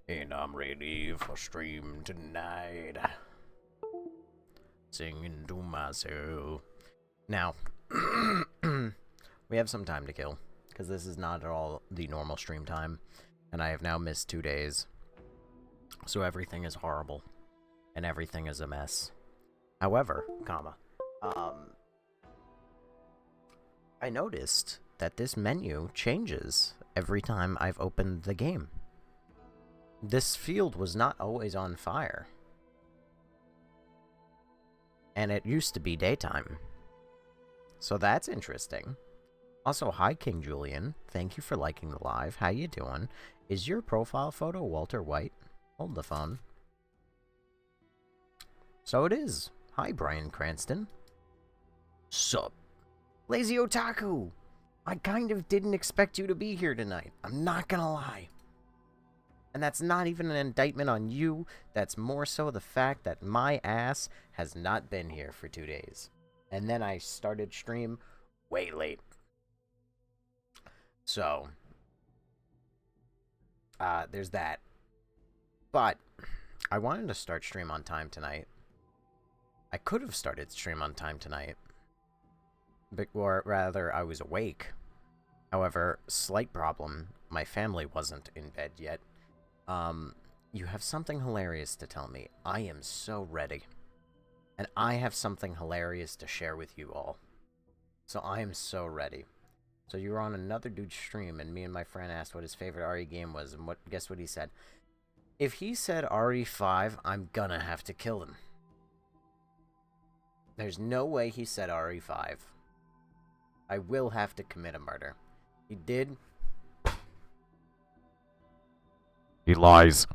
And I'm ready for stream tonight. Singing to myself. Now, we have some time to kill, because this is not at all the normal stream time, and I have now missed 2 days. So everything is horrible, and everything is a mess. However, I noticed that this menu changes every time I've opened the game. This field was not always on fire. And it used to be daytime. So that's interesting. Also, hi King Julian. Thank you for liking the live. How you doing? Is your profile photo Walter White? Hold the phone. So it is. Hi Brian Cranston. Sup? Lazy Otaku! I kind of didn't expect you to be here tonight. I'm not gonna lie. And that's not even an indictment on you. That's more so the fact that my ass has not been here for 2 days. And then I started stream way late. So, there's that. But, I wanted to start stream on time tonight. I could have started stream on time tonight. Or rather, I was awake. However, slight problem. My family wasn't in bed yet. You have something hilarious to tell me. I am so ready. And I have something hilarious to share with you all. So I am so ready. So you were on another dude's stream, and me and my friend asked what his favorite RE game was, and guess what he said? If he said RE5, I'm gonna have to kill him. There's no way he said RE5. I will have to commit a murder. He did. He lies.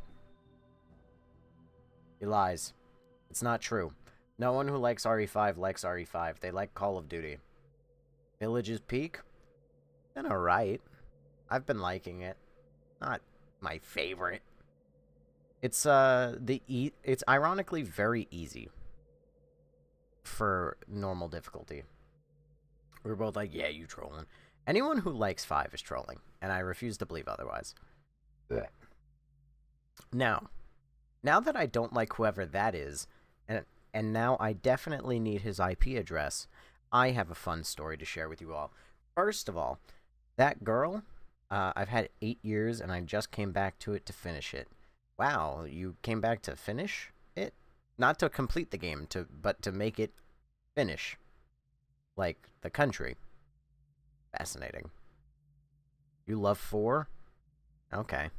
He lies. It's not true. No one who likes RE5 likes RE5. They like Call of Duty. Village's Peak? Been alright. I've been liking it. Not my favorite. It's it's ironically very easy for normal difficulty. We're both like, yeah, you trolling. Anyone who likes 5 is trolling, and I refuse to believe otherwise. Blech. Now that I don't like whoever that is, and now I definitely need his IP address, I have a fun story to share with you all. First of all, that girl, I've had 8 years, and I just came back to it to finish it. Wow, you came back to finish it? Not to complete the game, but to make it finish. Like, the country. Fascinating. You love 4? Okay.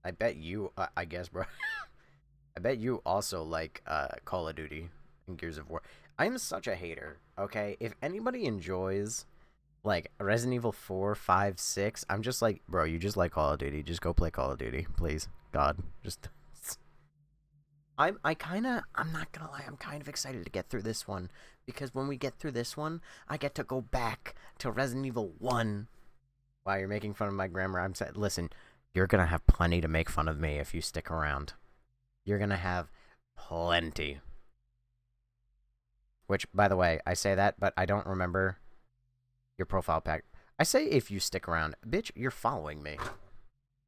I bet you, I guess, bro. I bet you also like Call of Duty and Gears of War. I'm such a hater, okay? If anybody enjoys, like, Resident Evil 4, 5, 6, I'm just like, bro, you just like Call of Duty. Just go play Call of Duty, please. God, just... I'm not gonna lie, I'm kind of excited to get through this one. Because when we get through this one, I get to go back to Resident Evil 1. Wow, you're making fun of my grammar. I'm saying, listen, you're gonna have plenty to make fun of me if you stick around. You're gonna have plenty. Which, by the way, I say that, but I don't remember your profile pack. I say if you stick around. Bitch, you're following me.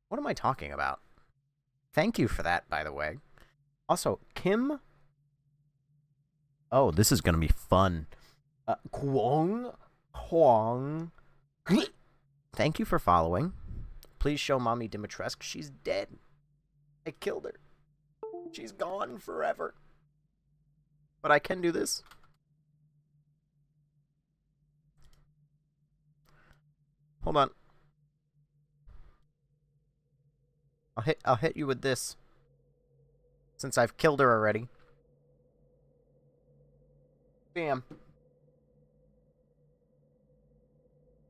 What am I talking about? Thank you for that, by the way. Also, Kim... Oh, this is gonna be fun. Huang. Thank you for following. Please show Mommy Dimitrescu. She's dead. I killed her. She's gone forever. But I can do this. Hold on. I'll hit you with this. Since I've killed her already. Bam.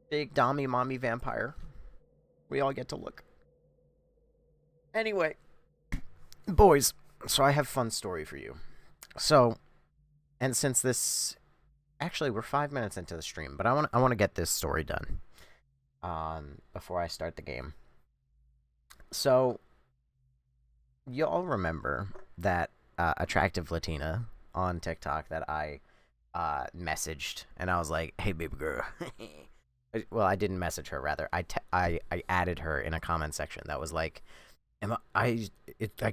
Big Dommy Mommy Vampire. We all get to look. Anyway. Boys, so I have a fun story for you. So, and since this... Actually, we're 5 minutes into the stream, but I want to get this story done. Before I start the game. So, y'all remember that attractive Latina on TikTok that I messaged, and I was like, "Hey, baby girl." Well, I didn't message her. Rather, I added her in a comment section that was like, I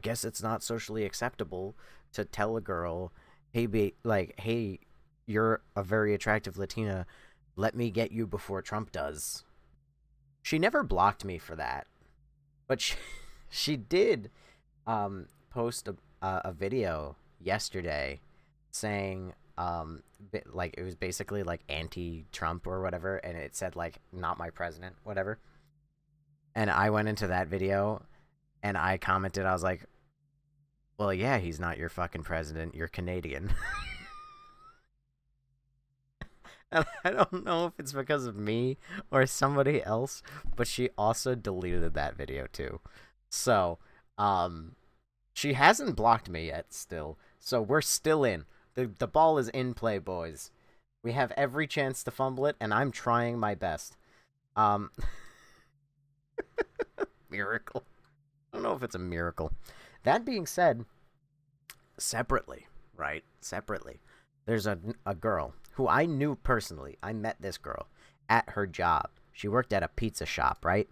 guess it's not socially acceptable to tell a girl, hey, hey, you're a very attractive Latina. Let me get you before Trump does. She never blocked me for that, but she did post a video yesterday saying like it was basically like anti-Trump or whatever, and it said like not my president, whatever. And I went into that video and I commented, I was like, well, yeah, he's not your fucking president. You're Canadian. And I don't know if it's because of me or somebody else, but she also deleted that video too. So, she hasn't blocked me yet still. So we're still in. The ball is in play, boys. We have every chance to fumble it, and I'm trying my best. Um, miracle. I don't know if it's a miracle. That being said, separately, right? Separately, there's a girl who I knew personally. I met this girl at her job. She worked at a pizza shop, right?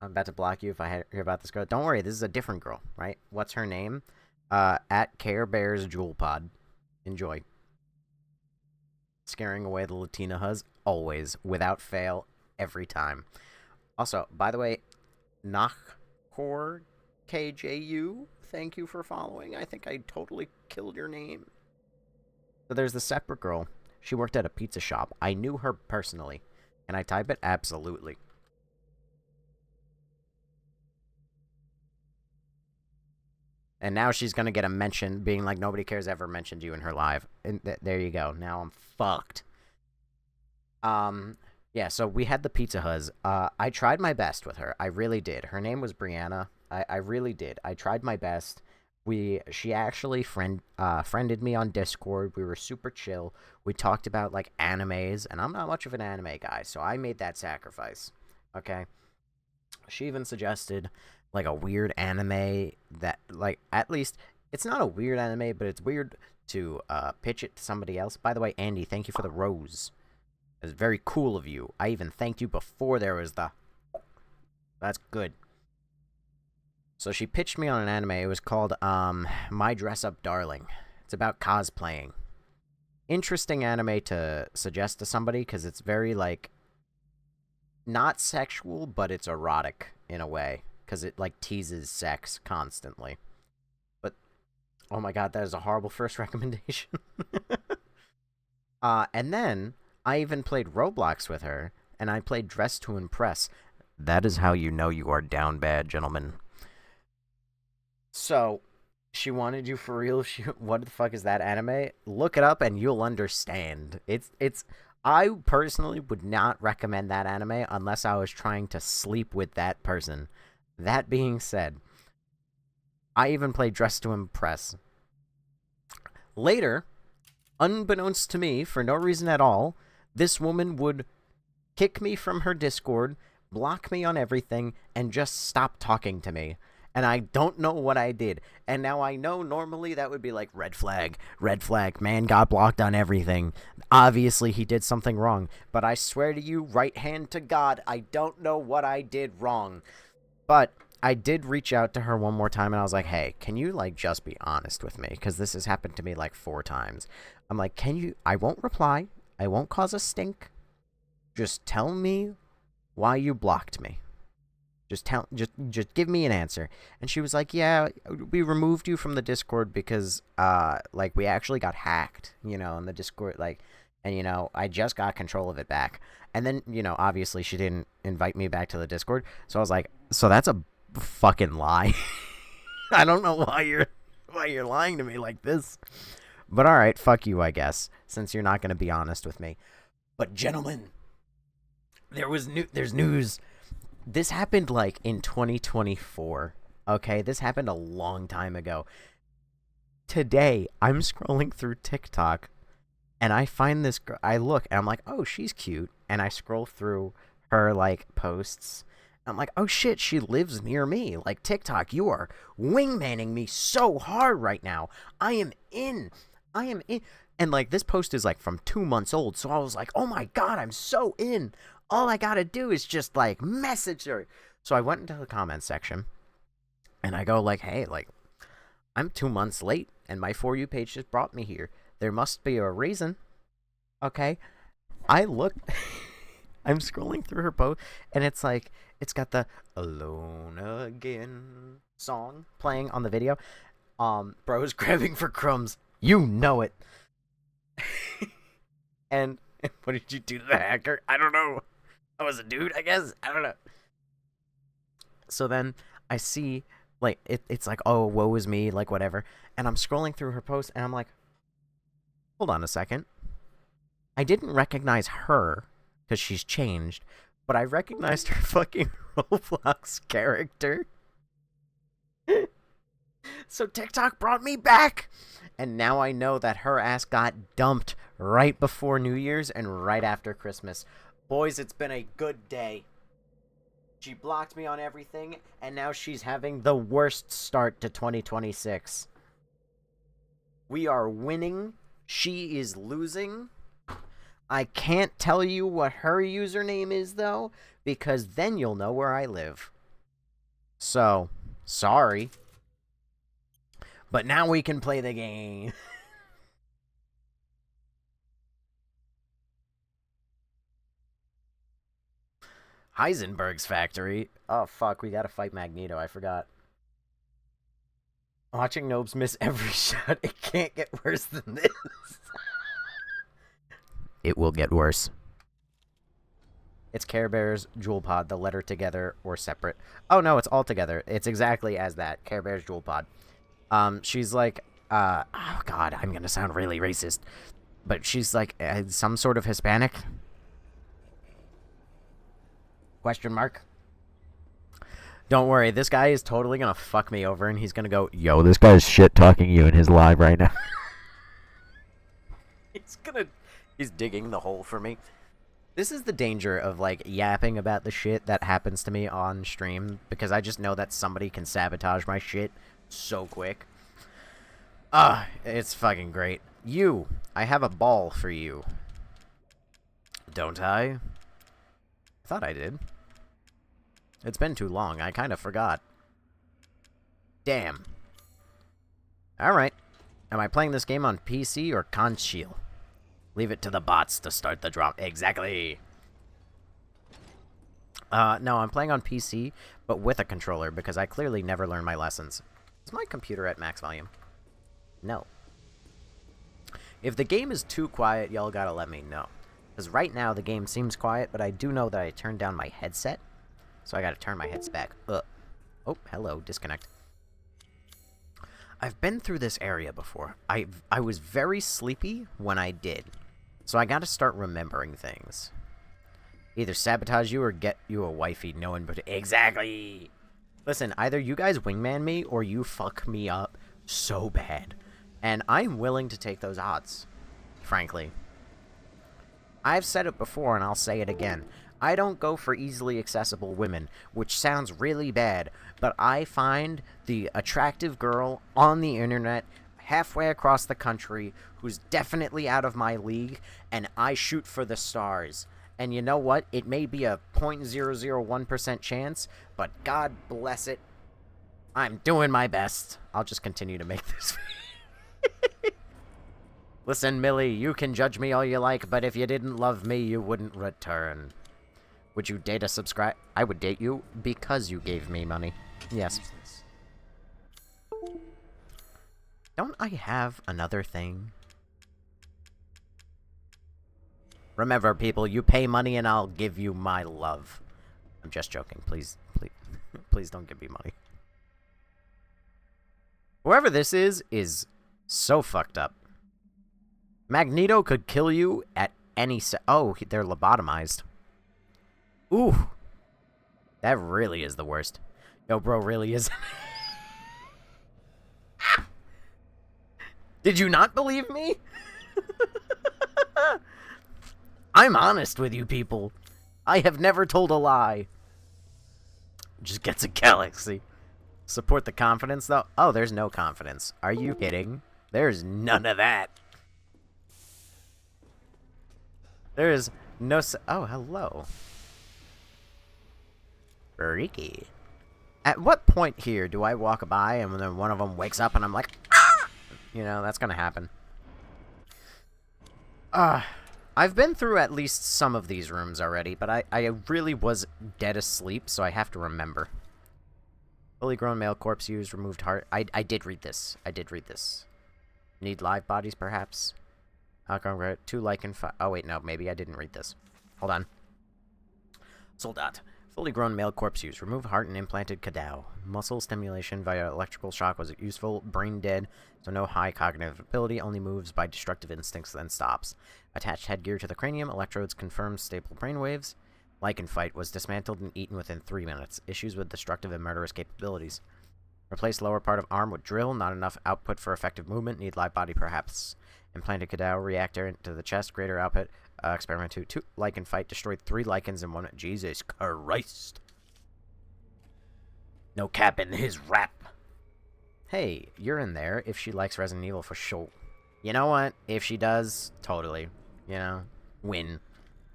I'm about to block you if I hear about this girl. Don't worry, this is a different girl, right? What's her name? At Care Bears Jewel Pod. Enjoy. Scaring away the Latina huzz, always, without fail, every time. Also, by the way, Nachkor KJU, thank you for following. I think I totally killed your name. So there's the separate girl. She worked at a pizza shop. I knew her personally. Can I type it? Absolutely. And now she's going to get a mention being like, nobody cares ever mentioned you in her live. And there you go. Now I'm fucked. Yeah, so we had the pizza huzz. I tried my best with her. I really did. Her name was Brianna. I really did. I tried my best. She actually friended me on Discord. We were super chill. We talked about like animes, and I'm not much of an anime guy, so I made that sacrifice. Okay. She even suggested like a weird anime that like at least it's not a weird anime, but it's weird to pitch it to somebody else. By the way, Andy, thank you for the rose. It's very cool of you. I even thanked you before there was the. That's good. So she pitched me on an anime. It was called My Dress Up Darling. It's about cosplaying. Interesting anime to suggest to somebody because it's very like not sexual, but it's erotic in a way because it like teases sex constantly. But oh my god, that is a horrible first recommendation. And then I even played Roblox with her, and I played Dress to Impress. That is how you know you are down bad, gentlemen. So, she wanted you for real. What the fuck is that anime? Look it up and you'll understand. It's. I personally would not recommend that anime unless I was trying to sleep with that person. That being said, I even played Dress to Impress. Later, unbeknownst to me, for no reason at all, this woman would kick me from her Discord, block me on everything, and just stop talking to me. And I don't know what I did. And now I know normally that would be like red flag, man got blocked on everything. Obviously he did something wrong. But I swear to you, right hand to God, I don't know what I did wrong. But I did reach out to her one more time and I was like, hey, can you like just be honest with me? Because this has happened to me like 4 times. I'm like, I won't reply. I won't cause a stink. Just tell me why you blocked me. Just give me an answer. And she was like, yeah, we removed you from the Discord because like we actually got hacked, in the Discord, like, and I just got control of it back. And then, obviously she didn't invite me back to the Discord. So I was like, so that's a fucking lie. I don't know why you're lying to me like this. But all right, fuck you, I guess, since you're not going to be honest with me. But gentlemen, there's news. This happened like in 2024. Okay, this happened a long time ago. Today, I'm scrolling through TikTok and I find this girl. I look and I'm like, oh, she's cute. And I scroll through her like posts. I'm like, oh shit, she lives near me. Like, TikTok, you are wingmanning me so hard right now. I am in. And, like, this post is, like, from 2 months old. So I was like, oh, my God, I'm so in. All I got to do is just, like, message her. So I went into the comments section. And I go, like, hey, like, I'm 2 months late. And my For You page just brought me here. There must be a reason. Okay? I look... I'm scrolling through her post. And it's, like, it's got the Alone Again song playing on the video. Bro's grabbing for crumbs. You know it. And what did you do to the hacker? I don't know. I was a dude, I guess. I don't know. So then I see, like, it's like, oh, woe is me, like, whatever. And I'm scrolling through her post, and I'm like, hold on a second. I didn't recognize her, because she's changed, but I recognized her fucking Roblox character. So TikTok brought me back. And now I know that her ass got dumped right before New Year's and right after Christmas. Boys, it's been a good day. She blocked me on everything, and now she's having the worst start to 2026. We are winning. She is losing. I can't tell you what her username is, though, because then you'll know where I live. So, sorry. But now we can play the game. Heisenburg's factory. Oh, fuck. We gotta fight Magneto. I forgot. Watching Nobes miss every shot. It can't get worse than this. It will get worse. It's Care Bear's Jewel Pod, the letter together or separate. Oh, no, it's all together. It's exactly as that. Care Bear's Jewel Pod. She's like, oh god, I'm gonna sound really racist, but she's like, some sort of Hispanic? Question mark? Don't worry, this guy is totally gonna fuck me over, and he's gonna go, yo, this guy's shit-talking you in his live right now. He's digging the hole for me. This is the danger of, like, yapping about the shit that happens to me on stream, because I just know that somebody can sabotage my shit so quick. It's fucking great. I have a ball for you. Don't I? I thought I did. It's been too long, I kind of forgot. Damn. Alright. Am I playing this game on PC or console? Leave it to the bots to start the drop. Exactly. No, I'm playing on PC, but with a controller, because I clearly never learned my lessons. Is my computer at max volume? No. If the game is too quiet, y'all gotta let me know. Because right now, the game seems quiet, but I do know that I turned down my headset. So I gotta turn my headset back up. Oh, hello, disconnect. I've been through this area before. I was very sleepy when I did. So I gotta start remembering things. Either sabotage you or get you a wifey. No one but... Exactly! Listen, either you guys wingman me or you fuck me up so bad. And I'm willing to take those odds, frankly. I've said it before and I'll say it again. I don't go for easily accessible women, which sounds really bad, but I find the attractive girl on the internet halfway across the country who's definitely out of my league, and I shoot for the stars. And you know what? It may be a 0.001% chance, but God bless it. I'm doing my best. I'll just continue to make this. Listen, Millie, you can judge me all you like, but if you didn't love me, you wouldn't return. Would you date a subscribe? I would date you because you gave me money. Yes. Don't I have another thing? Remember, people, you pay money and I'll give you my love. I'm just joking. Please, please, please don't give me money. Whoever this is so fucked up. Magneto could kill you at any oh, they're lobotomized. Ooh. That really is the worst. Yo, bro, really is. Did you not believe me? I'm honest with you people. I have never told a lie. Just gets a galaxy. Support the confidence, though? Oh, there's no confidence. Are you kidding? There's none of that. There is no... Oh, hello. Freaky. At what point here do I walk by and then one of them wakes up and I'm like, ah! You know, that's gonna happen. I've been through at least some of these rooms already, but I really was dead asleep, so I have to remember. Fully grown male corpse used, removed heart. I did read this. I did read this. Need live bodies, perhaps? Alcohol, 2 lichen... Oh, wait, no. Maybe I didn't read this. Hold on. Soldat. Fully grown male corpse used. Remove heart and implanted cadao. Muscle stimulation via electrical shock was useful. Brain dead, so no high cognitive ability. Only moves by destructive instincts, then stops. Attached headgear to the cranium. Electrodes confirm stable brainwaves. Lichen fight was dismantled and eaten within 3 minutes. Issues with destructive and murderous capabilities. Replace lower part of arm with drill. Not enough output for effective movement. Need live body, perhaps. Implanted cadao reactor into the chest. Greater output. Experiment 2. Lichen fight. Destroyed 3 lichens in 1. Jesus Christ. No cap in his rap. Hey, you're in there if she likes Resident Evil for sure. You know what? If she does, totally. You know, win.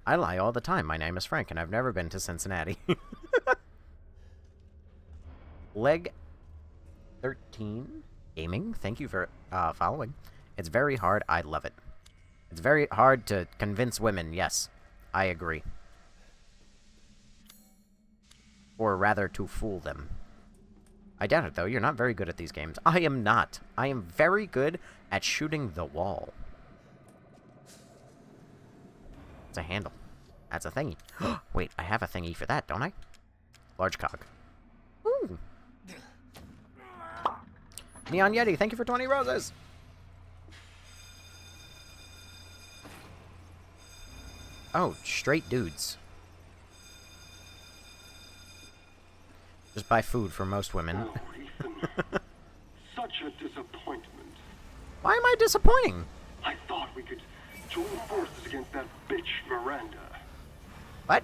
I lie all the time. My name is Frank, and I've never been to Cincinnati. Leg 13 Gaming, thank you for following. It's very hard. I love it. It's very hard to convince women. Yes, I agree. Or rather, to fool them. I doubt it, though. You're not very good at these games. I am not. I am very good at shooting the wall. It's a handle. That's a thingy. Wait, I have a thingy for that, don't I? Large cog. Ooh. Neon Yeti, thank you for 20 roses. Oh, straight dudes. Just buy food for most women. Oh, Ethan. Such a disappointment. Why am I disappointing? I thought we could join forces against that bitch Miranda. What?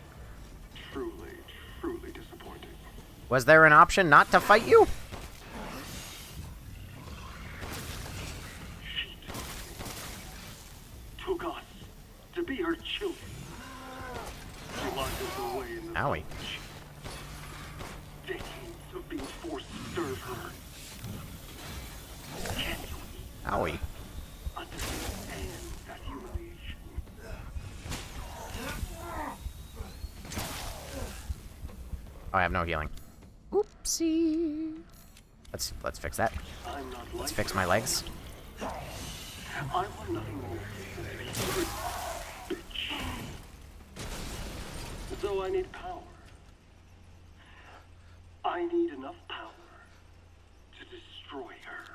Truly, truly disappointing. Was there an option not to fight you? She took us to be her children. She locked us away in the Owie. decades of being forced to serve her. Can you Owie. understand that humiliation? Oh, I have no healing. Oopsie. Let's fix that. I'm not Let's like fix her. my legs. I want nothing more than to be a bitch. So I need power. I need enough power to destroy her.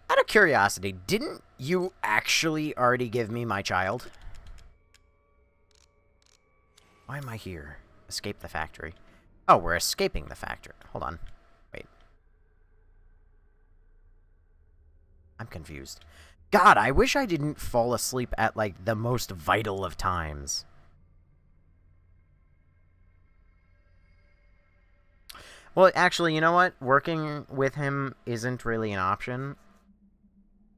Out of curiosity, didn't you actually already give me my child? Why am I here? Escape the factory. Oh, we're escaping the factory. Hold on. Wait. I'm confused. God, I wish I didn't fall asleep at, like, the most vital of times. Well, actually, you know what? Working with him isn't really an option.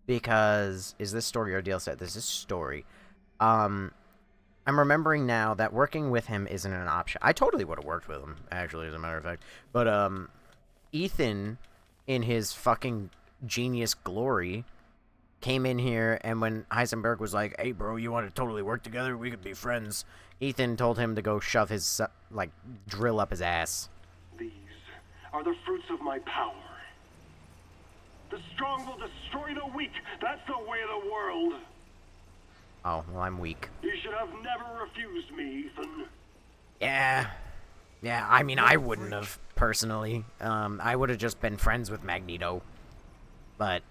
Because... Is this story or DLC? This is story. I'm remembering now that working with him isn't an option. I totally would have worked with him, actually, as a matter of fact. But, Ethan, in his fucking genius glory, came in here, and when Heisenburg was like, hey, bro, you want to totally work together? We could be friends. Ethan told him to go shove his, like, drill up his ass. These are the fruits of my power. The strong will destroy the weak. That's the way of the world. Oh, well, I'm weak. You should have never refused me, Ethan. Yeah. Yeah, I mean, I wouldn't have, personally. I would have just been friends with Magneto. But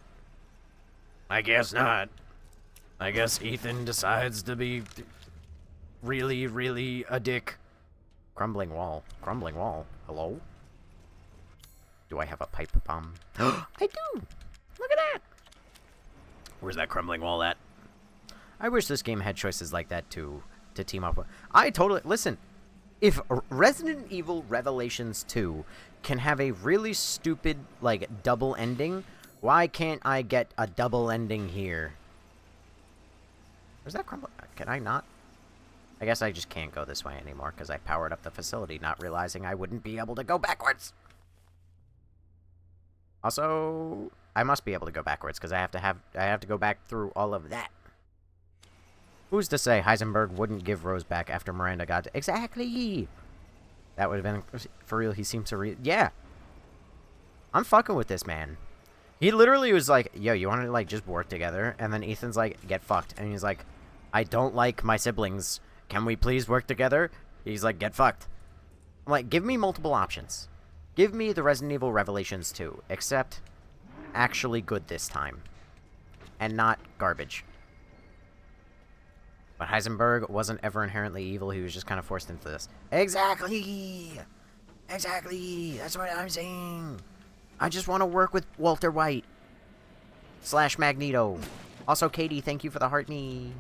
I guess not. I guess Ethan decides to be really, really a dick. Crumbling wall. Crumbling wall. Hello? Do I have a pipe bomb? I do! Look at that! Where's that crumbling wall at? I wish this game had choices like that to team up with. I totally... Listen, if Resident Evil Revelations 2 can have a really stupid, like, double ending, why can't I get a double ending here? Where's that crumble? Can I not? I guess I just can't go this way anymore because I powered up the facility, not realizing I wouldn't be able to go backwards. Also, I must be able to go backwards because I have to go back through all of that. Who's to say Heisenburg wouldn't give Rose back after Miranda got to... Exactly! That would have been... For real, he seems to yeah! I'm fucking with this man. He literally was like, yo, you want to, like, just work together? And then Ethan's like, get fucked. And he's like, I don't like my siblings. Can we please work together? He's like, get fucked. I'm like, give me multiple options. Give me the Resident Evil Revelations 2. Except actually good this time. And not garbage. But Heisenburg wasn't ever inherently evil. He was just kind of forced into this. Exactly! Exactly! That's what I'm saying! I just want to work with Walter White. / Magneto. Also, Katie, thank you for the heart me.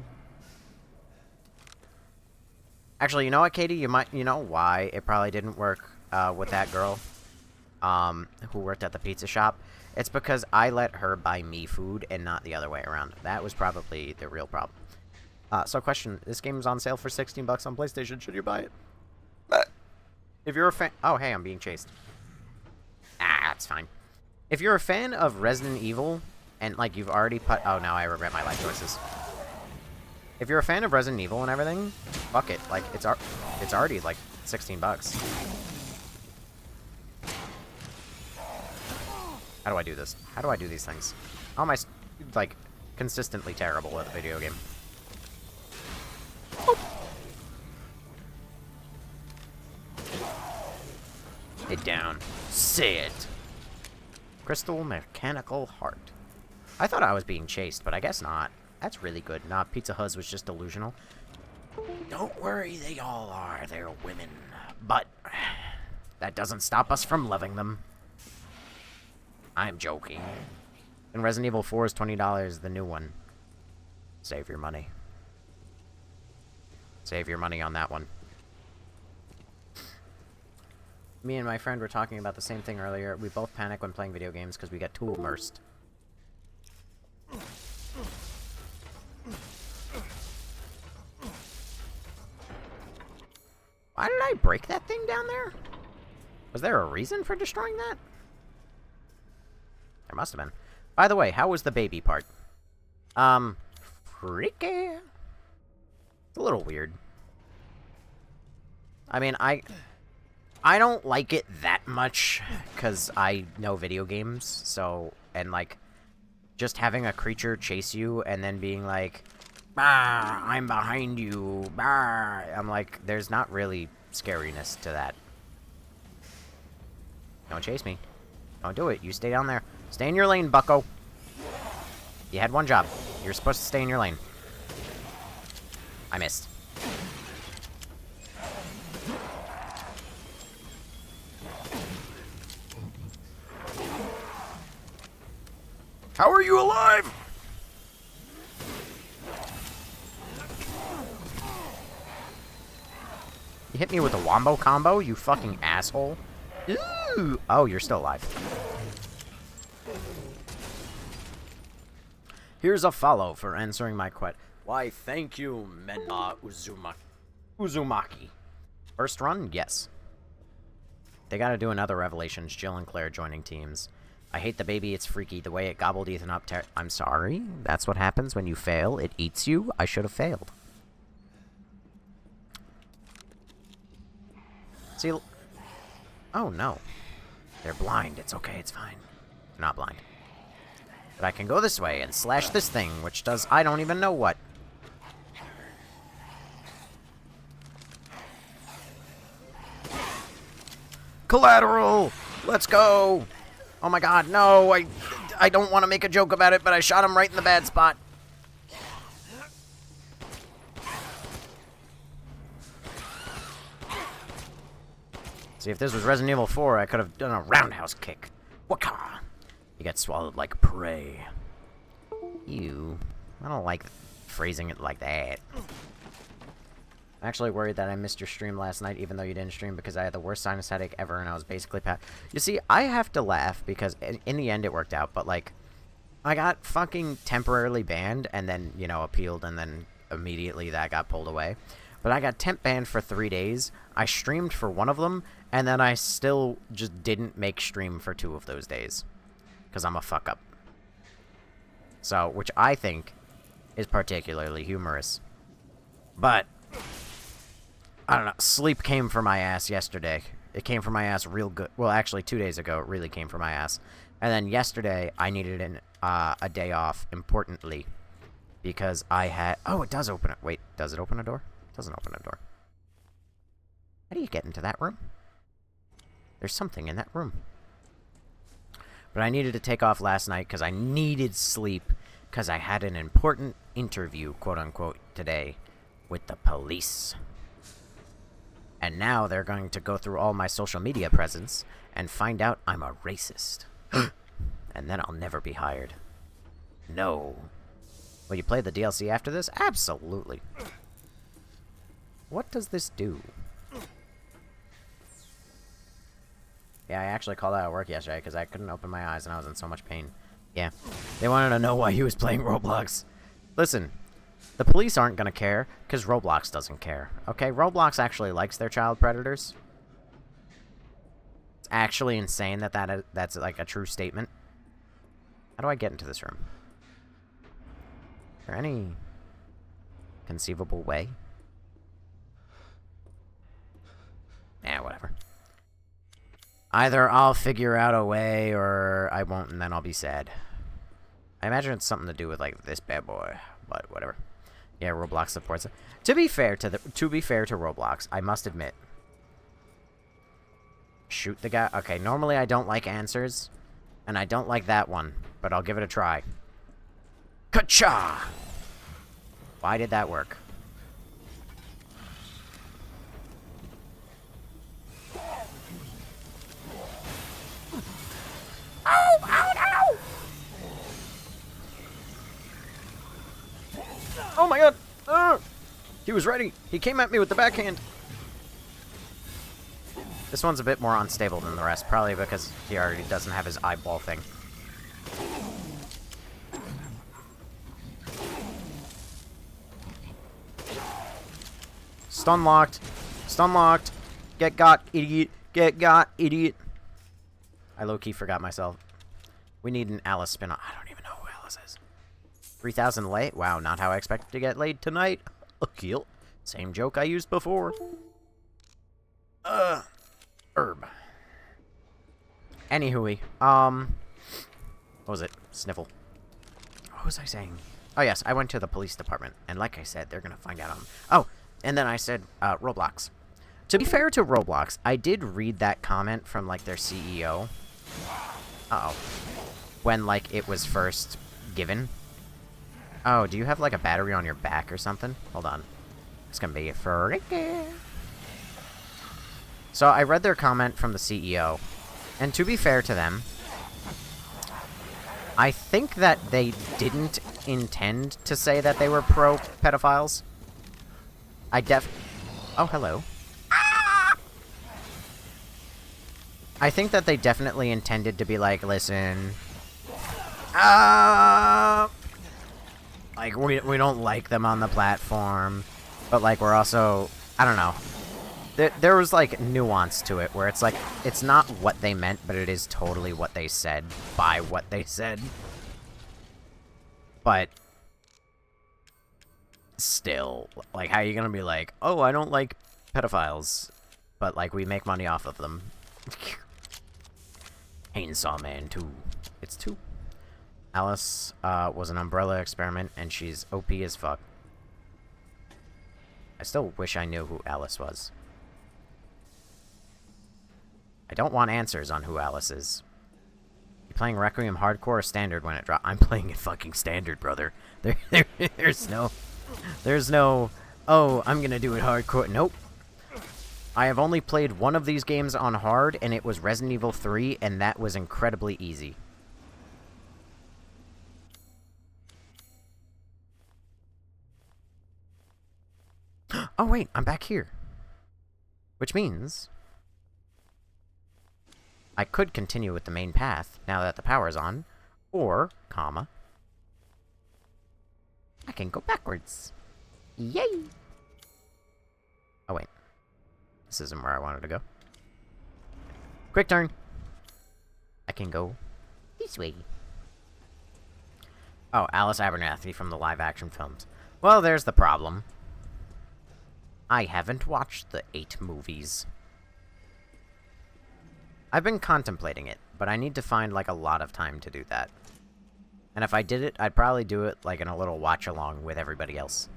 Actually, you know what, Katie? You know why it probably didn't work with that girl who worked at the pizza shop? It's because I let her buy me food and not the other way around. That was probably the real problem. So question, this game is on sale for $16 on PlayStation. Should you buy it? If you're a fan... Oh, hey, I'm being chased. That's fine. If you're a fan of Resident Evil, and, like, you've already put... Oh, now I regret my life choices. If you're a fan of Resident Evil and everything, fuck it. Like, it's already, like, $16. How do I do this? How do I do these things? How am I, like, consistently terrible at a video game? Head down. Sit. Crystal mechanical heart. I thought I was being chased, but I guess not. That's really good. Nah, Pizza Hut was just delusional. Don't worry, they all are. They're women. But that doesn't stop us from loving them. I'm joking. And Resident Evil 4 is $20, the new one. Save your money. Save your money on that one. Me and my friend were talking about the same thing earlier. We both panic when playing video games because we get too immersed. Why did I break that thing down there? Was there a reason for destroying that? There must have been. By the way, how was the baby part? Freaky. It's a little weird. I mean, I don't like it that much, because I know video games, so, and, like, just having a creature chase you and then being like, bah, I'm behind you, bah. I'm like, there's not really scariness to that. Don't chase me. Don't do it. You stay down there. Stay in your lane, bucko. You had one job. You're supposed to stay in your lane. I missed. How are you alive? You hit me with a wombo combo, you fucking asshole. Ooh. Oh, you're still alive. Here's a follow for answering my question. Why, thank you, Mena Uzumaki. First run? Yes. They gotta do another Revelations, Jill and Claire joining teams. I hate the baby, it's freaky. The way it gobbled Ethan up. I'm sorry. That's what happens when you fail. It eats you. I should have failed. See... Oh, no. They're blind. It's okay. It's fine. They're not blind. But I can go this way and slash this thing, which does I don't even know what. Collateral! Let's go! Oh my god, no! I don't want to make a joke about it, but I shot him right in the bad spot. See, if this was Resident Evil 4, I could have done a roundhouse kick. Waka! You get swallowed like prey. Ew. I don't like phrasing it like that. I'm actually worried that I missed your stream last night, even though you didn't stream, because I had the worst sinus headache ever, and I was basically You see, I have to laugh, because in the end it worked out, but, like, I got fucking temporarily banned, and then, you know, appealed, and then immediately that got pulled away. But I got temp banned for 3 days. I streamed for one of them, and then I still just didn't make stream for 2 of those days. Because I'm a fuck up. So, which I think is particularly humorous. But, I don't know, sleep came for my ass yesterday. It came for my ass real good. Well, actually, 2 days ago, it really came for my ass. And then yesterday, I needed a day off, importantly. Because I had... Oh, it does open it. Wait, does it open a door? It doesn't open a door. How do you get into that room? There's something in that room. But I needed to take off last night because I needed sleep. Because I had an important interview, quote-unquote, today with the police. And now they're going to go through all my social media presence and find out I'm a racist. And then I'll never be hired. No. Will you play the DLC after this? Absolutely. What does this do? Yeah, I actually called out at work yesterday because I couldn't open my eyes and I was in so much pain. Yeah. They wanted to know why he was playing Roblox. Listen, the police aren't going to care because Roblox doesn't care. Okay? Roblox actually likes their child predators. It's actually insane that that's like a true statement. How do I get into this room? Is there any conceivable way? Yeah, whatever. Either I'll figure out a way, or I won't, and then I'll be sad. I imagine it's something to do with, like, this bad boy, but whatever. Yeah, Roblox supports it. To be fair to Roblox, I must admit. Shoot the guy. Okay, normally I don't like answers, and I don't like that one, but I'll give it a try. Ka-cha! Why did that work? Oh, oh, no! Oh my god! He was ready. He came at me with the backhand. This one's a bit more unstable than the rest, probably because he already doesn't have his eyeball thing. Stun locked. Stun locked. Get got, idiot. Get got, idiot. I low-key forgot myself. We need an Alice spin-off. I don't even know who Alice is. 3,000 late? Wow, not how I expected to get laid tonight. Kill. Same joke I used before. Herb. Anywho, what was it? Sniffle. What was I saying? Oh, yes, I went to the police department, and like I said, they're gonna find out Oh, and then I said, Roblox. To be fair to Roblox, I did read that comment from, like, their CEO. Uh-oh. When, like, it was first given. Oh, do you have, like, a battery on your back or something? Hold on. It's gonna be freaky. So, I read their comment from the CEO. And to be fair to them, I think that they didn't intend to say that they were pro-pedophiles. Oh, hello. I think that they definitely intended to be like, listen, like, we don't like them on the platform, but, like, we're also, I don't know. There was, like, nuance to it, where it's like, it's not what they meant, but it is totally what they said by what they said. But still, like, how are you gonna be like, oh, I don't like pedophiles, but, like, we make money off of them. Chainsaw Man 2. It's 2. Alice was an Umbrella experiment, and she's OP as fuck. I still wish I knew who Alice was. I don't want answers on who Alice is. You playing Requiem Hardcore or Standard when it drops? I'm playing it fucking Standard, brother. There's no, oh, I'm gonna do it hardcore. Nope. I have only played one of these games on hard, and it was Resident Evil 3, and that was incredibly easy. Oh, wait, I'm back here. Which means I could continue with the main path, now that the power's on, or, comma, I can go backwards. Yay! Oh, wait. This isn't where I wanted to go. Quick turn! I can go this way. Oh, Alice Abernathy from the live-action films. Well, there's the problem. I haven't watched the 8 movies. I've been contemplating it, but I need to find, like, a lot of time to do that. And if I did it, I'd probably do it, like, in a little watch-along with everybody else.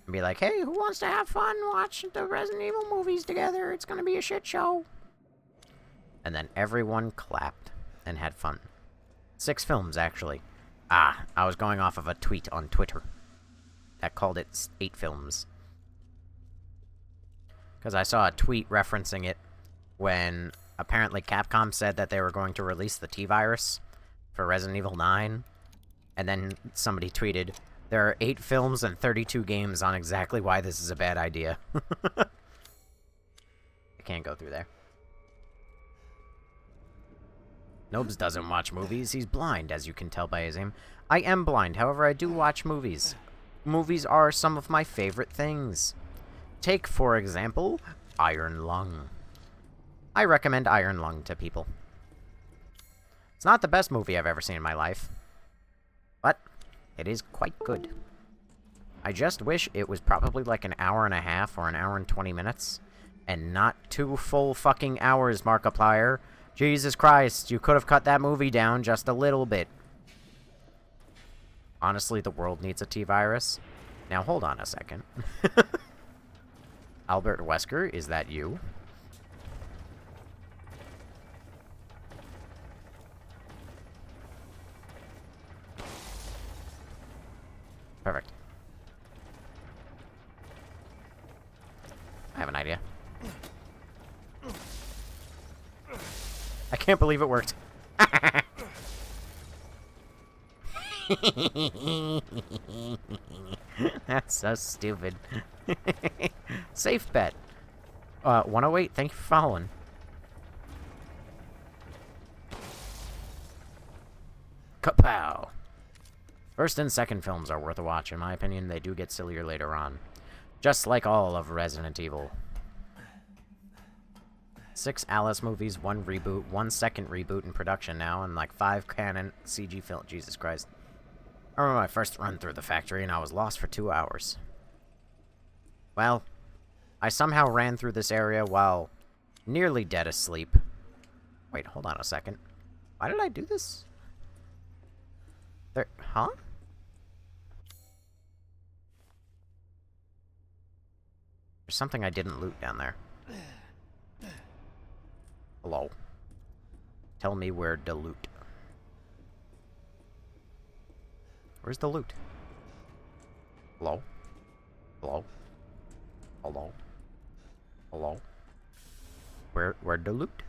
And be like, hey, who wants to have fun watching the Resident Evil movies together? It's gonna be a shit show. And then everyone clapped and had fun. 6 films, actually. Ah, I was going off of a tweet on Twitter that called it 8 films. Because I saw a tweet referencing it when apparently Capcom said that they were going to release the T-Virus for Resident Evil 9. And then somebody tweeted, there are 8 films and 32 games on exactly why this is a bad idea. I can't go through there. Nobes doesn't watch movies. He's blind, as you can tell by his aim. I am blind, however, I do watch movies. Movies are some of my favorite things. Take, for example, Iron Lung. I recommend Iron Lung to people. It's not the best movie I've ever seen in my life, but it is quite good. I just wish it was probably like an hour and a half or an hour and 20 minutes, and not 2 full fucking hours, Markiplier. Jesus Christ, you could have cut that movie down just a little bit. Honestly, the world needs a T-Virus. Now, hold on a second. Albert Wesker, is that you? Perfect. I have an idea. I can't believe it worked. That's so stupid. Safe bet. 108, thank you for following. Kapow! First and second films are worth a watch. In my opinion, they do get sillier later on. Just like all of Resident Evil. 6 Alice movies, 1 reboot, 1 second reboot in production now, and like 5 canon CG film. Jesus Christ. I remember my first run through the factory and I was lost for 2 hours. Well, I somehow ran through this area while nearly dead asleep. Wait, hold on a second. Why did I do this? There, huh? There's something I didn't loot down there. Hello. Tell me where the loot. Where's the loot? Hello? Hello? Hello? Hello? Where'd the loot?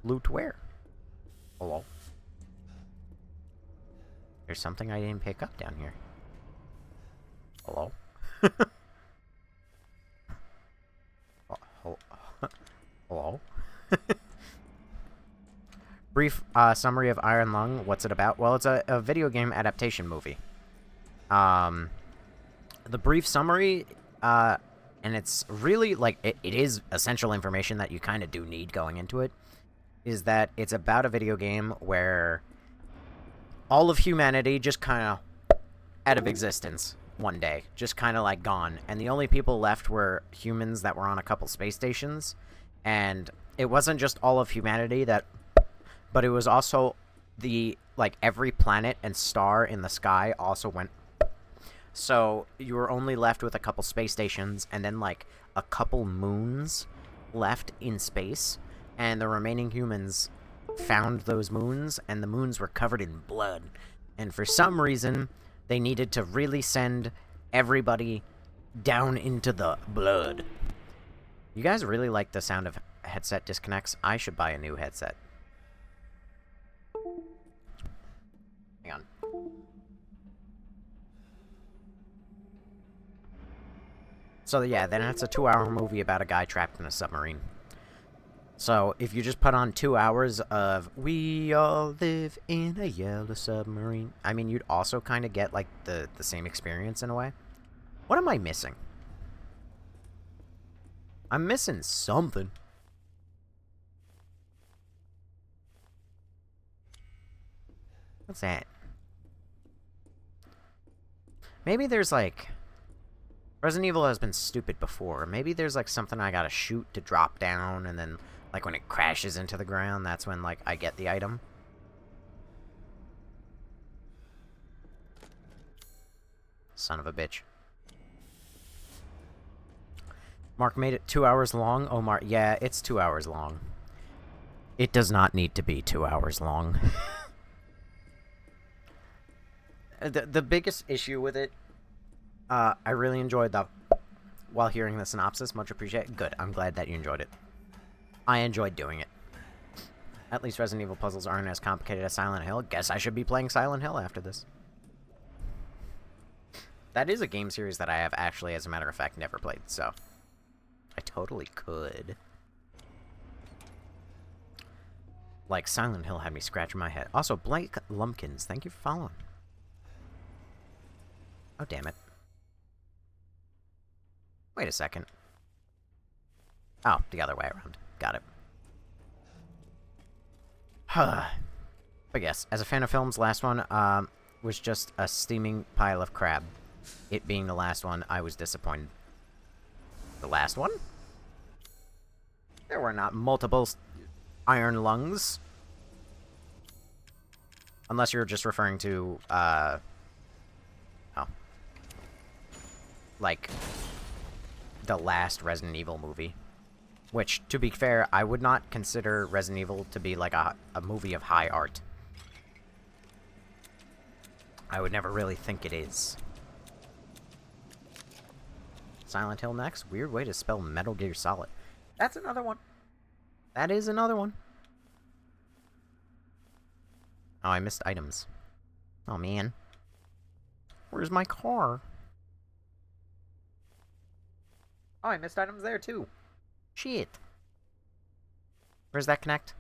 Loot where? Hello? There's something I didn't pick up down here. Hello? Hello? Brief summary of Iron Lung. What's it about? Well, it's a video game adaptation movie. The brief summary, and it's really, like, it is essential information that you kind of do need going into it, is that it's about a video game where all of humanity just kind of out of existence one day. Just kind of, like, gone. And the only people left were humans that were on a couple space stations. And it wasn't just all of humanity that... But it was also the, like, every planet and star in the sky also went... So you were only left with a couple space stations and then, like, a couple moons left in space. And the remaining humans found those moons, and the moons were covered in blood. And for some reason, they needed to really send everybody down into the blood. You guys really like the sound of headset disconnects? I should buy a new headset. Hang on. So yeah, then it's a 2-hour movie about a guy trapped in a submarine. So if you just put on 2 hours of "We all live in a yellow submarine," I mean, you'd also kind of get, like, the same experience in a way. What am I missing? I'm missing something. What's that? Maybe there's like... Resident Evil has been stupid before. Maybe there's like something I gotta shoot to drop down, and then like when it crashes into the ground, that's when like I get the item. Son of a bitch. Mark made it 2 hours long. Oh, Mark, yeah, it's 2 hours long. It does not need to be 2 hours long. The biggest issue with it, I really enjoyed that while hearing the synopsis. Much appreciated. Good. I'm glad that you enjoyed it. I enjoyed doing it. At least Resident Evil puzzles aren't as complicated as Silent Hill. Guess I should be playing Silent Hill after this. That is a game series that I have actually, as a matter of fact, never played, so I totally could. Like, Silent Hill had me scratching my head. Also, Blake Lumpkins, thank you for following. Oh, damn it. Wait a second. Oh, the other way around. Got it. But yes, as a fan of films, last one was just a steaming pile of crab. It being the last one, I was disappointed. The last one? There were not multiple iron lungs. Unless you're just referring to, oh. Like, the last Resident Evil movie. Which, to be fair, I would not consider Resident Evil to be like a movie of high art. I would never really think it is. Silent Hill next? Weird way to spell Metal Gear Solid. That's another one. That is another one. Oh, I missed items. Oh, man. Where's my car? Oh, I missed items there, too. Shit. Where's that connect?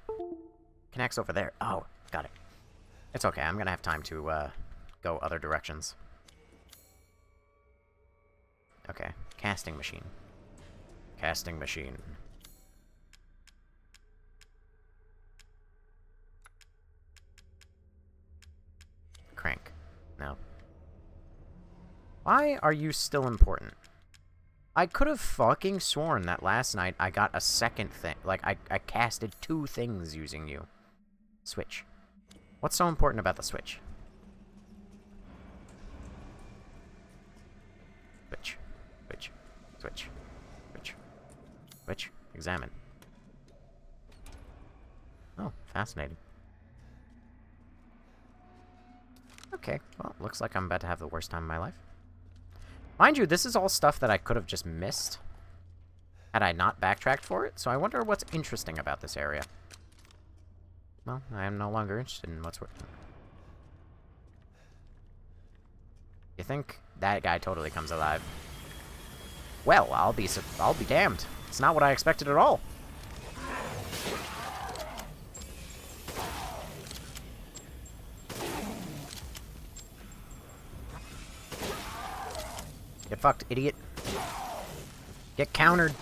Connects over there. Oh, got it. It's okay. I'm gonna have time to, go other directions. Okay. Casting machine. Casting machine. Crank. No. Why are you still important? I could have fucking sworn that last night I got a second thing. Like, I casted 2 things using you. Switch. What's so important about the switch? Switch. Switch. Switch. Switch. Switch. Examine. Oh, fascinating. Okay, well, looks like I'm about to have the worst time of my life. Mind you, this is all stuff that I could have just missed had I not backtracked for it, so I wonder what's interesting about this area. Well, I am no longer interested in what's... You think that guy totally comes alive? Well, I'll be damned. It's not what I expected at all. Get fucked, idiot. Get countered.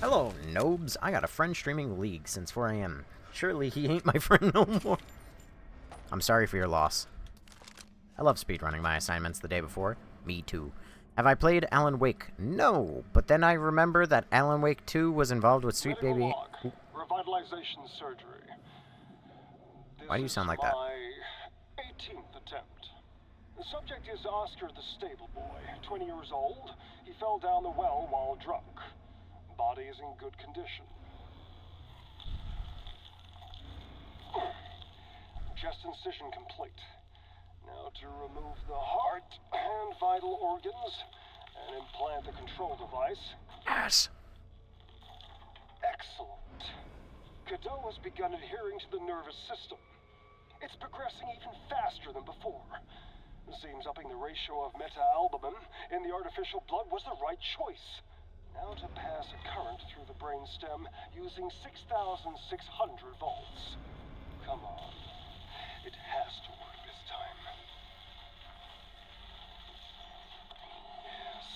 Hello, nobs. I got a friend streaming League since 4 AM. Surely he ain't my friend no more. I'm sorry for your loss. I love speedrunning my assignments the day before. Me too. Have I played Alan Wake? No, but then I remember that Alan Wake 2 was involved with Sweet Baby... Revitalization surgery. Why do you sound like that? My 18th attempt. The subject is Oscar the stable boy, 20 years old. He fell down the well while drunk. Body is in good condition. Chest incision complete. Now to remove the heart and vital organs and implant the control device. Yes. Excellent. Cadeau has begun adhering to the nervous system. It's progressing even faster than before. Seems upping the ratio of meta-albumin in the artificial blood was the right choice. Now to pass a current through the brainstem using 6,600 volts. Come on. It has to work this time. Yes.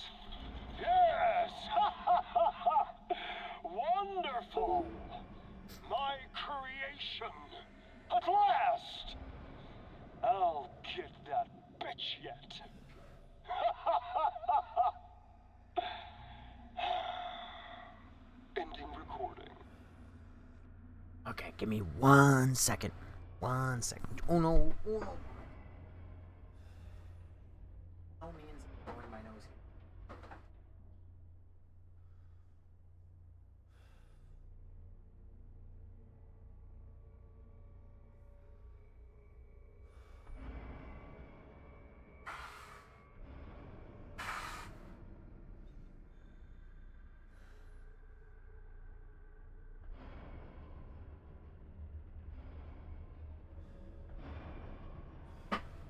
Okay, give me 1 second. 1 second. Oh no, oh no. No means blowing my nose here.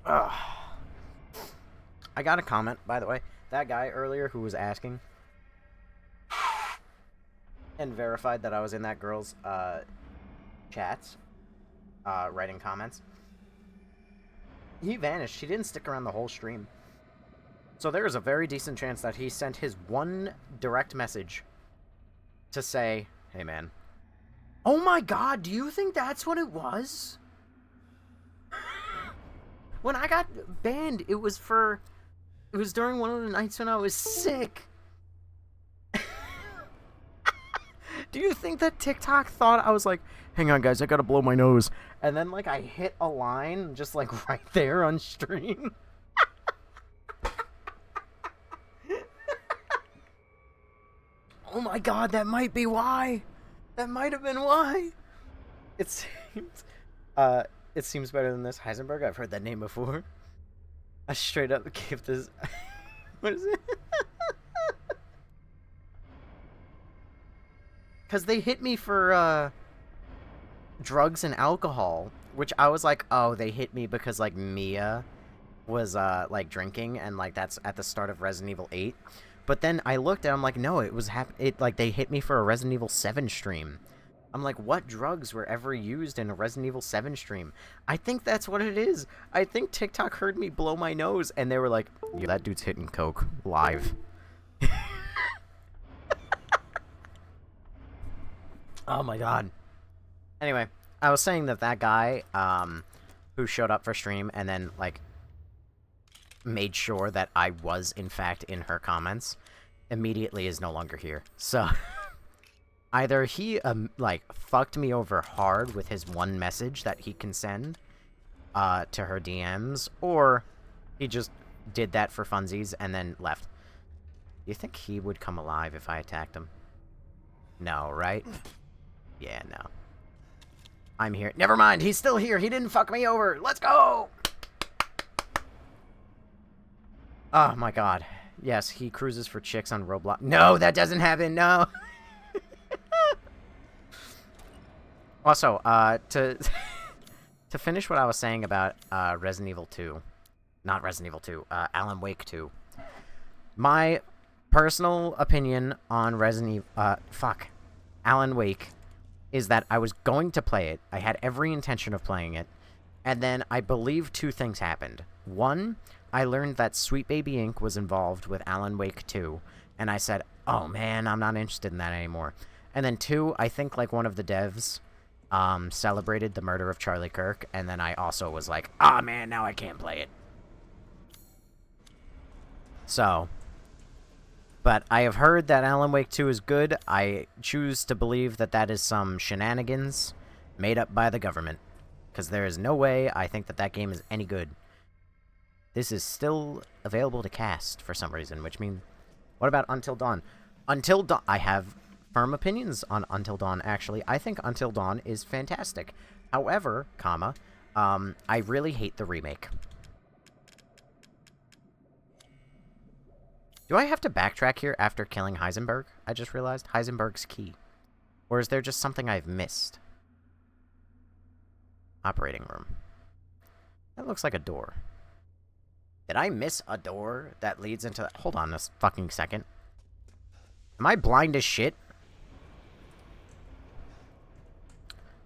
Ugh. I got a comment, by the way. That guy earlier who was asking and verified that I was in that girl's chats, writing comments. He vanished. He didn't stick around the whole stream. So there is a very decent chance that he sent his one direct message to say, hey man. Oh my god, do you think that's what it was? When I got banned, it was during one of the nights when I was sick. Do you think that TikTok thought I was like, hang on guys, I gotta blow my nose. And then like I hit a line just like right there on stream? Oh my god, that might be why. That might have been why. It seems better than this. Heisenburg, I've heard that name before. I straight up gave this... What is it? Because they hit me for, drugs and alcohol. Which I was like, oh, they hit me because, like, Mia was, like, drinking. And, like, that's at the start of Resident Evil 8. But then I looked and I'm like, no, it was like they hit me for a Resident Evil 7 stream. I'm like, what drugs were ever used in a Resident Evil 7 stream? I think that's what it is. I think TikTok heard me blow my nose and they were like, yeah, that dude's hitting coke live. Oh my god. Anyway, I was saying that guy who showed up for stream and then like made sure that I was, in fact, in her comments, immediately is no longer here. So, either he, like, fucked me over hard with his one message that he can send to her DMs, or he just did that for funsies and then left. Do you think he would come alive if I attacked him? No, right? Yeah, no. I'm here. Never mind, he's still here. He didn't fuck me over. Let's go! Oh my god. Yes, he cruises for chicks on Roblox. No, that doesn't happen. No. Also, to finish what I was saying about Resident Evil 2. Not Resident Evil 2. Alan Wake 2. My personal opinion on Alan Wake is that I was going to play it. I had every intention of playing it. And then I believe two things happened. One, I learned that Sweet Baby Inc. was involved with Alan Wake 2, and I said, oh man, I'm not interested in that anymore. And then two, I think like one of the devs celebrated the murder of Charlie Kirk, and then I also was like, ah man, now I can't play it. So, but I have heard that Alan Wake 2 is good. I choose to believe that that is some shenanigans made up by the government, because there is no way I think that that game is any good. This is still available to cast for some reason, which means... What about Until Dawn? Until Dawn... I have firm opinions on Until Dawn, actually. I think Until Dawn is fantastic. However, I really hate the remake. Do I have to backtrack here after killing Heisenburg? I just realized Heisenburg's key. Or is there just something I've missed? Operating room. That looks like a door. Did I miss a door that leads into... Hold on a fucking second. Am I blind as shit?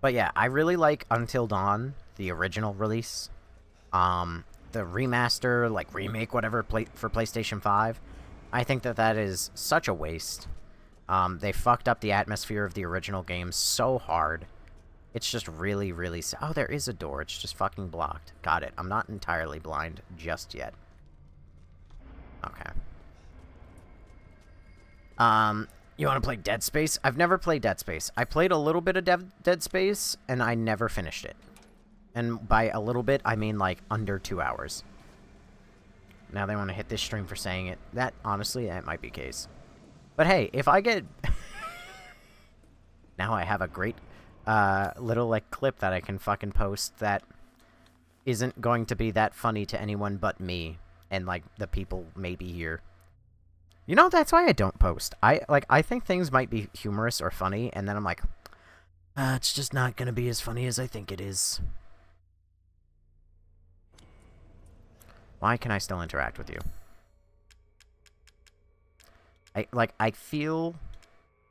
But yeah, I really like Until Dawn, the original release. The remaster, like remake, whatever, for PlayStation 5. I think that that is such a waste. They fucked up the atmosphere of the original game so hard. It's just really, really... Oh, there is a door. It's just fucking blocked. Got it. I'm not entirely blind just yet. Okay. You want to play Dead Space? I've never played Dead Space. I played a little bit of Dead Space, and I never finished it. And by a little bit, I mean like under 2 hours. Now they want to hit this stream for saying it. That, honestly, that might be the case. But hey, if I get... Now I have a great little like clip that I can fucking post that isn't going to be that funny to anyone but me and like the people maybe here. You know, that's why I don't post. I think things might be humorous or funny, and then I'm like, it's just not gonna be as funny as I think it is. Why can I still interact with you? I feel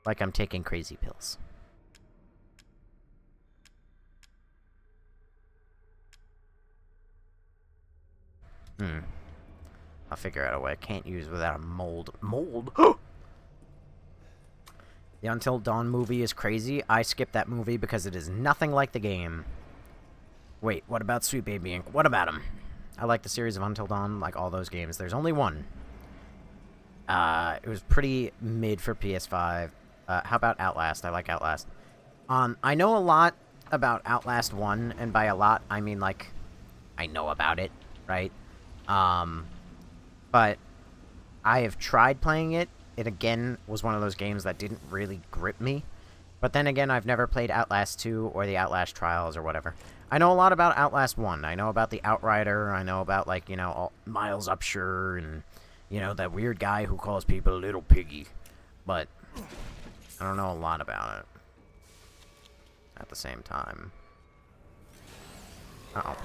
like I'm taking crazy pills. I'll figure out a way I can't use without a mold. Mold? The Until Dawn movie is crazy. I skipped that movie because it is nothing like the game. Wait, what about Sweet Baby Inc? What about him? I like the series of Until Dawn, like all those games. There's only one. It was pretty mid for PS5. How about Outlast? I like Outlast. I know a lot about Outlast 1, and by a lot, I mean, like, I know about it, right? But I have tried playing it. It, again, was one of those games that didn't really grip me. But then again, I've never played Outlast 2 or the Outlast Trials or whatever. I know a lot about Outlast 1. I know about the Outrider. I know about, like, you know, Miles Upshur and, you know, that weird guy who calls people Little Piggy. But I don't know a lot about it at the same time. Uh-oh.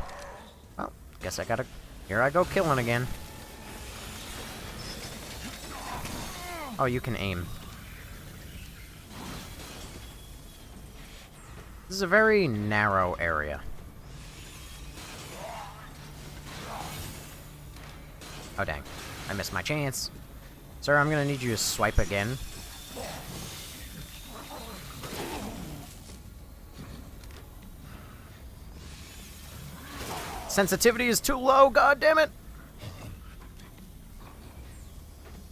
Well, guess I gotta... Here I go killing again. Oh, you can aim. This is a very narrow area. Oh, dang. I missed my chance. Sir, I'm gonna need you to swipe again. Sensitivity is too low, goddammit!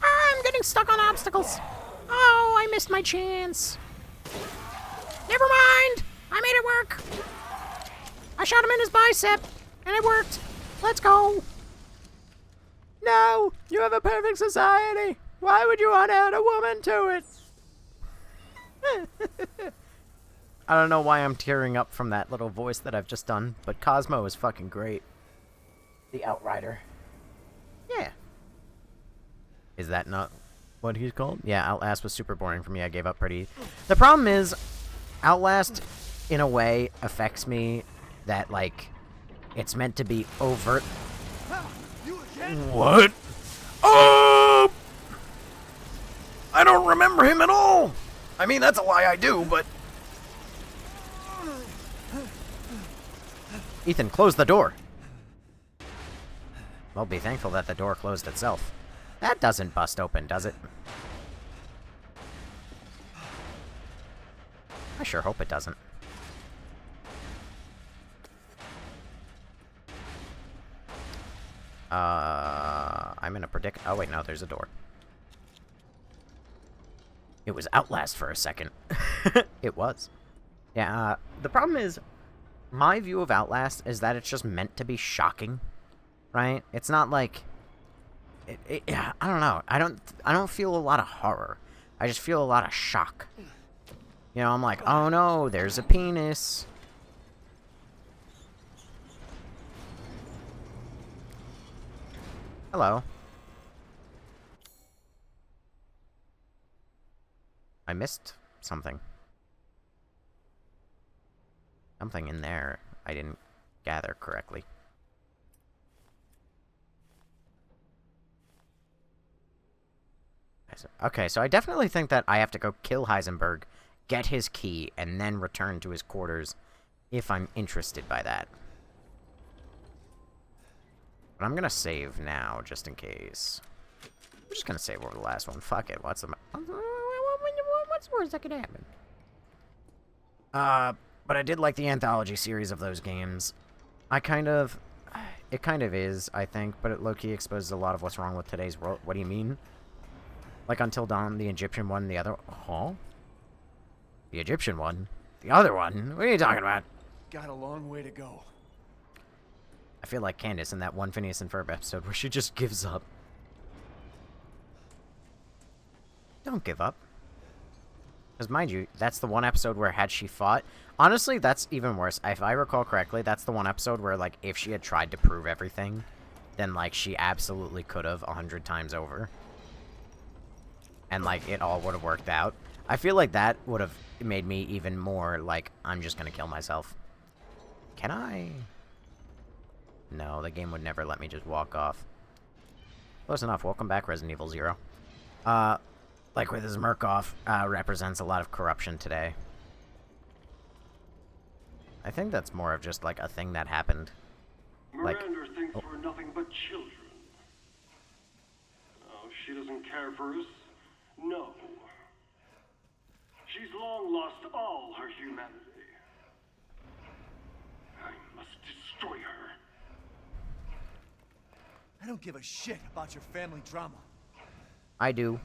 I'm getting stuck on obstacles. Oh, I missed my chance. Never mind! I made it work! I shot him in his bicep, and it worked. Let's go! No! You have a perfect society! Why would you want to add a woman to it? I don't know why I'm tearing up from that little voice that I've just done, but Cosmo is fucking great. The Outrider. Yeah. Is that not what he's called? Yeah, Outlast was super boring for me. I gave up pretty... The problem is, Outlast, in a way, affects me that, like, it's meant to be overt. What? Oh! I don't remember him at all! I mean, that's a lie I do, but... Ethan, close the door. Well, be thankful that the door closed itself. That doesn't bust open, does it? I sure hope it doesn't. I'm in a predicament. Oh, wait, no, there's a door. It was Outlast for a second. It was. Yeah, the problem is, my view of Outlast is that it's just meant to be shocking, right? It's not like... yeah, I don't know. I don't feel a lot of horror. I just feel a lot of shock. You know, I'm like, oh no, there's a penis. Hello. I missed something. Something in there I didn't gather correctly. Okay, so I definitely think that I have to go kill Heisenburg, get his key, and then return to his quarters if I'm interested by that. But I'm gonna save now, just in case. I'm just gonna save over the last one. Fuck it. What's the worst that could happen? But I did like the anthology series of those games. It kind of is, I think, but it low-key exposes a lot of what's wrong with today's world. What do you mean? Like Until Dawn, the Egyptian one, the other... Huh? The Egyptian one? The other one? What are you talking about? Got a long way to go. I feel like Candace in that one Phineas and Ferb episode where she just gives up. Don't give up. Because mind you, that's the one episode where had she fought... Honestly, that's even worse. If I recall correctly, that's the one episode where, like, if she had tried to prove everything, then, like, she absolutely could have 100 times over. And, like, it all would have worked out. I feel like that would have made me even more, like, I'm just gonna kill myself. Can I? No, the game would never let me just walk off. Close enough. Welcome back, Resident Evil 0. Like with his Murkoff, represents a lot of corruption today. I think that's more of just, like, a thing that happened. Miranda thinks we're nothing but children. Oh, she doesn't care for us? No. She's long lost all her humanity. I must destroy her. I don't give a shit about your family drama. I do.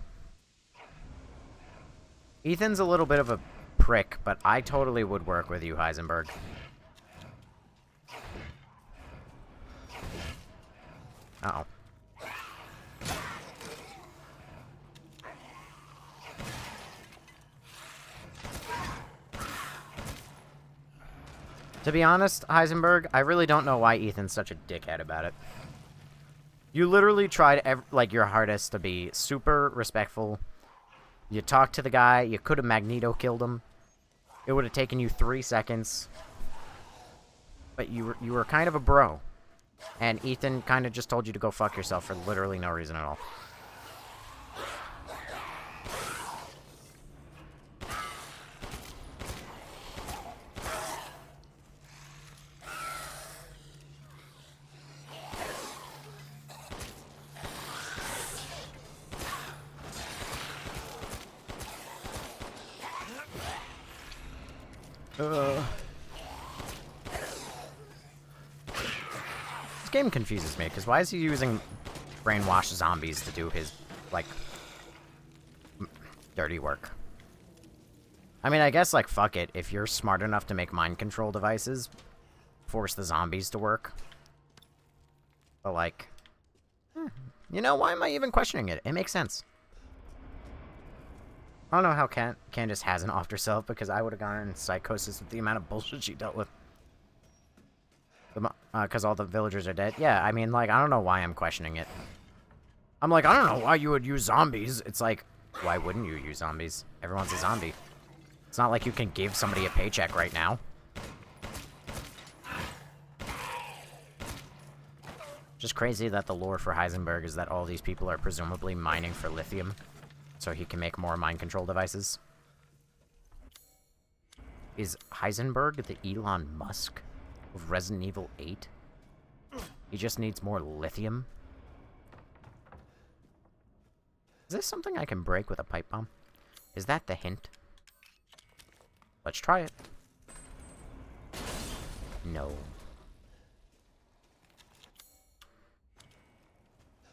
Ethan's a little bit of a prick, but I totally would work with you, Heisenburg. Uh-oh. To be honest, Heisenburg, I really don't know why Ethan's such a dickhead about it. You literally tried, like, your hardest to be super respectful. You talked to the guy. You could have Magneto killed him. It would have taken you 3 seconds. But you were kind of a bro. And Ethan kind of just told you to go fuck yourself for literally no reason at all. This game confuses me, because why is he using brainwash zombies to do his, like, dirty work? I mean, I guess, like, fuck it. If you're smart enough to make mind control devices, force the zombies to work. But, like, you know, why am I even questioning it? It makes sense. I don't know how Candace hasn't offed herself, because I would have gone in psychosis with the amount of bullshit she dealt with. Because all the villagers are dead. Yeah, I mean, like, I don't know why I'm questioning it. I'm like, I don't know why you would use zombies. It's like, why wouldn't you use zombies? Everyone's a zombie. It's not like you can give somebody a paycheck right now. Just crazy that the lore for Heisenburg is that all these people are presumably mining for lithium, so he can make more mind control devices. Is Heisenburg the Elon Musk of Resident Evil 8? He just needs more lithium? Is this something I can break with a pipe bomb? Is that the hint? Let's try it. No.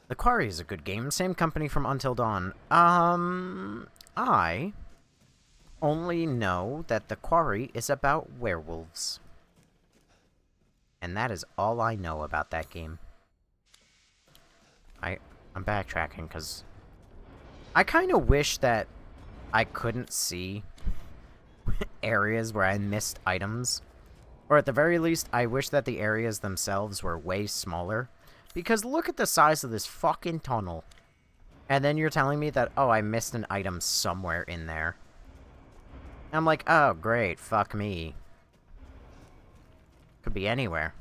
The Quarry is a good game. Same company from Until Dawn. I only know that The Quarry is about werewolves. And that is all I know about that game. I'm backtracking because I kind of wish that I couldn't see areas where I missed items. Or at the very least, I wish that the areas themselves were way smaller. Because look at the size of this fucking tunnel. And then you're telling me that, oh, I missed an item somewhere in there. I'm like, oh, great, fuck me. Could be anywhere.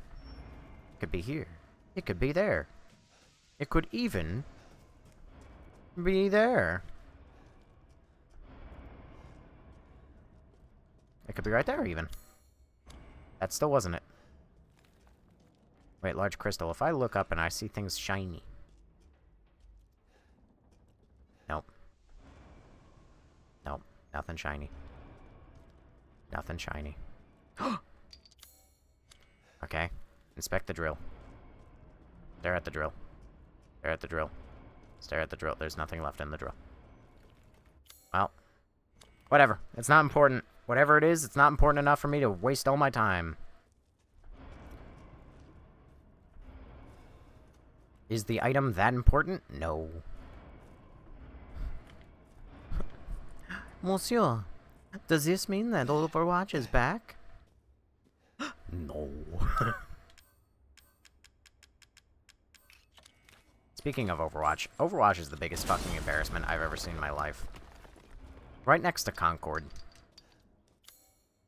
It could be here. It could be there. It could even be there. It could be right there, even. That still wasn't it. Wait, large crystal. If I look up and I see things shiny. Nope. Nope. Nothing shiny. Nothing shiny. Okay. Inspect the drill. Stare at the drill. Stare at the drill. Stare at the drill. There's nothing left in the drill. Well, whatever. It's not important. Whatever it is, it's not important enough for me to waste all my time. Is the item that important? No. Monsieur, does this mean that Overwatch is back? No. Speaking of Overwatch, Overwatch is the biggest fucking embarrassment I've ever seen in my life. Right next to Concord.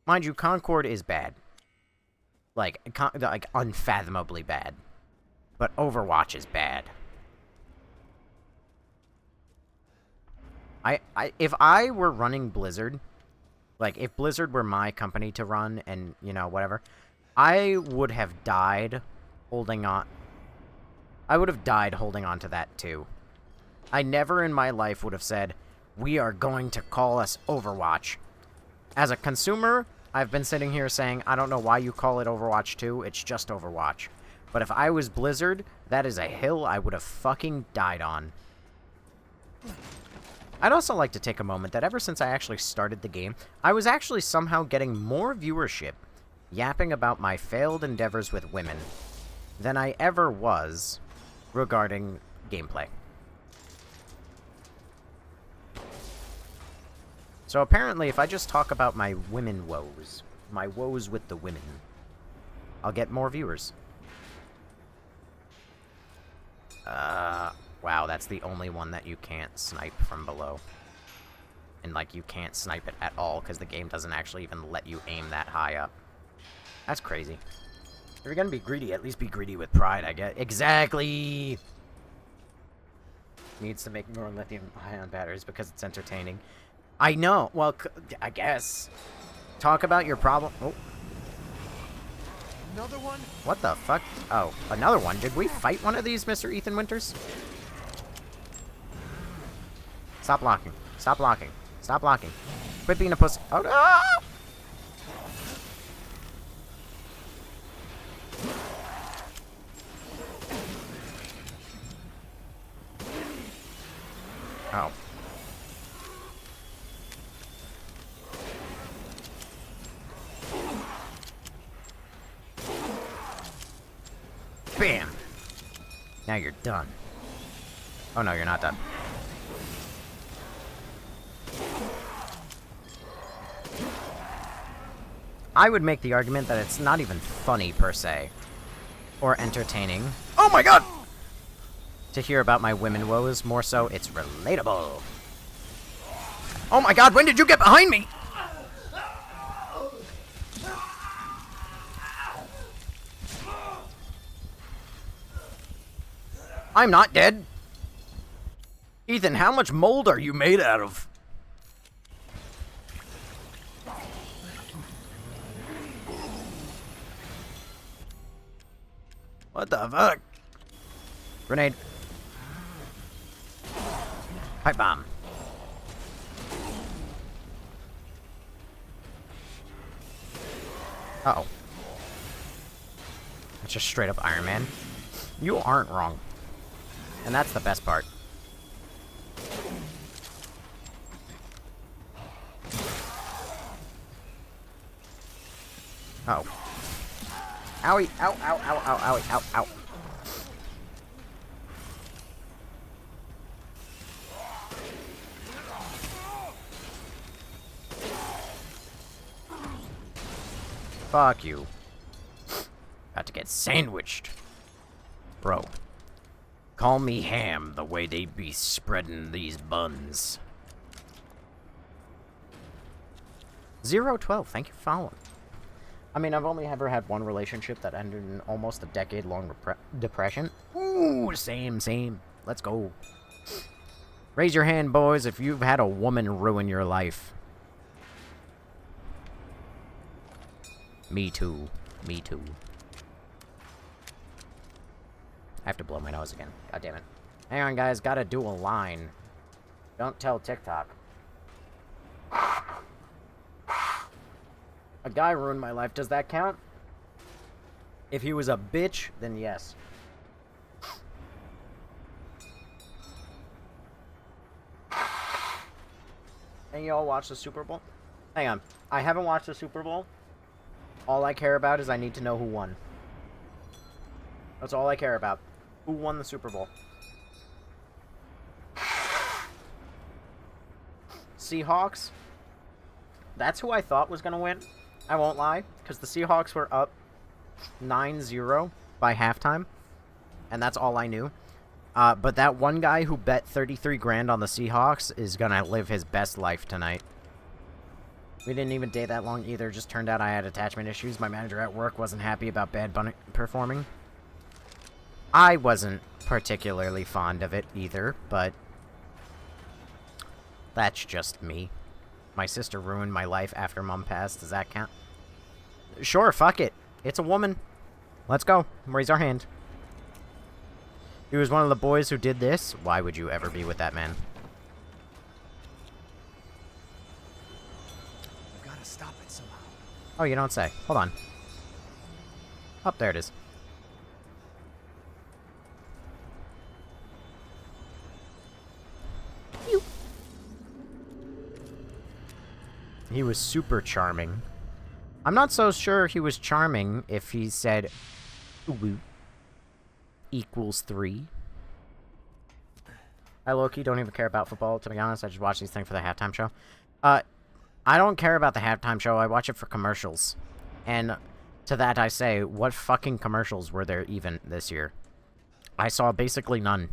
Mind you, Concord is bad. Like unfathomably bad. But Overwatch is bad. If I were running Blizzard, like, if Blizzard were my company to run and, you know, whatever, I would have died holding on. I would have died holding on to that, too. I never in my life would have said, we are going to call us Overwatch. As a consumer, I've been sitting here saying, I don't know why you call it Overwatch 2, it's just Overwatch. But if I was Blizzard, that is a hill I would have fucking died on. I'd also like to take a moment that ever since I actually started the game, I was actually somehow getting more viewership yapping about my failed endeavors with women than I ever was regarding gameplay. So apparently, if I just talk about my women woes, my woes with the women, I'll get more viewers. Wow, that's the only one that you can't snipe from below. And, like, you can't snipe it at all, because the game doesn't actually even let you aim that high up. That's crazy. If you're gonna be greedy, at least be greedy with pride, I guess. Exactly! Needs to make more lithium-ion batteries because it's entertaining. I know. Well, I guess. Talk about your problem. Oh. Another one? What the fuck? Oh, another one? Did we fight one of these, Mr. Ethan Winters? Stop blocking. Stop blocking. Stop blocking. Quit being a pussy. Oh, no! Oh. Bam! Now you're done. Oh no, you're not done. I would make the argument that it's not even funny, per se. Or entertaining. Oh my god! To hear about my women woes, more so, it's relatable. Oh my god, when did you get behind me? I'm not dead. Ethan, how much mold are you made out of? What the fuck? Grenade. Pipe bomb. Uh-oh. That's just straight up Iron Man. You aren't wrong. And that's the best part. Uh-oh. Owie, ow, ow, ow, ow, owie, ow, ow. Fuck you. About to get sandwiched. Bro. Call me ham the way they be spreading these buns. 012, thank you for following. I mean, I've only ever had one relationship that ended in almost a decade-long depression. Ooh, same. Let's go. Raise your hand, boys, if you've had a woman ruin your life. Me too. Me too. I have to blow my nose again. God damn it. Hang on, guys. Gotta do a line. Don't tell TikTok. A guy ruined my life. Does that count? If he was a bitch, then yes. of y'all watch the Super Bowl? Hang on. I haven't watched the Super Bowl. All I care about is I need to know who won. That's all I care about. Who won the Super Bowl? Seahawks? That's who I thought was going to win. I won't lie. Because the Seahawks were up 9-0 by halftime. And that's all I knew. But that one guy who bet 33 grand on the Seahawks is going to live his best life tonight. We didn't even date that long either. Just turned out I had attachment issues. My manager at work wasn't happy about Bad Bunny performing. I wasn't particularly fond of it either, but that's just me. My sister ruined my life after Mom passed. Does that count? Sure, fuck it. It's a woman. Let's go. Raise our hand. He was one of the boys who did this. Why would you ever be with that man? We've got to stop it somehow. Oh, you don't say. Hold on. Up there it is. He was super charming. I'm not so sure he was charming if he said ooh, equals 3. I low-key don't even care about football, to be honest. I just watch these things for the halftime show. I don't care about the halftime show. I watch it for commercials. And to that I say, what fucking commercials were there even this year? I saw basically none.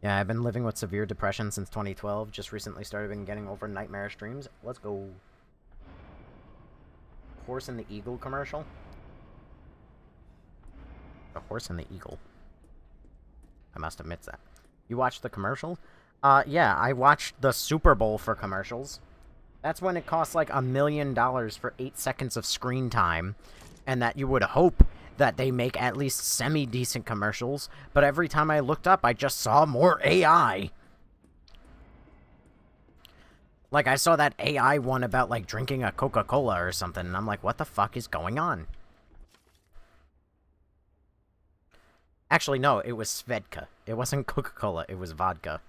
Yeah, I've been living with severe depression since 2012. Just recently started getting over nightmarish dreams. Let's go. Horse and the Eagle commercial? The Horse and the Eagle. I must admit that. You watched the commercial? Yeah, I watched the Super Bowl for commercials. That's when it costs like $1 million for 8 seconds of screen time. And that you would hope that they make at least semi-decent commercials, but every time I looked up, I just saw more AI. Like, I saw that AI one about, like, drinking a Coca-Cola or something, and I'm like, what the fuck is going on? Actually, no, it was Svedka. It wasn't Coca-Cola, it was vodka.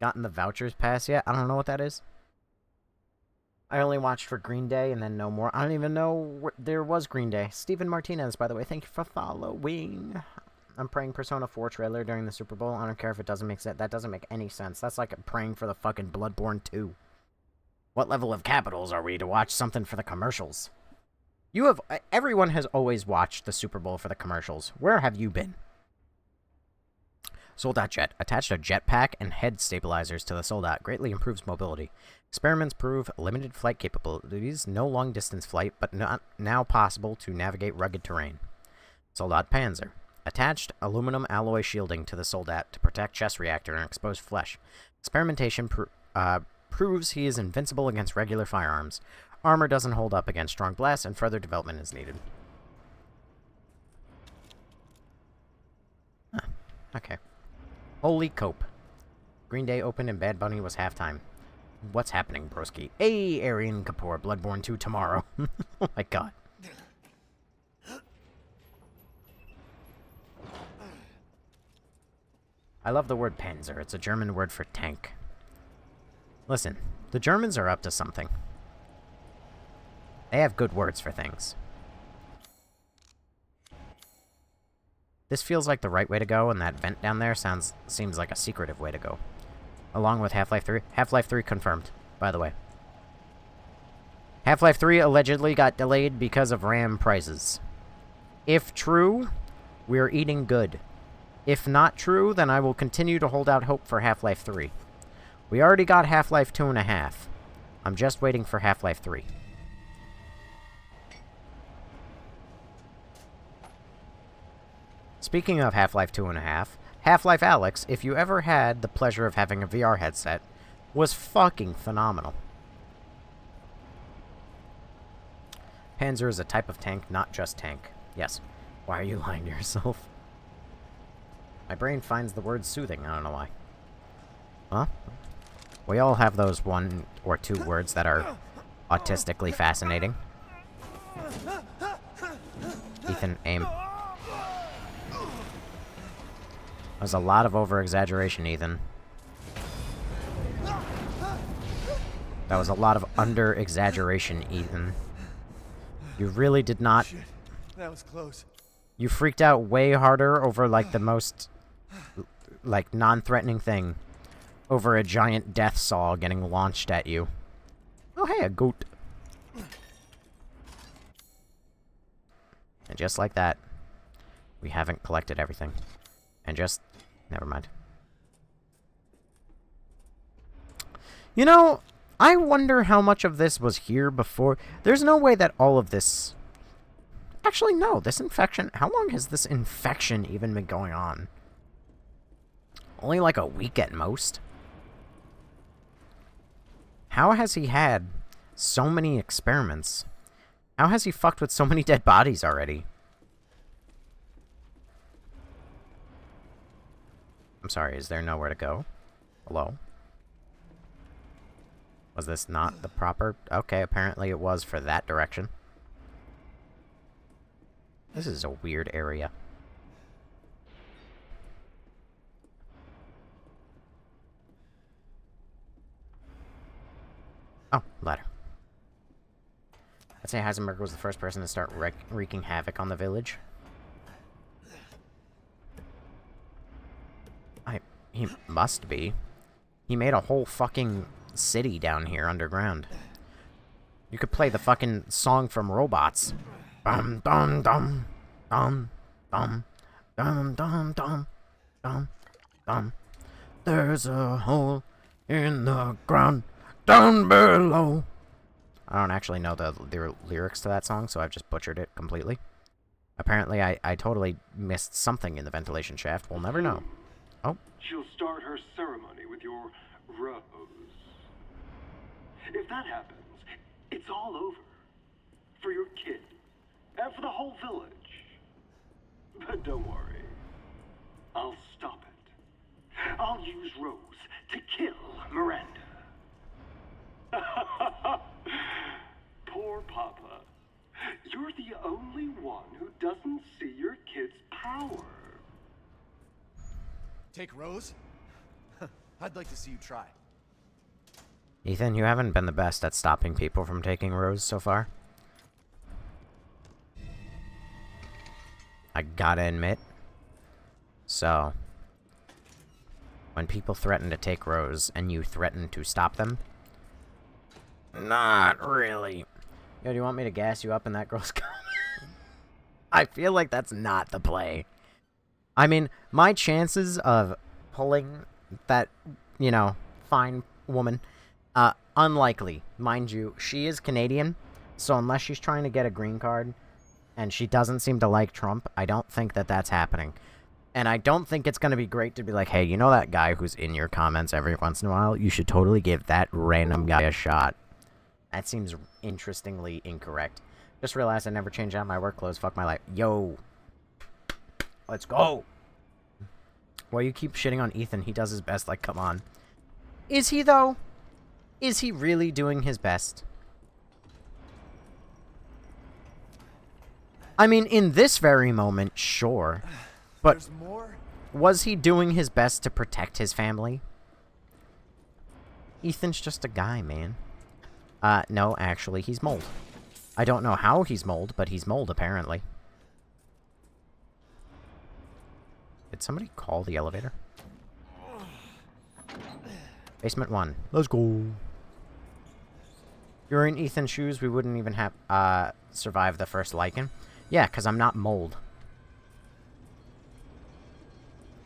Gotten the vouchers pass yet? I don't know what that is. I only watched for Green Day and then no more. I don't even know there was Green Day. Steven Martinez, by the way, thank you for following. I'm praying Persona 4 trailer during the Super Bowl. I don't care if it doesn't make sense. That doesn't make any sense. That's like praying for the fucking Bloodborne 2. What level of capitals are we to watch something for the commercials? Everyone has always watched the Super Bowl for the commercials. Where have you been? Soldat Jet. Attached a jetpack and head stabilizers to the Soldat. Greatly improves mobility. Experiments prove limited flight capabilities, no long-distance flight, but not now possible to navigate rugged terrain. Soldat Panzer. Attached aluminum alloy shielding to the Soldat to protect chest reactor and exposed flesh. Experimentation proves he is invincible against regular firearms. Armor doesn't hold up against strong blasts, and further development is needed. Okay. Holy Cope. Green Day opened and Bad Bunny was halftime. What's happening, broski? Hey, Aryan Kapoor, Bloodborne 2 tomorrow. Oh my god. I love the word Panzer. It's a German word for tank. Listen, the Germans are up to something. They have good words for things. This feels like the right way to go, and that vent down there seems like a secretive way to go. Along with Half-Life 3. Half-Life 3 confirmed, by the way. Half-Life 3 allegedly got delayed because of RAM prices. If true, we're eating good. If not true, then I will continue to hold out hope for Half-Life 3. We already got Half-Life 2.5. I'm just waiting for Half-Life 3. Speaking of Half-Life 2.5, Half-Life Alyx, if you ever had the pleasure of having a VR headset, was fucking phenomenal. Panzer is a type of tank, not just tank. Yes. Why are you lying to yourself? My brain finds the word soothing, I don't know why. Huh? We all have those 1 or 2 words that are autistically fascinating. Ethan, aim. was a lot of over-exaggeration, Ethan. That was a lot of under-exaggeration, Ethan. You really did not... Shit, that was close. You freaked out way harder over, like, the most, like, non-threatening thing. Over a giant death saw getting launched at you. Oh, hey, a goat. And just like that, we haven't collected everything. And just... never mind. You know, I wonder how much of this was here before. There's no way that all of this... Actually, no. This infection... How long has this infection even been going on? Only like a week at most? How has he had so many experiments? How has he fucked with so many dead bodies already? I'm sorry, is there nowhere to go? Hello? Was this not the proper... Okay, apparently it was for that direction. This is a weird area. Oh, ladder. I'd say Heisenburg was the first person to start wreaking havoc on the village. He must be. He made a whole fucking city down here underground. You could play the fucking song from Robots. Dum dum dum dum dum dum dum dum dum dum. There's a hole in the ground down below. I don't actually know the lyrics to that song, so I've just butchered it completely. Apparently, I totally missed something in the ventilation shaft. We'll never know. Oh. She'll start her ceremony with your rose. If that happens, it's all over. For your kid. And for the whole village. But don't worry. I'll stop it. I'll use Rose to kill Miranda. Poor Papa. You're the only one who doesn't see your kid's power. Take Rose? I'd like to see you try. Ethan, you haven't been the best at stopping people from taking Rose so far. I gotta admit. So, when people threaten to take Rose and you threaten to stop them, not really. Yo, do you want me to gas you up in that girl's car? I feel like that's not the play. I mean, my chances of pulling that, you know, fine woman, unlikely. Mind you, she is Canadian, so unless she's trying to get a green card, and she doesn't seem to like Trump, I don't think that that's happening. And I don't think it's going to be great to be like, hey, you know that guy who's in your comments every once in a while? You should totally give that random guy a shot. That seems interestingly incorrect. Just realized I never changed out my work clothes. Fuck my life. Yo. Let's go. Why you keep shitting on Ethan? He does his best. Like, come on. Is he, though? Is he really doing his best? I mean, in this very moment, sure. But There's more? Was he doing his best to protect his family? Ethan's just a guy, man. No, actually, he's mold. I don't know how he's mold, but he's mold, apparently. Did somebody call the elevator? Basement 1. Let's go. If you were in Ethan's shoes, we wouldn't even have, survived the first lichen. Yeah, because I'm not mold.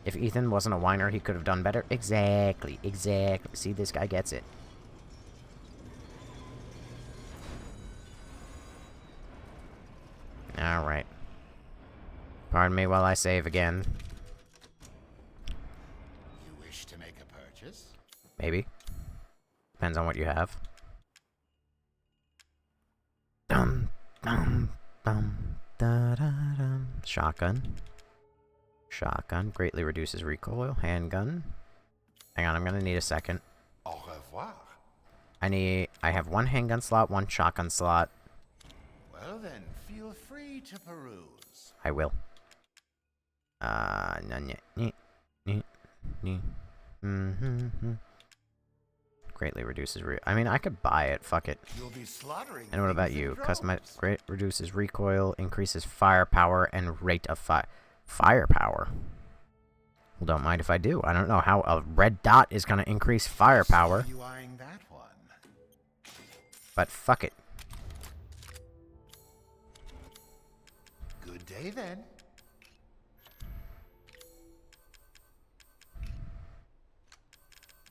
If Ethan wasn't a whiner, he could have done better. Exactly, exactly. See, this guy gets it. Alright. Pardon me while I save again. You wish to make a purchase? Maybe. Depends on what you have. Dum, dum, dum, da, da, dum. Shotgun. Shotgun. Greatly reduces recoil. Handgun. Hang on, I'm gonna need a second. Au revoir. I have one handgun slot, one shotgun slot. Well then, feel free to peruse. I will. Greatly reduces I mean, I could buy it. Fuck it. You'll be slaughtering. And what about things you? in Customize. droves. Great reduces recoil, increases firepower, and rate of firepower. Well, don't mind if I do. I don't know how a red dot is gonna increase firepower, Saw you eyeing that one. but fuck it. Good day then.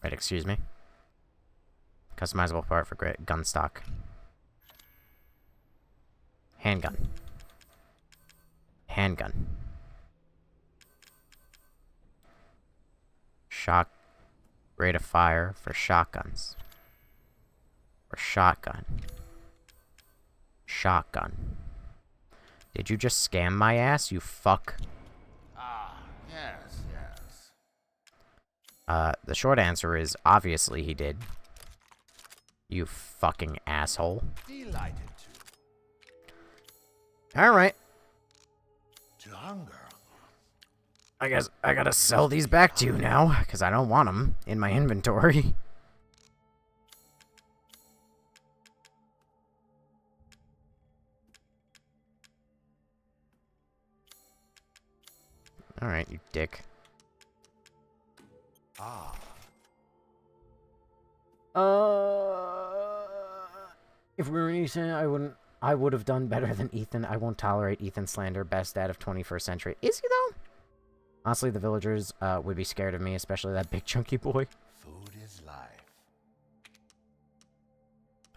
Right, excuse me. Customizable part for great gun stock. Handgun. Handgun. Shock. Rate of fire for shotguns. Or shotgun. Shotgun. Did you just scam my ass, you fuck? Ah, yes, yes. The short answer is obviously he did. You fucking asshole. Delighted Alright. to hunger. I guess I gotta sell these back to you now, because I don't want them in my inventory. Alright, you dick. Ah, If we were Ethan, I would have done better than Ethan. I won't tolerate Ethan slander. Best dad of 21st century. Is he, though? Honestly, the villagers would be scared of me, especially that big chunky boy. food is life.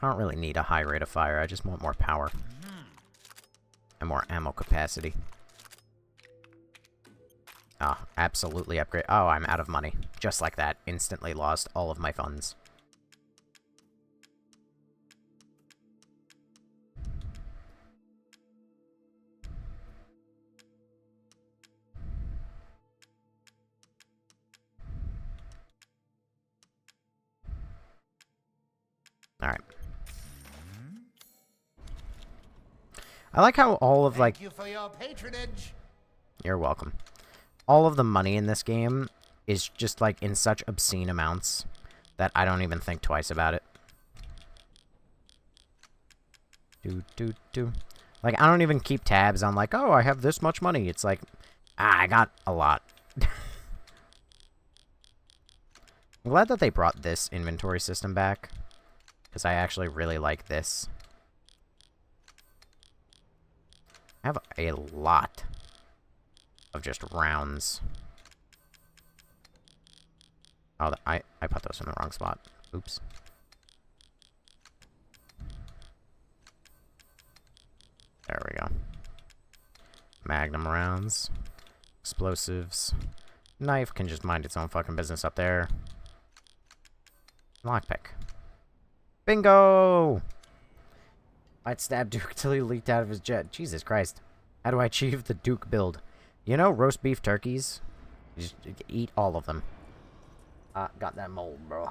I don't really need a high rate of fire. I just want more power. And more ammo capacity. Ah, absolutely upgrade. Oh, I'm out of money. Just like that. Instantly lost all of my funds. Alright. I like how all of, like... Thank you for your patronage. You're welcome. All of the money in this game is just, like, in such obscene amounts that I don't even think twice about it. Like, I don't even keep tabs on, like, oh, I have this much money. It's like, I got a lot. I'm glad that they brought this inventory system back, because I actually really like this. I have a lot of just rounds. Oh, I put those in the wrong spot. Oops. There we go. Magnum rounds. Explosives. Knife can just mind its own fucking business up there. Lockpick. Bingo! I'd stab Duke till he leaked out of his jet. Jesus Christ. How do I achieve the Duke build? You know, roast beef turkeys? You just eat all of them. Got that mold, bro.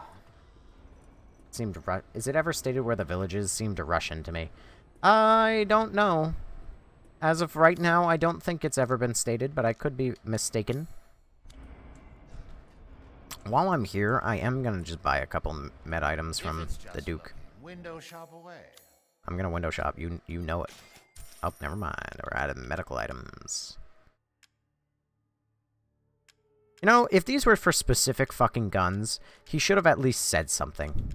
Seemed to is it ever stated where the villages seem to rush into me? I don't know. As of right now, I don't think it's ever been stated, but I could be mistaken. While I'm here, I am gonna just buy a couple med items from the Duke. Window shop away. I'm gonna window shop. You know it. Oh, never mind. We're out of medical items. You know, if these were for specific fucking guns, he should have at least said something.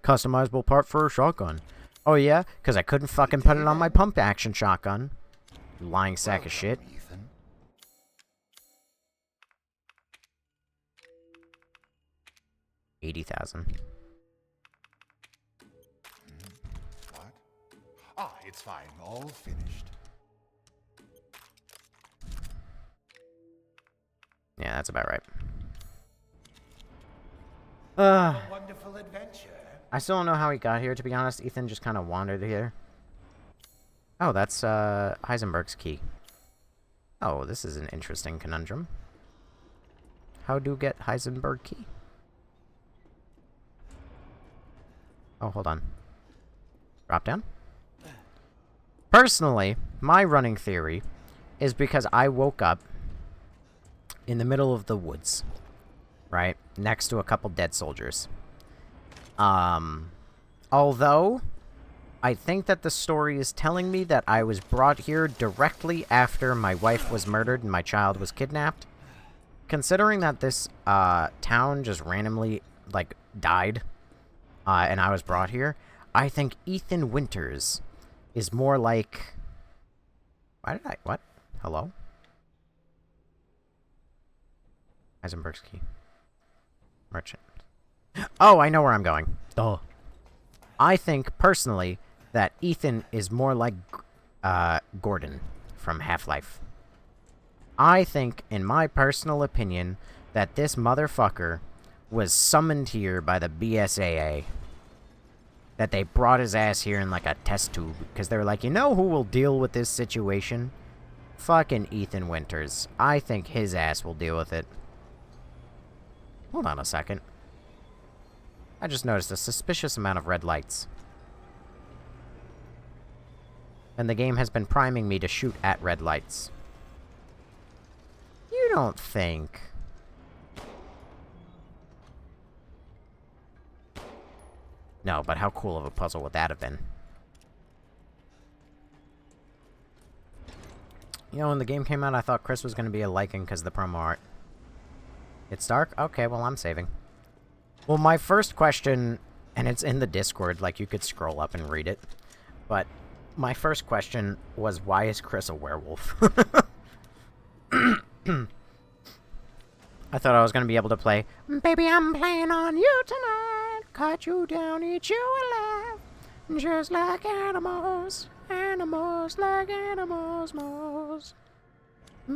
Customizable part for a shotgun. Oh yeah? Because I couldn't fucking put it on my pump action shotgun. You lying sack of shit. Ethan. 80,000. What? Ah, it's fine. All finished. Yeah, that's about right. A wonderful adventure. I still don't know how he got here, to be honest. Ethan just kind of wandered here. Oh, that's Heisenburg's key. Oh, this is an interesting conundrum. How do you get Heisenberg key? Oh, hold on. Drop down? Personally, my running theory is because I woke up in the middle of the woods. right? Next to a couple dead soldiers. Although, I think that the story is telling me that I was brought here directly after my wife was murdered and my child was kidnapped. Considering that this, town just randomly, like, died, and I was brought here, I think Ethan Winters is more like... What? Hello? Heisenburg's key. Merchant. Oh, I know where I'm going. Duh. I think, personally, that Ethan is more like, Gordon from Half-Life. I think, in my personal opinion, that this motherfucker was summoned here by the BSAA. That they brought his ass here in, like, a test tube. Because they were like, you know who will deal with this situation? Fucking Ethan Winters. I think his ass will deal with it. Hold on a second. I just noticed a suspicious amount of red lights. And the game has been priming me to shoot at red lights. You don't think... No, but how cool of a puzzle would that have been? You know, when the game came out, I thought Chris was going to be a Lycan because of the promo art. It's dark? Okay, well, I'm saving. Well, my first question, and it's in the Discord, like, you could scroll up and read it, but my first question was, why is Chris a werewolf? I thought I was going to be able to play, Baby, I'm playing on you tonight, cut you down, eat you alive, just like animals, animals like animals, moles.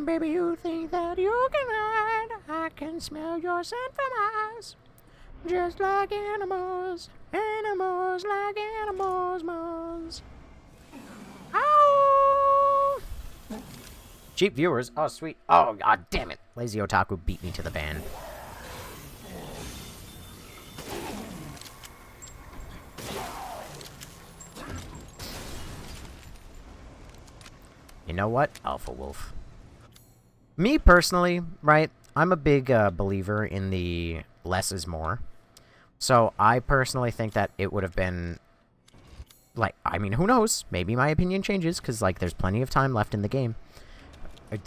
Baby, you think that you can hide, I can smell your scent from eyes, just like animals, animals like animals, moles. Ow! Cheap viewers. Oh, sweet. Oh, god damn it. Lazy Otaku beat me to the ban. You know what? Alpha Wolf. Me, personally, right, I'm a big believer in the less is more. So, I personally think that it would have been... Like, I mean, who knows? Maybe my opinion changes, because, like, there's plenty of time left in the game.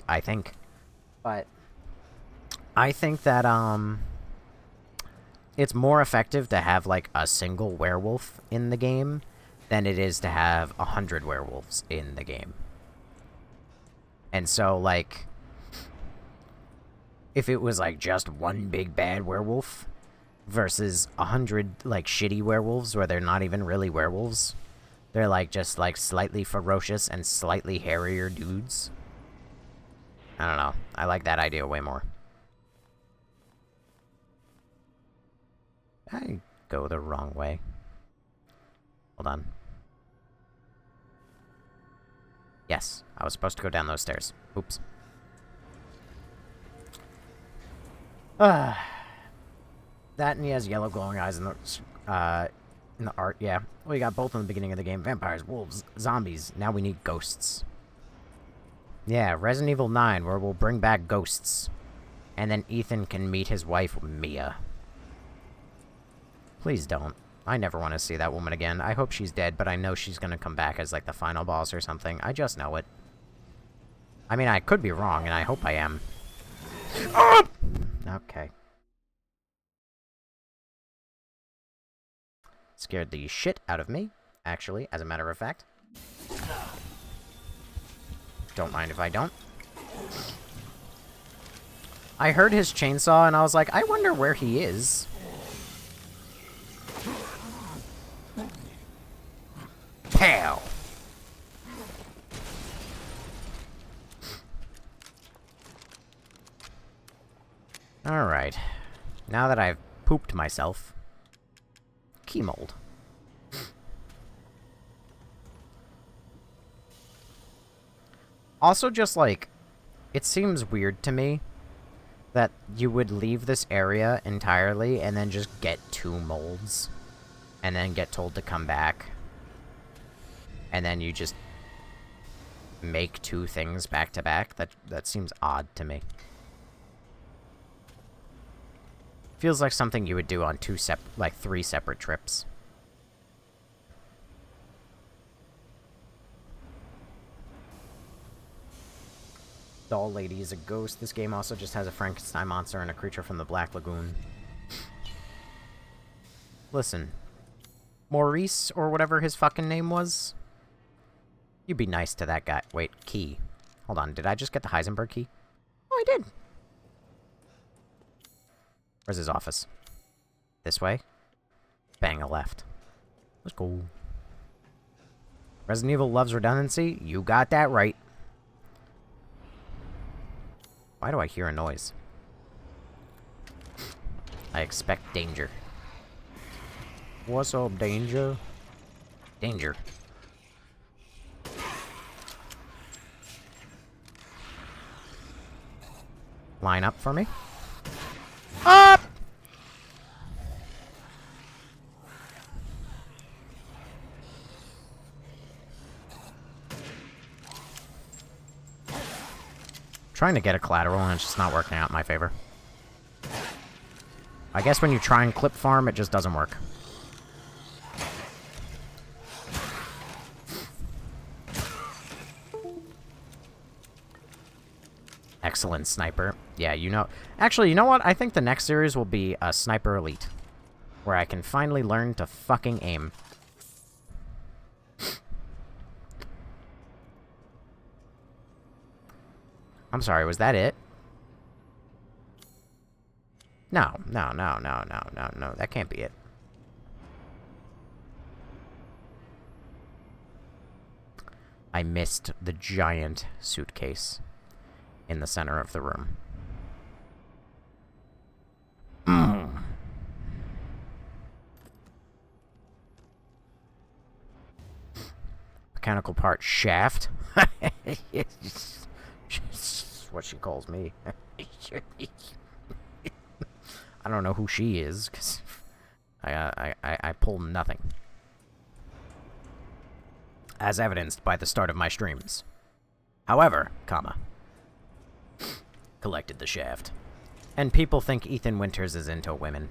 I think. But I think that, it's more effective to have, like, a single werewolf in the game than it is to have 100 werewolves in the game. And so, like, if it was, like, just one big bad werewolf versus 100, like, shitty werewolves where they're not even really werewolves, they're, like, just, like, slightly ferocious and slightly hairier dudes. I don't know. I like that idea way more. I go the wrong way. Hold on. Yes, I was supposed to go down those stairs. Oops. That and he has yellow glowing eyes in the art, yeah. We got both in the beginning of the game. Vampires, wolves, zombies. Now we need ghosts. Yeah, Resident Evil 9, where we'll bring back ghosts. And then Ethan can meet his wife, Mia. Please don't. I never want to see that woman again. I hope she's dead, but I know she's gonna come back as, like, the final boss or something. I just know it. I mean, I could be wrong, and I hope I am. Oh! Okay. Scared the shit out of me, actually, as a matter of fact. Don't mind if I don't. I heard his chainsaw, and I was like, I wonder where he is. Pow! Alright. Now that I've pooped myself. Key mold. Also, just, like, it seems weird to me that you would leave this area entirely and then just get 2 molds. And then get told to come back. And then you just make 2 things back to back. That seems odd to me. Feels like something you would do on three separate trips. Doll Lady is a ghost. This game also just has a Frankenstein monster and a creature from the Black Lagoon. Listen. Maurice, or whatever his fucking name was. You be nice to that guy. Wait, key. Hold on, did I just get the Heisenburg key? Oh, I did. Where's his office? This way? Bang, a left. Let's go. Resident Evil loves redundancy? You got that right. Why do I hear a noise? I expect danger. What's up, danger? Danger. Line up for me. Up! Trying to get a collateral and it's just not working out in my favor. I guess when you try and clip farm, it just doesn't work. Excellent sniper. Yeah, you know... Actually, you know what? I think the next series will be a Sniper Elite. Where I can finally learn to fucking aim. I'm sorry, was that it? No. That can't be it. I missed the giant suitcase in the center of the room. Mechanical part shaft. What she calls me. I don't know who she is, because I pull nothing. As evidenced by the start of my streams. However, comma, collected the shaft. And people think Ethan Winters is into women.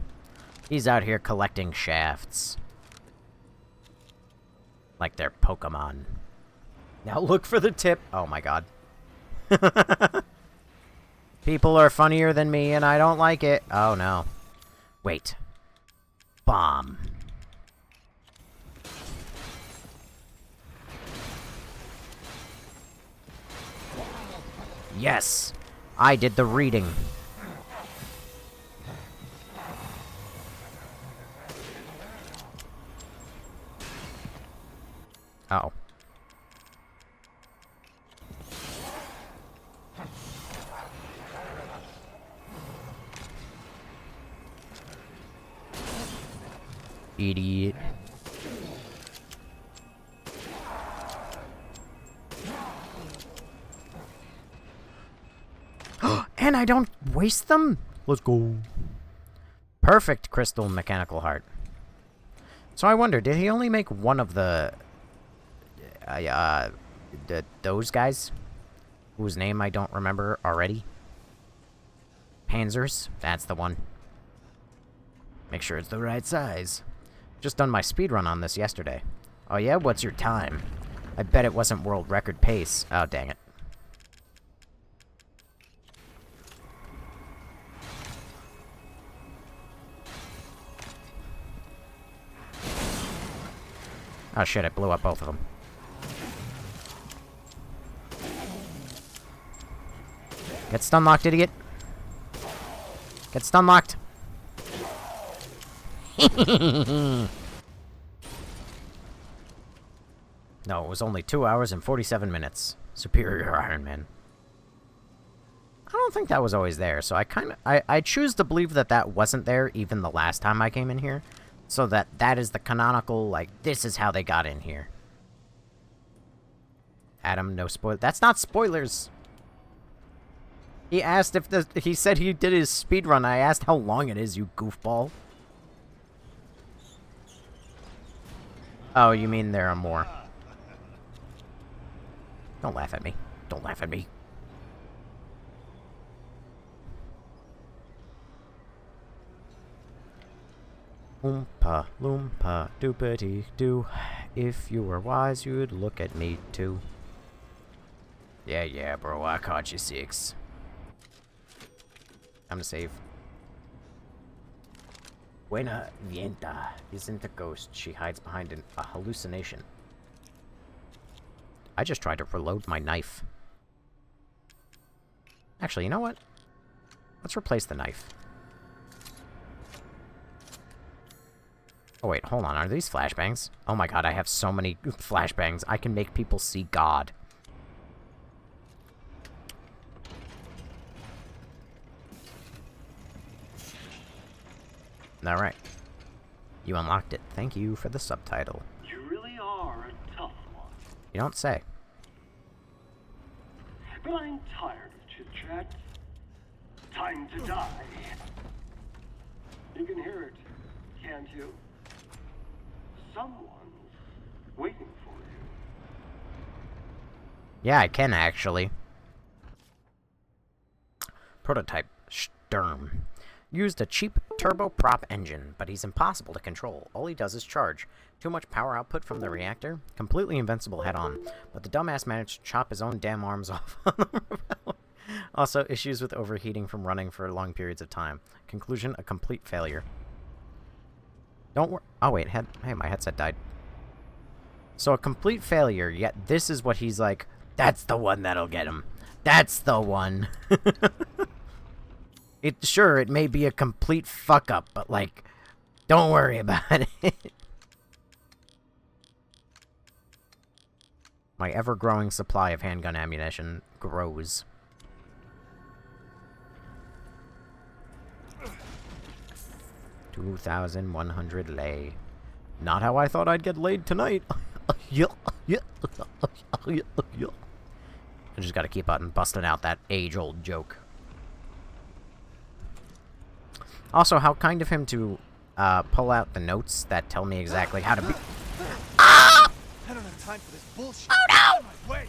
He's out here collecting shafts. Like they're Pokemon. Now look for the tip. Oh my god. People are funnier than me and I don't like it. Oh no. Wait. Bomb. Yes! I did the reading. Uh-oh. Idiot. And I don't waste them? Let's go. Perfect crystal mechanical heart. So I wonder, did he only make one of those guys? Whose name I don't remember already? Panzers? That's the one. Make sure it's the right size. Just done my speedrun on this yesterday. Oh yeah? What's your time? I bet it wasn't world record pace. Oh, dang it. Oh shit, I blew up both of them. Get stun locked, idiot. Get stun locked. No, it was only 2 hours and 47 minutes. Superior Iron Man. I don't think that was always there, so I choose to believe that that wasn't there even the last time I came in here. So that is the canonical, like, this is how they got in here. Adam, no spoil. That's not spoilers. He asked if he said he did his speedrun. I asked how long it is, you goofball. Oh, you mean there are more. Don't laugh at me. Don't laugh at me. Oompa loompa doopity doo. If you were wise, you'd look at me too. Yeah, bro, I caught you 6. Time to save. Buena Vienta isn't a ghost. She hides behind a hallucination. I just tried to reload my knife. Actually, you know what? Let's replace the knife. Oh wait, hold on. Are these flashbangs? Oh my god, I have so many flashbangs. I can make people see God. Alright. You unlocked it. Thank you for the subtitle. You really are a tough one. You don't say. But I'm tired of chit-chat. Time to die. You can hear it, can't you? Someone's waiting for you. Yeah, I can actually. Prototype Sturm. Used a cheap turboprop engine, but he's impossible to control. All he does is charge. Too much power output from the reactor. Completely invincible head-on. But the dumbass managed to chop his own damn arms off on the propeller. Also, issues with overheating from running for long periods of time. Conclusion, a complete failure. Don't worry. Oh, wait. Hey, my headset died. So, a complete failure, yet this is what he's like, that's the one that'll get him. That's the one. Sure, it may be a complete fuck-up, but, like, don't worry about it. My ever-growing supply of handgun ammunition grows. $2,100 lay. Not how I thought I'd get laid tonight. I just gotta keep on busting out that age-old joke. Also, how kind of him to pull out the notes that tell me exactly how to be. I don't have time for this bullshit. Oh no! Out of my way.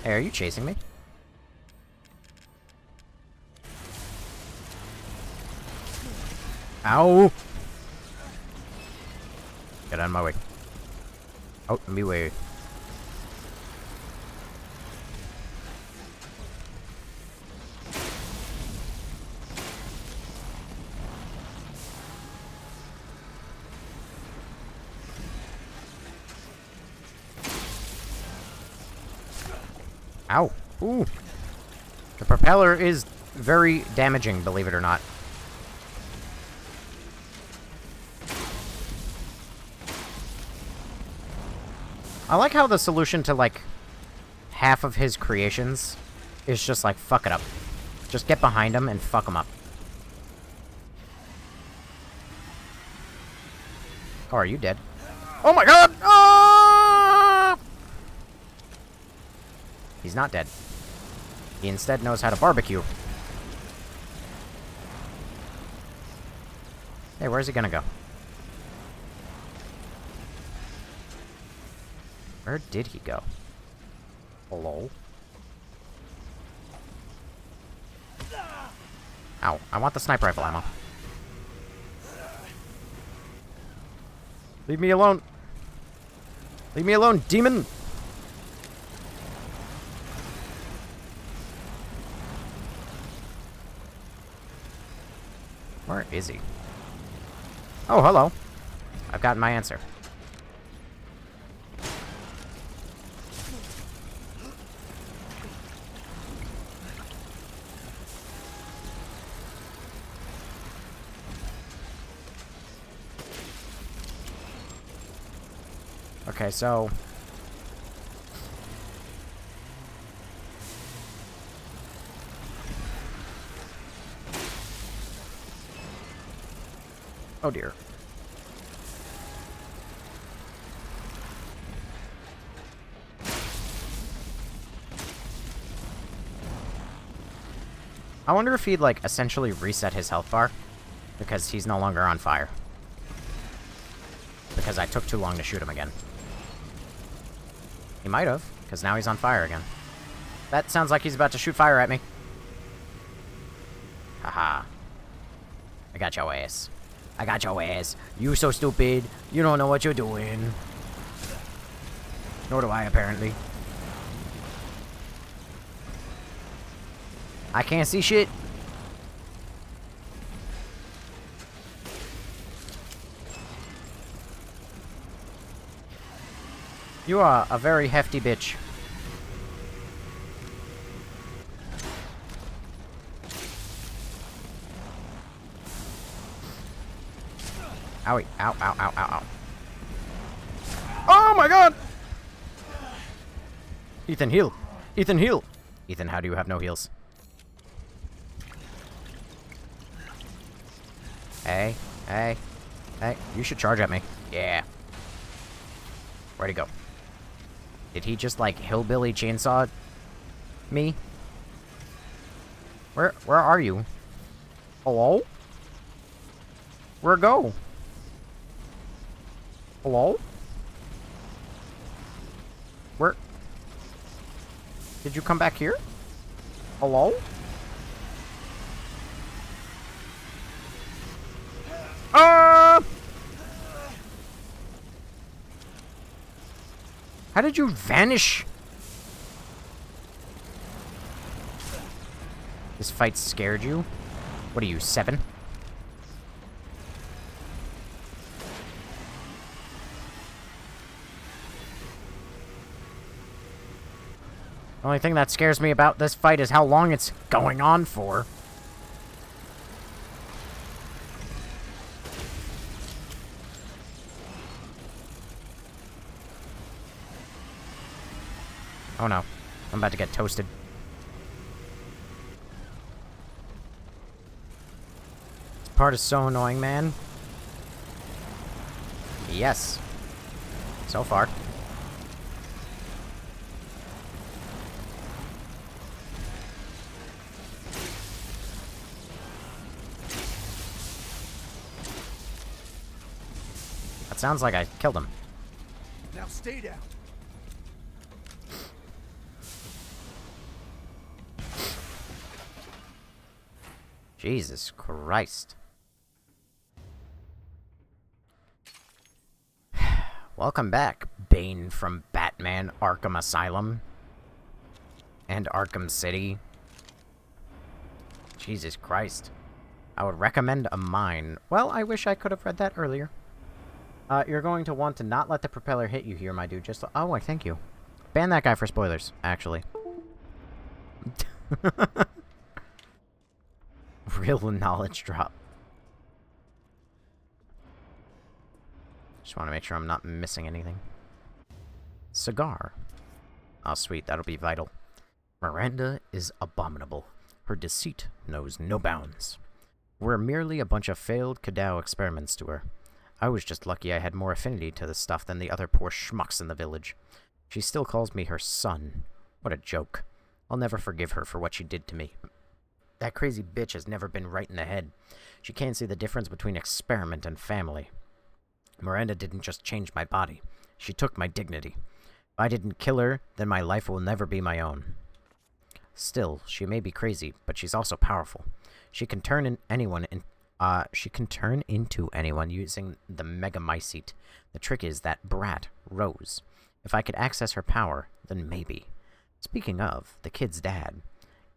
Hey, are you chasing me? Ow! Get out of my way. Out of my way. Ow. Ooh. The propeller is very damaging, believe it or not. I like how the solution to, like, half of his creations is just, like, fuck it up. Just get behind him and fuck him up. Oh, are you dead? Oh my god! Ah! He's not dead. He instead knows how to barbecue. Hey, where's he gonna go? Where did he go? Hello? Ow, I want the sniper rifle ammo. Leave me alone! Leave me alone, demon! Where is he? Oh, hello. I've gotten my answer. Okay, so... oh dear. I wonder if he'd, like, essentially reset his health bar, because he's no longer on fire. Because I took too long to shoot him again. He might have, because now he's on fire again. That sounds like he's about to shoot fire at me. Haha. I got your ass. I got your ass. You so stupid. You don't know what you're doing. Nor do I, apparently. I can't see shit. You are a very hefty bitch. Owie. Ow, ow, ow, ow, ow. Oh my god! Ethan, heal. Ethan, heal. Ethan, how do you have no heals? Hey, hey, hey. You should charge at me. Yeah. Where'd he go? Did he just, like, hillbilly chainsaw me? Where are you? Hello? Where'd go? Hello? Where? Did you come back here? Hello? How did you vanish? This fight scared you? What are you, 7? The only thing that scares me about this fight is how long it's going on for. Oh no. I'm about to get toasted. This part is so annoying, man. Yes. So far. That sounds like I killed him. Now stay down. Jesus Christ. Welcome back, Bane from Batman Arkham Asylum. And Arkham City. Jesus Christ. I would recommend a mine. Well, I wish I could have read that earlier. You're going to want to not let the propeller hit you here, my dude. Just... Oh, wait, thank you. Ban that guy for spoilers, actually. Real knowledge drop. Just want to make sure I'm not missing anything. Cigar. Oh, sweet. That'll be vital. Miranda is abominable. Her deceit knows no bounds. We're merely a bunch of failed Cadou experiments to her. I was just lucky I had more affinity to this stuff than the other poor schmucks in the village. She still calls me her son. What a joke. I'll never forgive her for what she did to me. That crazy bitch has never been right in the head. She can't see the difference between experiment and family. Miranda didn't just change my body. She took my dignity. If I didn't kill her, then my life will never be my own. Still, she may be crazy, but she's also powerful. She can turn into anyone using the Megamycete. The trick is that brat, Rose. If I could access her power, then maybe. Speaking of, the kid's dad.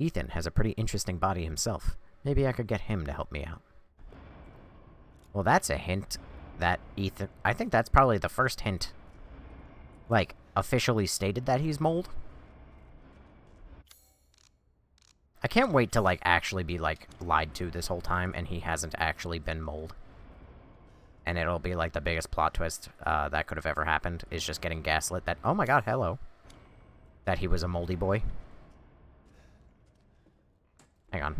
Ethan has a pretty interesting body himself. Maybe I could get him to help me out. Well, that's a hint that Ethan... I think that's probably the first hint. Like, officially stated that he's mold. I can't wait to, like, actually be, like, lied to this whole time and he hasn't actually been mold. And it'll be, like, the biggest plot twist that could have ever happened, is just getting gaslit that, oh my god, hello. That he was a moldy boy. Hang on.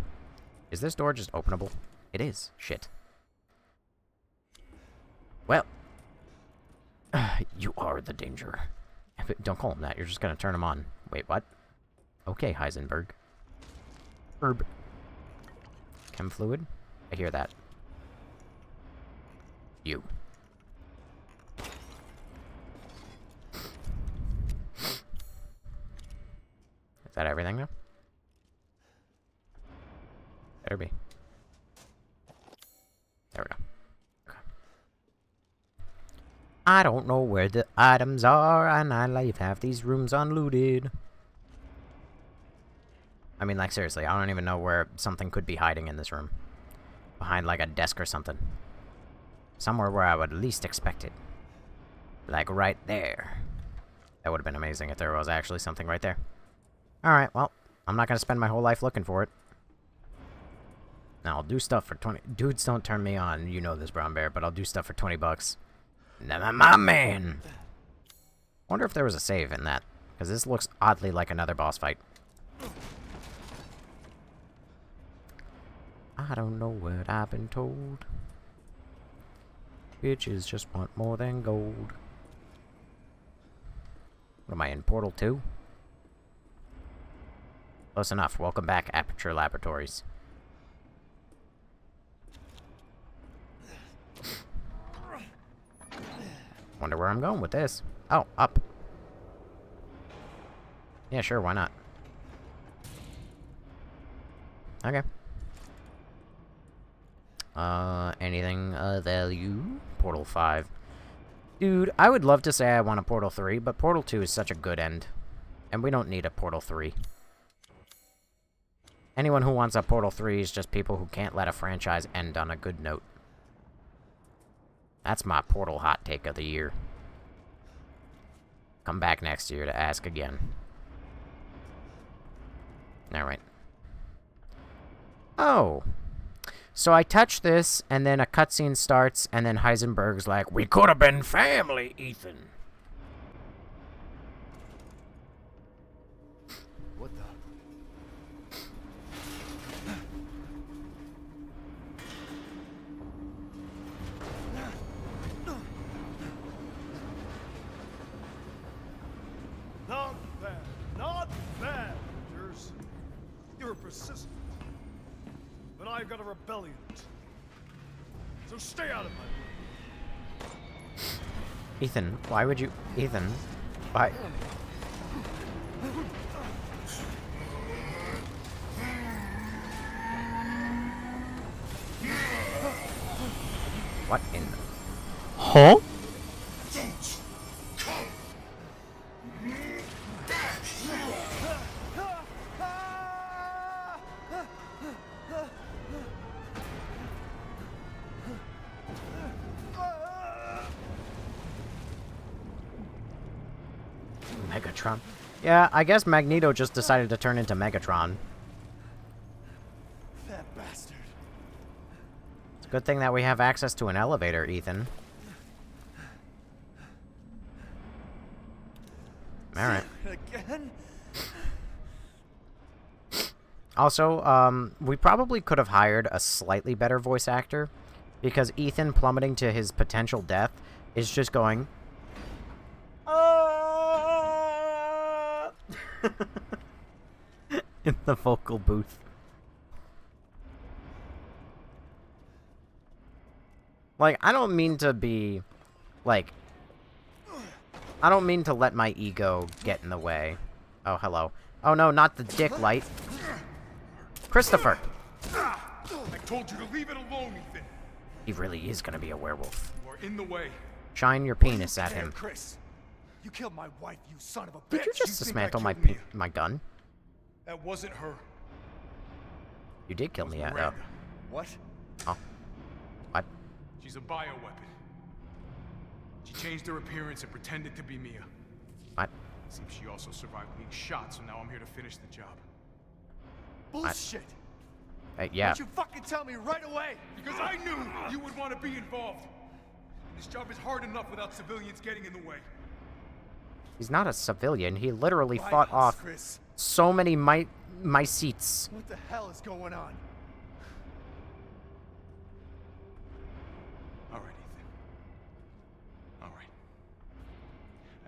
Is this door just openable? It is. Shit. Well. You are the danger. Don't call him that. You're just gonna turn him on. Wait, what? Okay, Heisenburg. Herb. Chem fluid? I hear that. You. Is that everything, though? Better be. There we go. I don't know where the items are, and I leave half these rooms unlooted. I mean, like, seriously, I don't even know where something could be hiding in this room. Behind, like, a desk or something. Somewhere where I would least expect it. Like, right there. That would have been amazing if there was actually something right there. Alright, well, I'm not gonna spend my whole life looking for it. Now, I'll do stuff for 20... Dudes don't turn me on, you know this, Brown Bear, but I'll do stuff for 20 bucks. Never my man! Wonder if there was a save in that, because this looks oddly like another boss fight. I don't know what I've been told. Bitches just want more than gold. What am I in, Portal 2? Close enough. Welcome back, Aperture Laboratories. Wonder where I'm going with this. Oh, up. Yeah, sure, why not? Okay. Anything of value? Portal 5. Dude, I would love to say I want a Portal 3, but Portal 2 is such a good end. And we don't need a Portal 3. Anyone who wants a Portal 3 is just people who can't let a franchise end on a good note. That's my Portal hot take of the year. Come back next year to ask again. Alright. Oh. So I touch this, and then a cutscene starts, and then Heisenberg's like, "We could have been family, Ethan." What the? Not bad. Not bad, Rangers. You're persistent. But I've got a rebellion. So stay out of my way. Ethan, why would you... Ethan, why... What in the... Huh? Megatron. Yeah, I guess Magneto just decided to turn into Megatron. That bastard. It's a good thing that we have access to an elevator, Ethan. Alright. Again? Also, we probably could have hired a slightly better voice actor, because Ethan plummeting to his potential death is just going... in the vocal booth. Like, I don't mean to be, like... I don't mean to let my ego get in the way. Oh, hello. Oh no, not the dick light. Christopher! I told you to leave it alone, Ethan. He really is gonna be a werewolf. You are in the way. Shine your penis at him. Chris, you killed my wife, you son of a bitch. Did you just think I dismantle my killed Mia? my gun? That wasn't her. You did kill me, though. Miranda. What? Oh. What? She's a bioweapon. She changed her appearance and pretended to be Mia. What? Seems she also survived being shot, so now I'm here to finish the job. Bullshit. Yeah. Why'd you fucking tell me right away? Because I knew you would want to be involved. This job is hard enough without civilians getting in the way. He's not a civilian. He literally Right, fought off Chris. so many my seats. What the hell is going on? All right, Ethan. All right.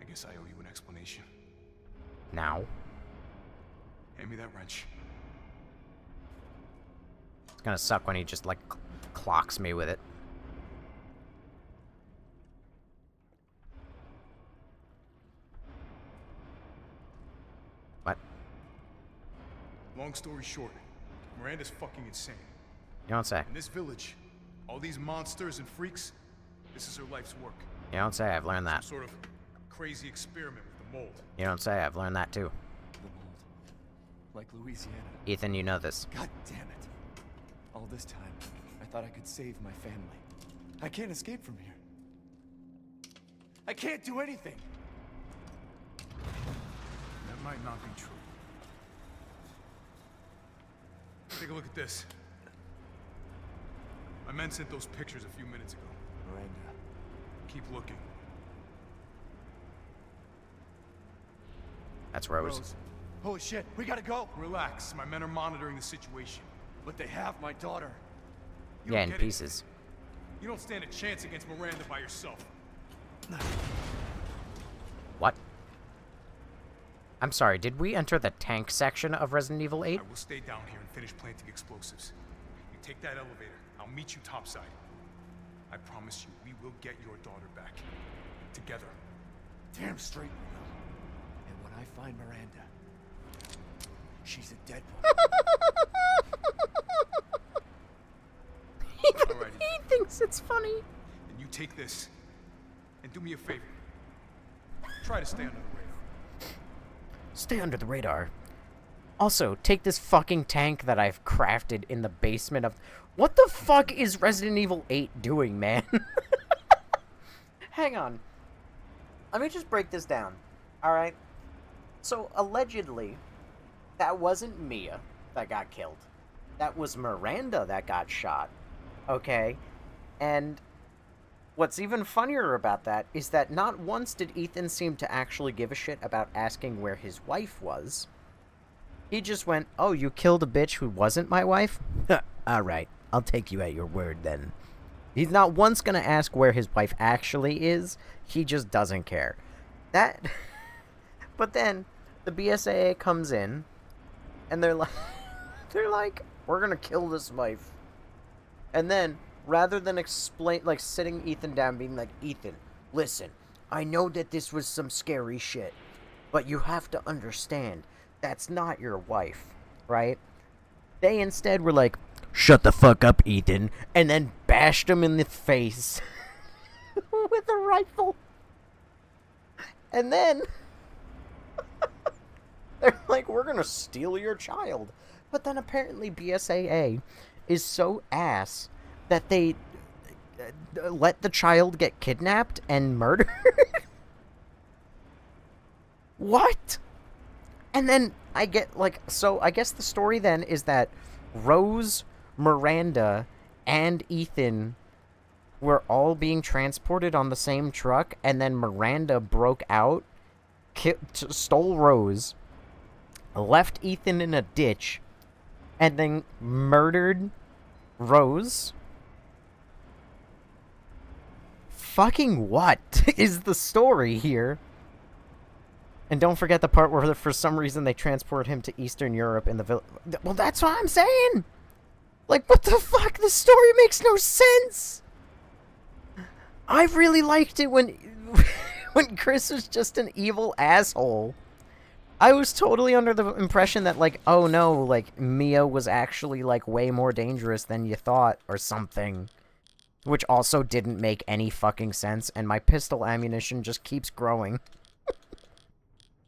I guess I owe you an explanation. Now. Hand me that wrench. It's gonna suck when he just, like, clocks me with it. What? Long story short, Miranda's fucking insane. You don't say. In this village, all these monsters and freaks, this is her life's work. You don't say. I've learned that. Some sort of crazy experiment with the mold. You don't say. I've learned that too. The mold. Like Louisiana. Ethan, you know this. God damn it. All this time, I thought I could save my family. I can't escape from here. I can't do anything. That might not be true. Take a look at this. My men sent those pictures a few minutes ago. Miranda. Keep looking. That's Rose. Rose. Holy shit, we gotta go. Relax. My men are monitoring the situation. But they have my daughter. You Yeah, don't in get it. pieces. You don't stand a chance against Miranda by yourself. What? I'm sorry, did we enter the tank section of Resident Evil 8? I will stay down here and finish planting explosives. You take that elevator. I'll meet you topside. I promise you, we will get your daughter back. Together. Damn straight we will. And when I find Miranda, she's a dead woman. Alrighty. He thinks it's funny. And you take this. And do me a favor. Try to stay under the radar. Stay under the radar. Also, take this fucking tank that I've crafted in the basement of... What the fuck is Resident Evil 8 doing, man? Hang on. Let me just break this down. Alright? So, allegedly, that wasn't Mia that got killed. That was Miranda that got shot. Okay? And what's even funnier about that is that not once did Ethan seem to actually give a shit about asking where his wife was. He just went, oh, you killed a bitch who wasn't my wife? Alright, I'll take you at your word then. He's not once gonna ask where his wife actually is. He just doesn't care. That... But then, the BSAA comes in, and they're like, we're gonna kill this wife. And then, rather than explain, like, sitting Ethan down, being like, Ethan, listen, I know that this was some scary shit, but you have to understand, that's not your wife, right? They instead were like, shut the fuck up, Ethan, and then bashed him in the face with a rifle. And then they're like, we're gonna steal your child. But then apparently BSAA is so ass that they let the child get kidnapped and murdered. What? And then I get, like, so I guess the story then is that Rose, Miranda, and Ethan were all being transported on the same truck, and then Miranda broke out, stole Rose, left Ethan in a ditch, and then murdered Rose? Fucking what is the story here? And don't forget the part where for some reason they transport him to Eastern Europe in the village. Well, that's what I'm saying! Like, what the fuck? This story makes no sense! I really liked it when when Chris was just an evil asshole. I was totally under the impression that, like, oh no, like, Mia was actually, like, way more dangerous than you thought, or something. Which also didn't make any fucking sense, and my pistol ammunition just keeps growing.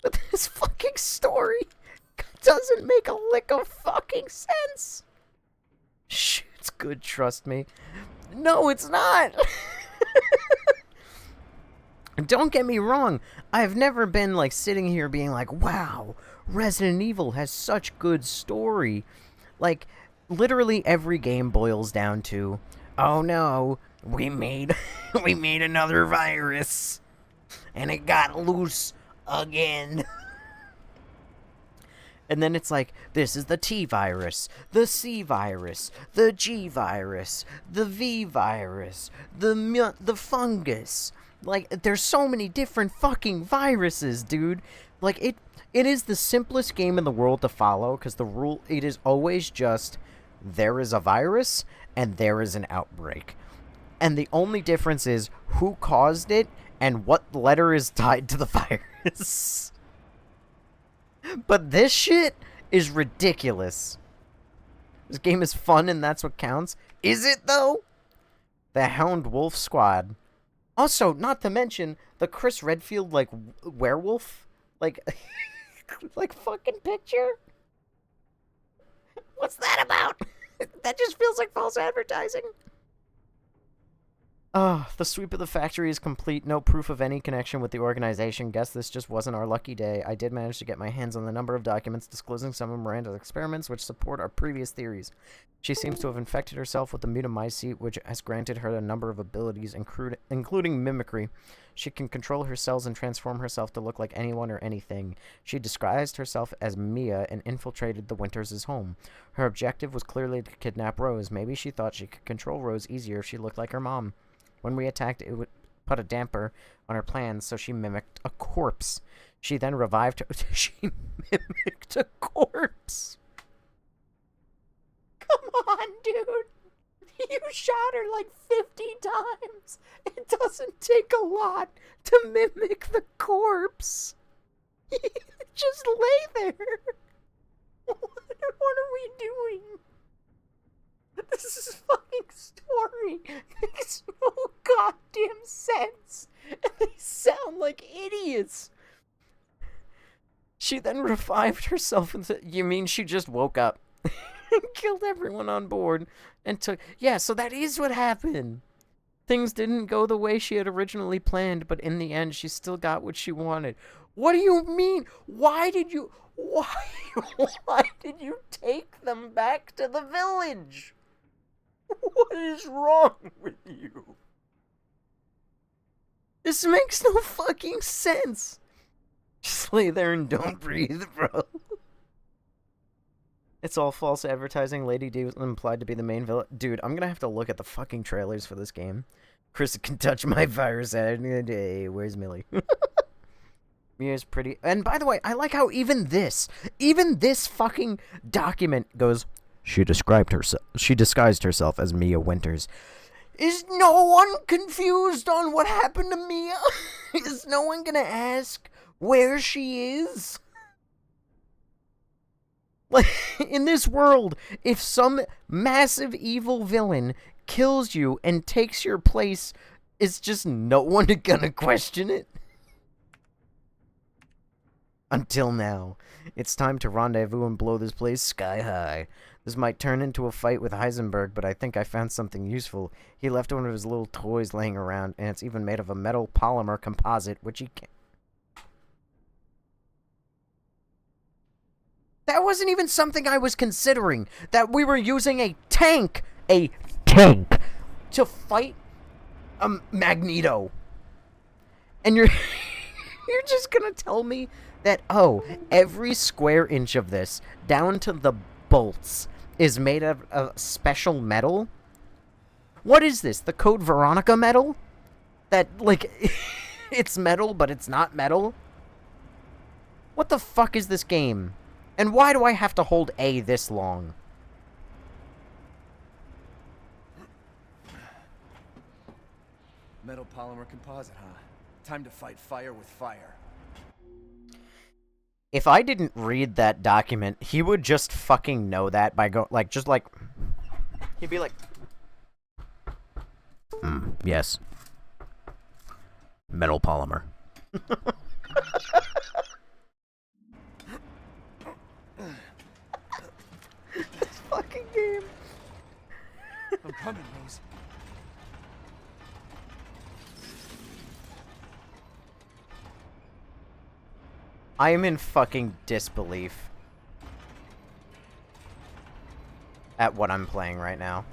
But this fucking story doesn't make a lick of fucking sense. Shh, it's good, trust me. No, it's not! Don't get me wrong, I've never been, like, sitting here being like, wow, Resident Evil has such good story. Like, literally every game boils down to, oh no, we made another virus, and it got loose again. And then it's like, this is the T virus, the C virus, the G virus, the V virus, the fungus. Like, there's so many different fucking viruses, dude. Like, it is the simplest game in the world to follow, because the rule, it is always just, there is a virus, and there is an outbreak. And the only difference is who caused it, and what letter is tied to the virus. But this shit is ridiculous. This game is fun, and that's what counts. Is it, though? The Hound Wolf Squad. Also, not to mention the Chris Redfield, like, werewolf, like, like, fucking picture. What's that about? That just feels like false advertising. The sweep of the factory is complete. No proof of any connection with the organization. Guess this just wasn't our lucky day. I did manage to get my hands on the number of documents disclosing some of Miranda's experiments, which support our previous theories. She seems to have infected herself with the mutamycete, which has granted her a number of abilities, including mimicry. She can control her cells and transform herself to look like anyone or anything. She disguised herself as Mia and infiltrated the Winters' home. Her objective was clearly to kidnap Rose. Maybe she thought she could control Rose easier if she looked like her mom. When we attacked, it would put a damper on her plans, so she mimicked a corpse. She then revived her. She mimicked a corpse. Come on, dude. You shot her like 50 times. It doesn't take a lot to mimic the corpse. Just lay there. What are we doing? This fucking story makes no goddamn sense. And they sound like idiots. She then revived herself and you mean she just woke up and killed everyone on board and took... Yeah, so that is what happened. Things didn't go the way she had originally planned, but in the end, she still got what she wanted. What do you mean? Why did you take them back to the village? What is wrong with you? This makes no fucking sense. Just lay there and don't breathe, bro. It's all false advertising. Lady D was implied to be the main villain. Dude, I'm gonna have to look at the fucking trailers for this game. Chris can touch my virus any day. Where's Millie? Mia's pretty. And by the way, I like how even this fucking document goes, she disguised herself as Mia Winters. Is no one confused on what happened to Mia? Is no one gonna ask where she is? Like, in this world, if some massive evil villain kills you and takes your place, is just no one gonna question it? Until now. It's time to rendezvous and blow this place sky high. This might turn into a fight with Heisenburg, but I think I found something useful. He left one of his little toys laying around, and it's even made of a metal polymer composite, which he can't... That wasn't even something I was considering. That we were using a tank, to fight Magneto. And you're you're just gonna tell me that, oh, every square inch of this, down to the bolts, is made of a special metal? What is this? The Code Veronica metal? That, like, it's metal, but it's not metal? What the fuck is this game? And why do I have to hold A this long? Metal polymer composite, huh? Time to fight fire with fire. If I didn't read that document, he would just fucking know that by he'd be like, yes. Metal polymer. This fucking game. I'm coming, Rose. I am in fucking disbelief at what I'm playing right now.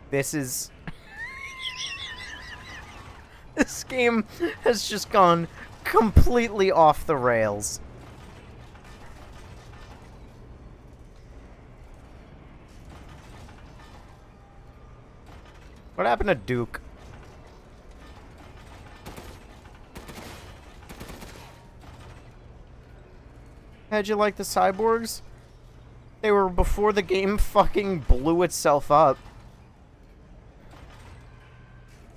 This is... This game has just gone completely off the rails. What happened to Duke? How'd you like the cyborgs? They were before the game fucking blew itself up.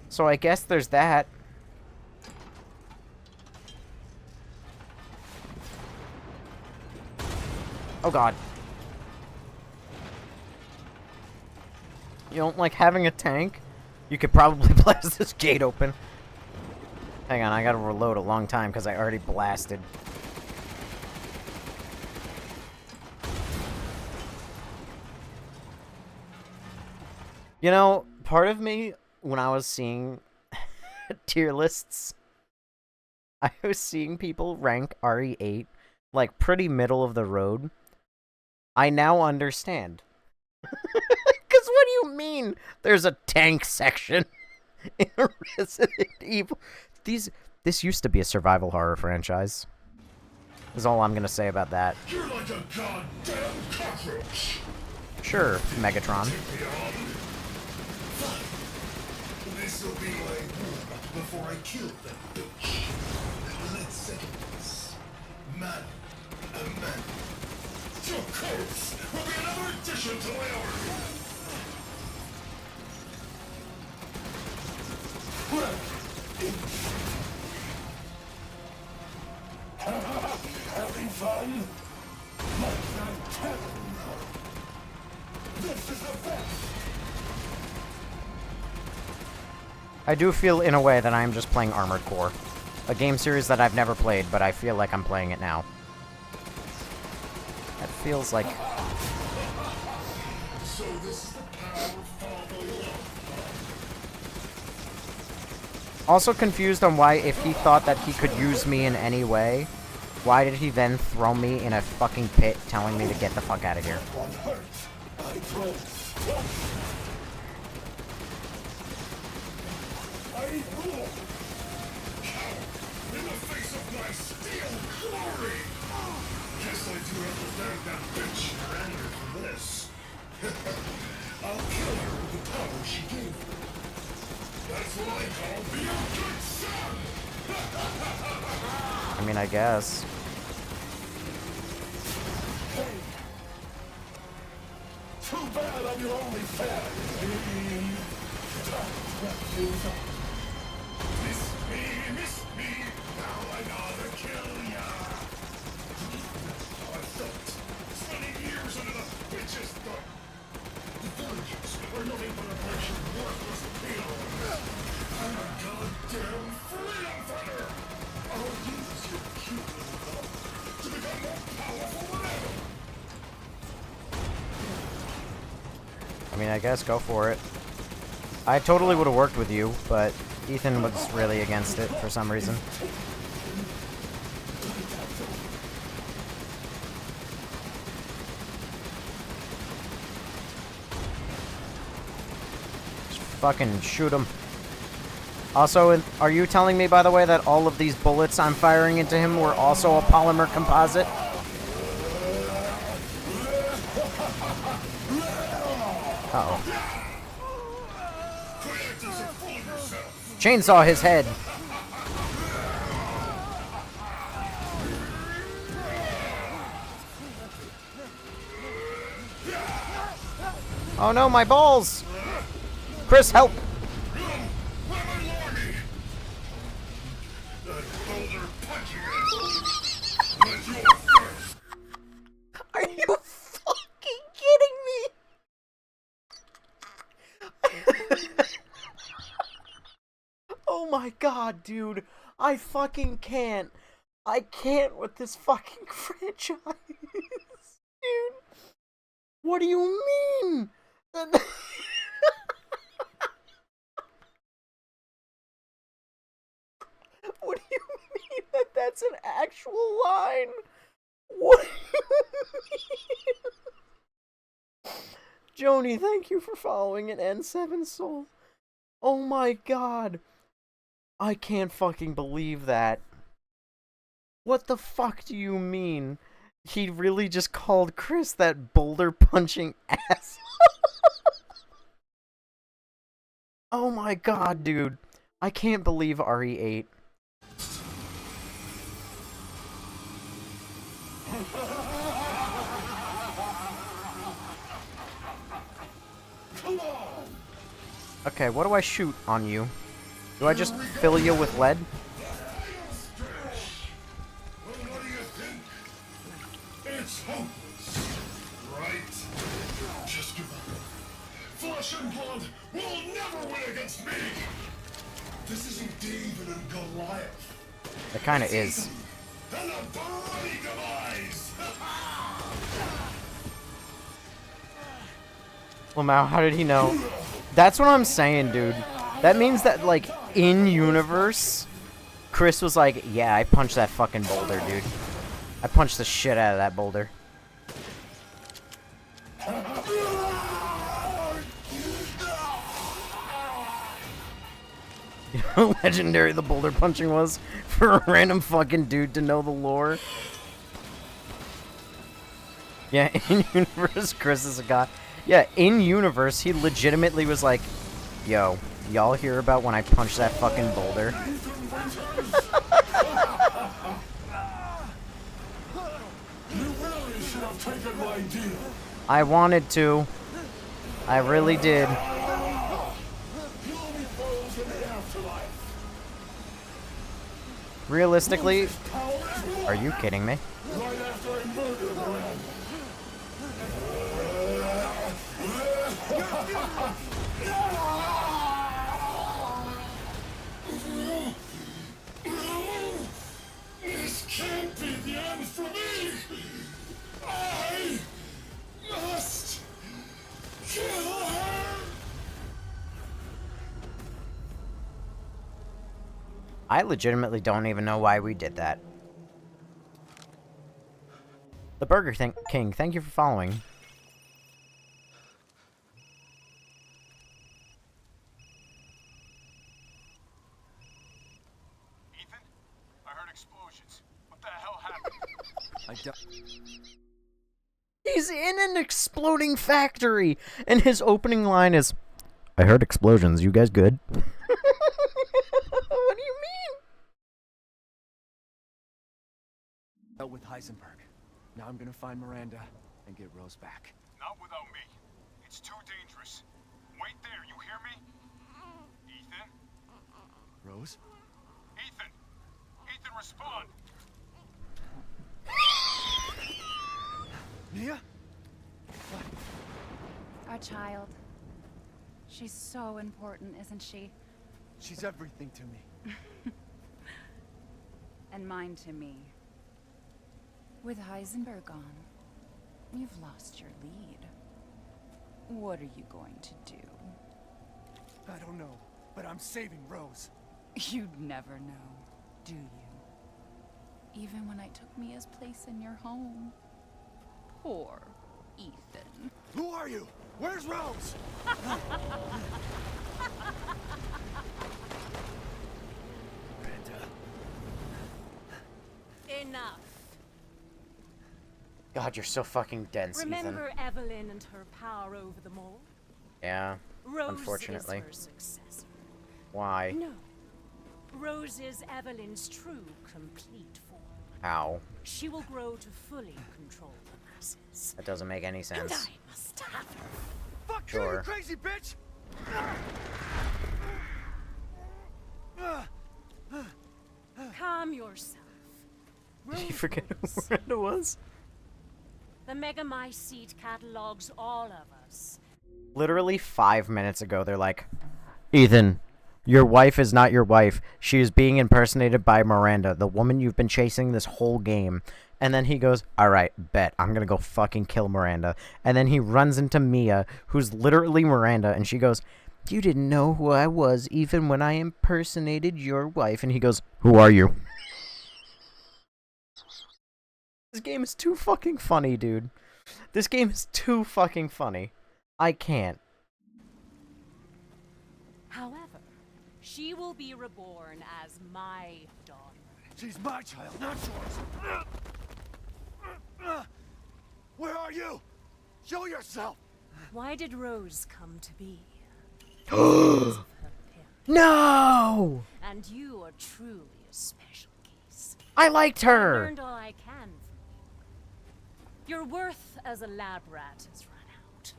So I guess there's that. Oh god. You don't like having a tank? You could probably blast this gate open. Hang on, I gotta reload a long time because I already blasted. You know, part of me, when I was seeing tier lists, I was seeing people rank RE8 like pretty middle of the road. I now understand. Because what do you mean there's a tank section in Resident Evil? This used to be a survival horror franchise. Is all I'm going to say about that. You're like a goddamn cockroach. Sure, Megatron. This'll be my room before I kill that bitch. Let's settle this. Man, a man. Your corpse will be another addition to my army. Having fun? This is the best. I do feel, in a way, that I am just playing Armored Core. A game series that I've never played, but I feel like I'm playing it now. That feels like... So this is the power of Father Love. Also confused on why, if he thought that he could use me in any way, why did he then throw me in a fucking pit telling me to get the fuck out of here? One hurts. I promise. I rule. In the face of my steel glory. Guess I do have to thank that bitch Miranda for this. I'll kill her with the power she gave me. That's what I call being a good son. I mean, I guess. Hey. Too bad I'm your only fan. Miss me, now I gotta kill ya. I felt spending years under the bitch's thumb. The villagers are nothing but a bunch of worthless peons. I'm a goddamn freedom fighter. I'll use your cute little dog to become more powerful than ever. I mean, I guess go for it. I totally would have worked with you, but Ethan was really against it for some reason. Just fucking shoot him. Also, are you telling me, by the way, that all of these bullets I'm firing into him were also a polymer composite? Uh-oh. Chainsaw his head. Oh no, my balls! Chris, help! Are you fucking kidding me? Oh my god, dude. I fucking can't. I can't with this fucking franchise. Dude. What do you mean? What do you mean that that's an actual line? What do you mean? Joni, thank you for following an N7 Soul. Oh my god. I can't fucking believe that. What the fuck do you mean? He really just called Chris that boulder punching ass. Oh my god, dude. I can't believe RE8. Okay, what do I shoot on you? Do I just fill you with lead? Well, what do you think? It's hopeless, right? Just give up. Flush it blood will never win against me! This isn't David and Goliath. It kind of is. And a bloody demise! Lamau, how did he know? That's what I'm saying, dude. That means that, like, in universe, Chris was like, yeah, I punched that fucking boulder, dude. I punched the shit out of that boulder. You know how legendary the boulder punching was for a random fucking dude to know the lore? Yeah, in universe, Chris is a guy. Yeah, in universe, he legitimately was like, yo, y'all hear about when I punched that fucking boulder? You really should have taken my deal. I wanted to. I really did. You'll be frozen in the afterlife. Realistically, are you kidding me? Right after I murdered Miranda. This can't be the end for me! I must kill her! I legitimately don't even know why we did that. The Burger King, thank you for following. Ethan? I heard explosions. What the hell happened? I don't. He's in an exploding factory, and his opening line is, I heard explosions, you guys good? What do you mean? Dealt with Heisenburg. Now I'm gonna find Miranda and get Rose back. Not without me. It's too dangerous. Wait there, you hear me? Ethan? Rose? Ethan! Ethan, respond! Mia? Our child. She's so important, isn't she? She's everything to me. And mine to me. With Heisenburg gone, you've lost your lead. What are you going to do? I don't know, but I'm saving Rose. You'd never know, do you? Even when I took Mia's place in your home. Poor Ethan. Who are you? Where's Rose? Miranda. Enough. God, you're so fucking dense, Remember Ethan. Evelyn and her power over them all? Yeah, Rose unfortunately. is her successor. Why? No. Rose is Evelyn's true, complete form. How? She will grow to fully control the masses. That doesn't make any And sense. I must have her. Fuck Sure. you, you crazy bitch! Calm yourself. Did you Rose forget who knows. Miranda was? The Megamycete catalogs all of us. Literally 5 minutes ago, they're like, Ethan, your wife is not your wife. She is being impersonated by Miranda, the woman you've been chasing this whole game. And then he goes, alright, bet. I'm gonna go fucking kill Miranda. And then he runs into Mia, who's literally Miranda, and she goes, you didn't know who I was even when I impersonated your wife. And he goes, who are you? This game is too fucking funny, dude. This game is too fucking funny. I can't. However, she will be reborn as my daughter. She's my child, not yours. Where are you? Show yourself! Why did Rose come to be? No! And you are truly a special case. I liked I her! learned all I can from you. Your worth as a lab rat has run out.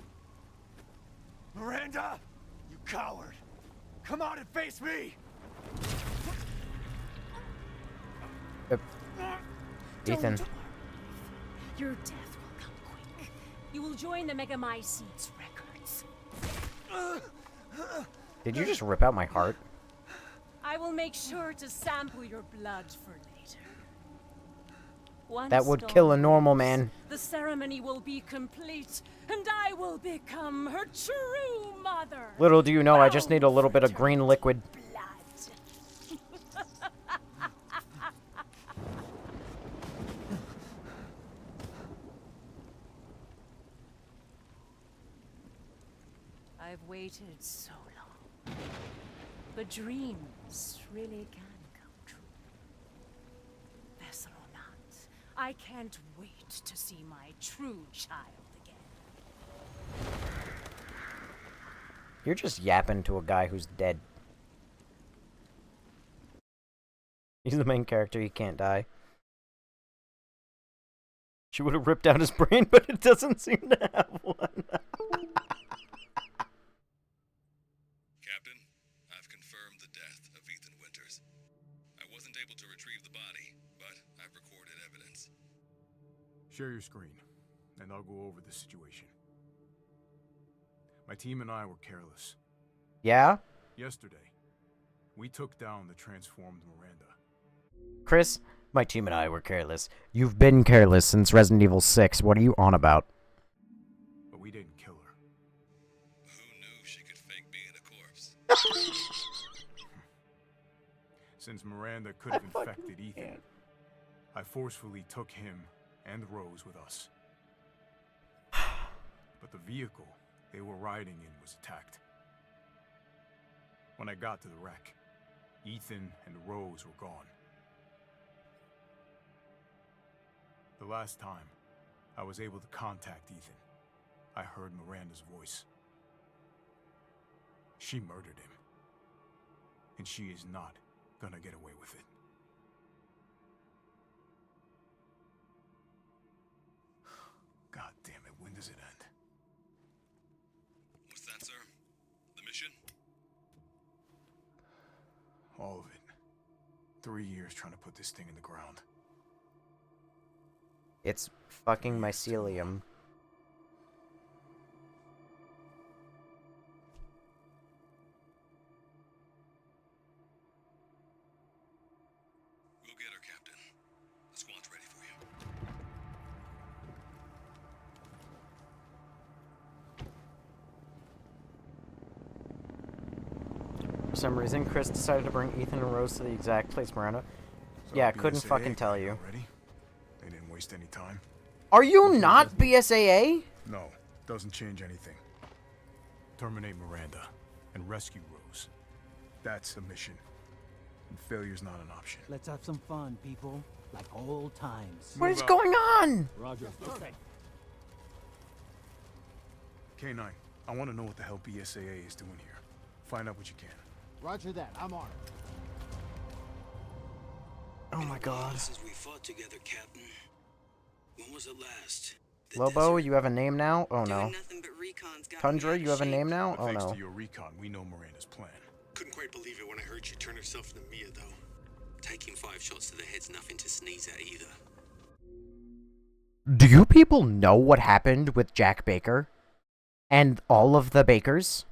Miranda! You coward! Come out and face me! Ethan. Don't worry. Your death will come quick. You will join the Megamycete's records. Did you just rip out my heart? I will make sure to sample your blood for later. Once That would Dawn kill a normal breaks, man. The ceremony will be complete, and I will become her true mother. Little do you know, I just Bound need a little for bit of green eternity liquid. blood. I've waited so long. But dreams really can come true. Vessel or not, I can't wait to see my true child again. You're just yapping to a guy who's dead. He's the main character, he can't die. She would have ripped out his brain, but it doesn't seem to have one. Captain, I've confirmed the death of Ethan Winters. I wasn't able to retrieve the body, but I've recorded evidence. Share your screen, and I'll go over the situation. My team and I were careless. Yeah? Yesterday, we took down the transformed Miranda. Chris, my team and I were careless. You've been careless since Resident Evil 6. What are you on about? But we didn't kill her. Who knew she could fake being a corpse? Since Miranda could have infected Ethan, I forcefully took him and Rose with us. But the vehicle they were riding in was attacked. When I got to the wreck, Ethan and Rose were gone. The last time I was able to contact Ethan, I heard Miranda's voice. She murdered him. And she is not gonna get away with it. God damn it, when does it end? What's that, sir? The mission? All of it. 3 years trying to put this thing in the ground. It's fucking mycelium. We'll get her, Captain. The squad's ready for you. For some reason, Chris decided to bring Ethan and Rose to the exact place Miranda. So Yeah, couldn't BSAA fucking tell you. Ready? They didn't waste any time. Are you not BSAA? No, doesn't change anything. Terminate Miranda and rescue Rose. That's a mission. And failure's not an option. Let's have some fun, people. Like old times. What is out. going on? Roger. Okay. K9, I want to know what the hell BSAA is doing here. Find out what you can. Roger that. I'm on it. Oh my god. Since we fought together, Captain. When was it last? The Lobo, desert? you have a name now? Oh Doing no. nothing but recons got me Tundra, out of you have a shape. name now? But Oh thanks no. to your recon, we know Miranda's plan. Couldn't quite believe it when I heard she turned herself into Mia, though. Taking 5 shots to the head's nothing to sneeze at either. Do you people know what happened with Jack Baker? And all of the Bakers?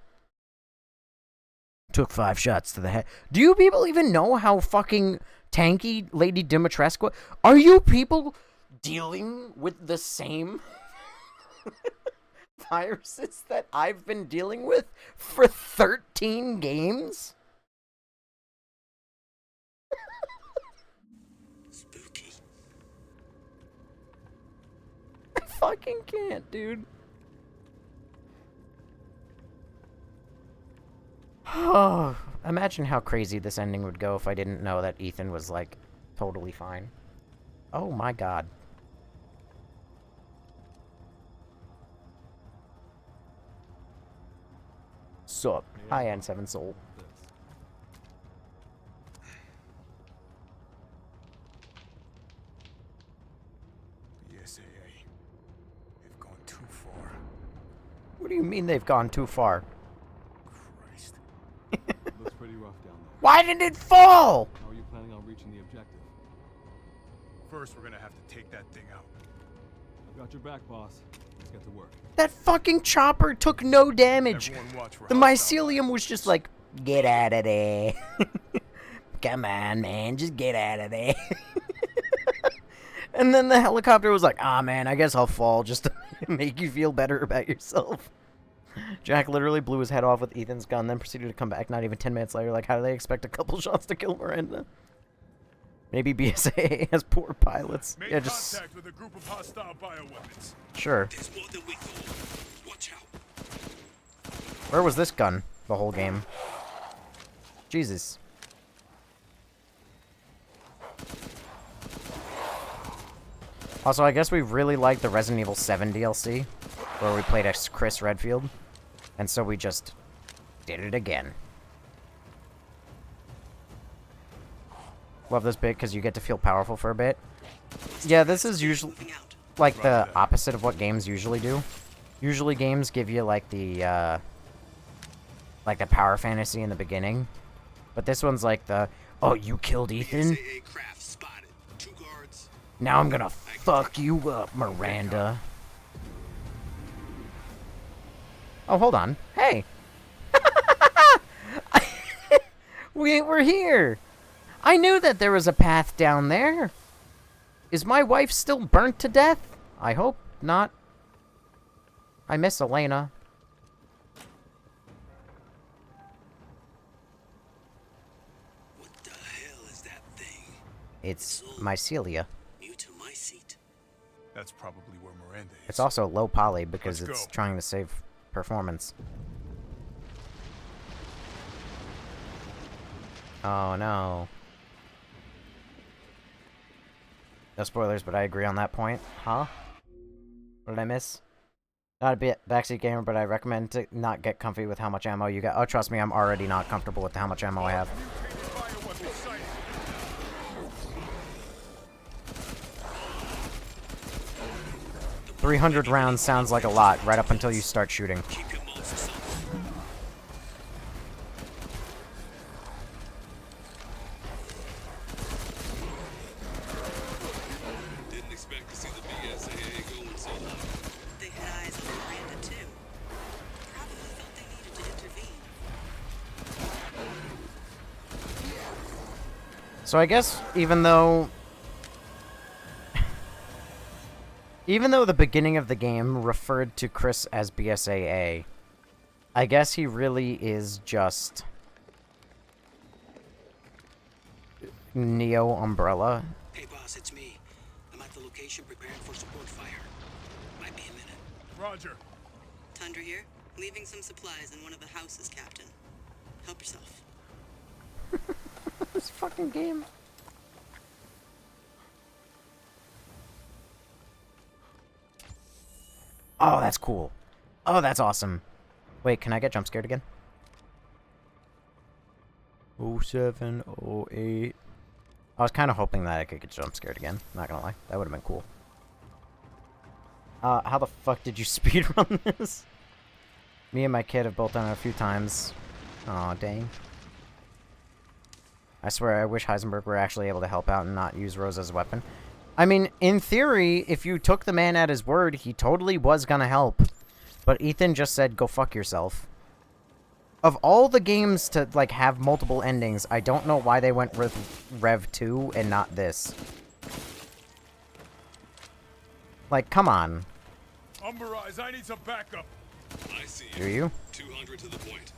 Took 5 shots to the head. Do you people even know how fucking tanky Lady Dimitrescu? Are you people dealing with the same viruses that I've been dealing with for 13 games? Spooky. I fucking can't, dude. Oh, imagine how crazy this ending would go if I didn't know that Ethan was, like, totally fine. Oh my god. Sup? Hi, N7 Soul. BSAA. They've gone too far. What do you mean they've gone too far? Christ. Looks pretty rough down there. Why did it fall? How are you planning on reaching the objective? First, we're gonna have to take that thing out. I've got your back, boss. Let's get to work. That fucking chopper took no damage. Everyone watch for The hostile mycelium was just like, get out of there. Come on, man, just get out of there. And then the helicopter was like, ah, man, I guess I'll fall just to make you feel better about yourself. Jack literally blew his head off with Ethan's gun, then proceeded to come back not even 10 minutes later. Like, how do they expect a couple shots to kill Miranda? Maybe BSAA has poor pilots. Make Yeah, just... contact with a group of hostile bioweapons. Sure. There's more than we thought. Watch out. Where was this gun the whole game? Jesus. Also, I guess we really liked the Resident Evil 7 DLC, where we played as Chris Redfield, and so we just did it again. Love this bit because you get to feel powerful for a bit. Yeah, this is usually like the opposite of what games usually do. Usually games give you like the power fantasy in the beginning, but this one's like the, oh, you killed Ethan? Now I'm gonna fuck you up, Miranda. Oh, hold on. Hey! We're here! I knew that there was a path down there. Is my wife still burnt to death? I hope not. I miss Elena. What the hell is that thing? It's mycelia. New to my seat. That's probably where Miranda is. It's also low poly because Let's it's go. trying to save performance. Oh no. No spoilers, but I agree on that point. Huh? What did I miss? Not a backseat gamer, but I recommend to not get comfy with how much ammo you got. Oh, trust me, I'm already not comfortable with how much ammo I have. 300 rounds sounds like a lot, right up until you start shooting. Didn't expect to see the BSAA going so long. They had eyes on Miranda too. Probably felt they needed to intervene. So I guess even though the beginning of the game referred to Chris as BSAA, I guess he really is just Neo Umbrella. Hey boss, it's me. I'm at the location preparing for support fire. Might be a minute. Roger. Tundra here. Leaving some supplies in one of the houses, Captain. Help yourself. This fucking game. Oh, that's cool. Oh, that's awesome. Wait, can I get jump scared again? 07, 08. I was kind of hoping that I could get jump scared again. Not gonna lie. That would have been cool. How the fuck did you speedrun this? Me and my kid have both done it a few times. Aw, dang. I swear, I wish Heisenburg were actually able to help out and not use Rose as a weapon. I mean, in theory, if you took the man at his word, he totally was gonna help. But Ethan just said, go fuck yourself. Of all the games to, like, have multiple endings, I don't know why they went with Rev 2 and not this. Like, come on. Umber Eyes, I need some backup. I see Do you? 200 to the point.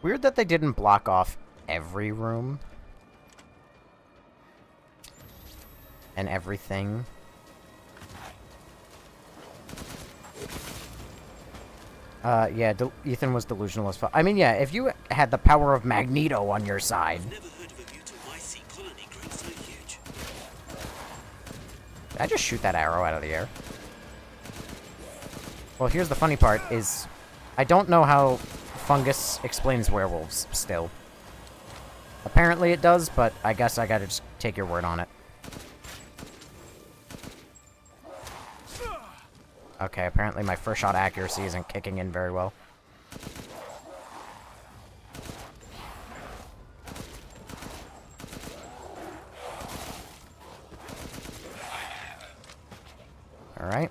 Weird that they didn't block off every room. And everything. Yeah, Ethan was delusional as fuck. I mean, yeah, if you had the power of Magneto on your side. Never heard of a view to my seat colony growing so huge. Did I just shoot that arrow out of the air? Well, here's the funny part, is I don't know how fungus explains werewolves still. Apparently it does, but I guess I gotta just take your word on it. Okay, apparently my first shot accuracy isn't kicking in very well. Alright.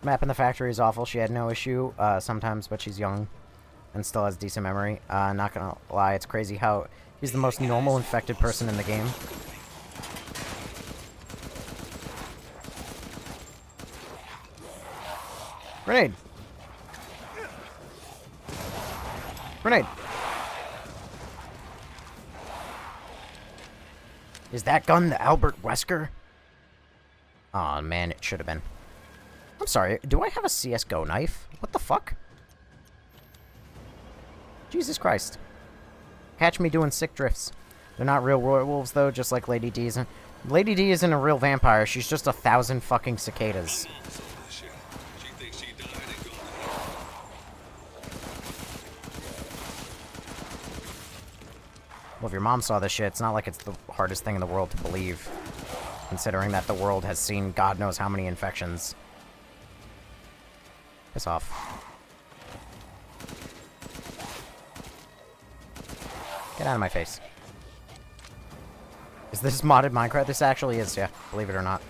Map in the factory is awful. She had no issue sometimes, but she's young and still has decent memory. Not gonna lie, it's crazy how he's the most normal infected person in the game. Grenade! Grenade! Is that gun the Albert Wesker? Aw, man, it should have been. I'm sorry, do I have a CSGO knife? What the fuck? Jesus Christ. Catch me doing sick drifts. They're not real werewolves, though, just like Lady D isn't. Lady D isn't a real vampire, she's just 1,000 fucking cicadas. Well, if your mom saw this shit, it's not like it's the hardest thing in the world to believe. Considering that the world has seen God knows how many infections. Piss off. Get out of my face. Is this modded Minecraft? This actually is, yeah. Believe it or not.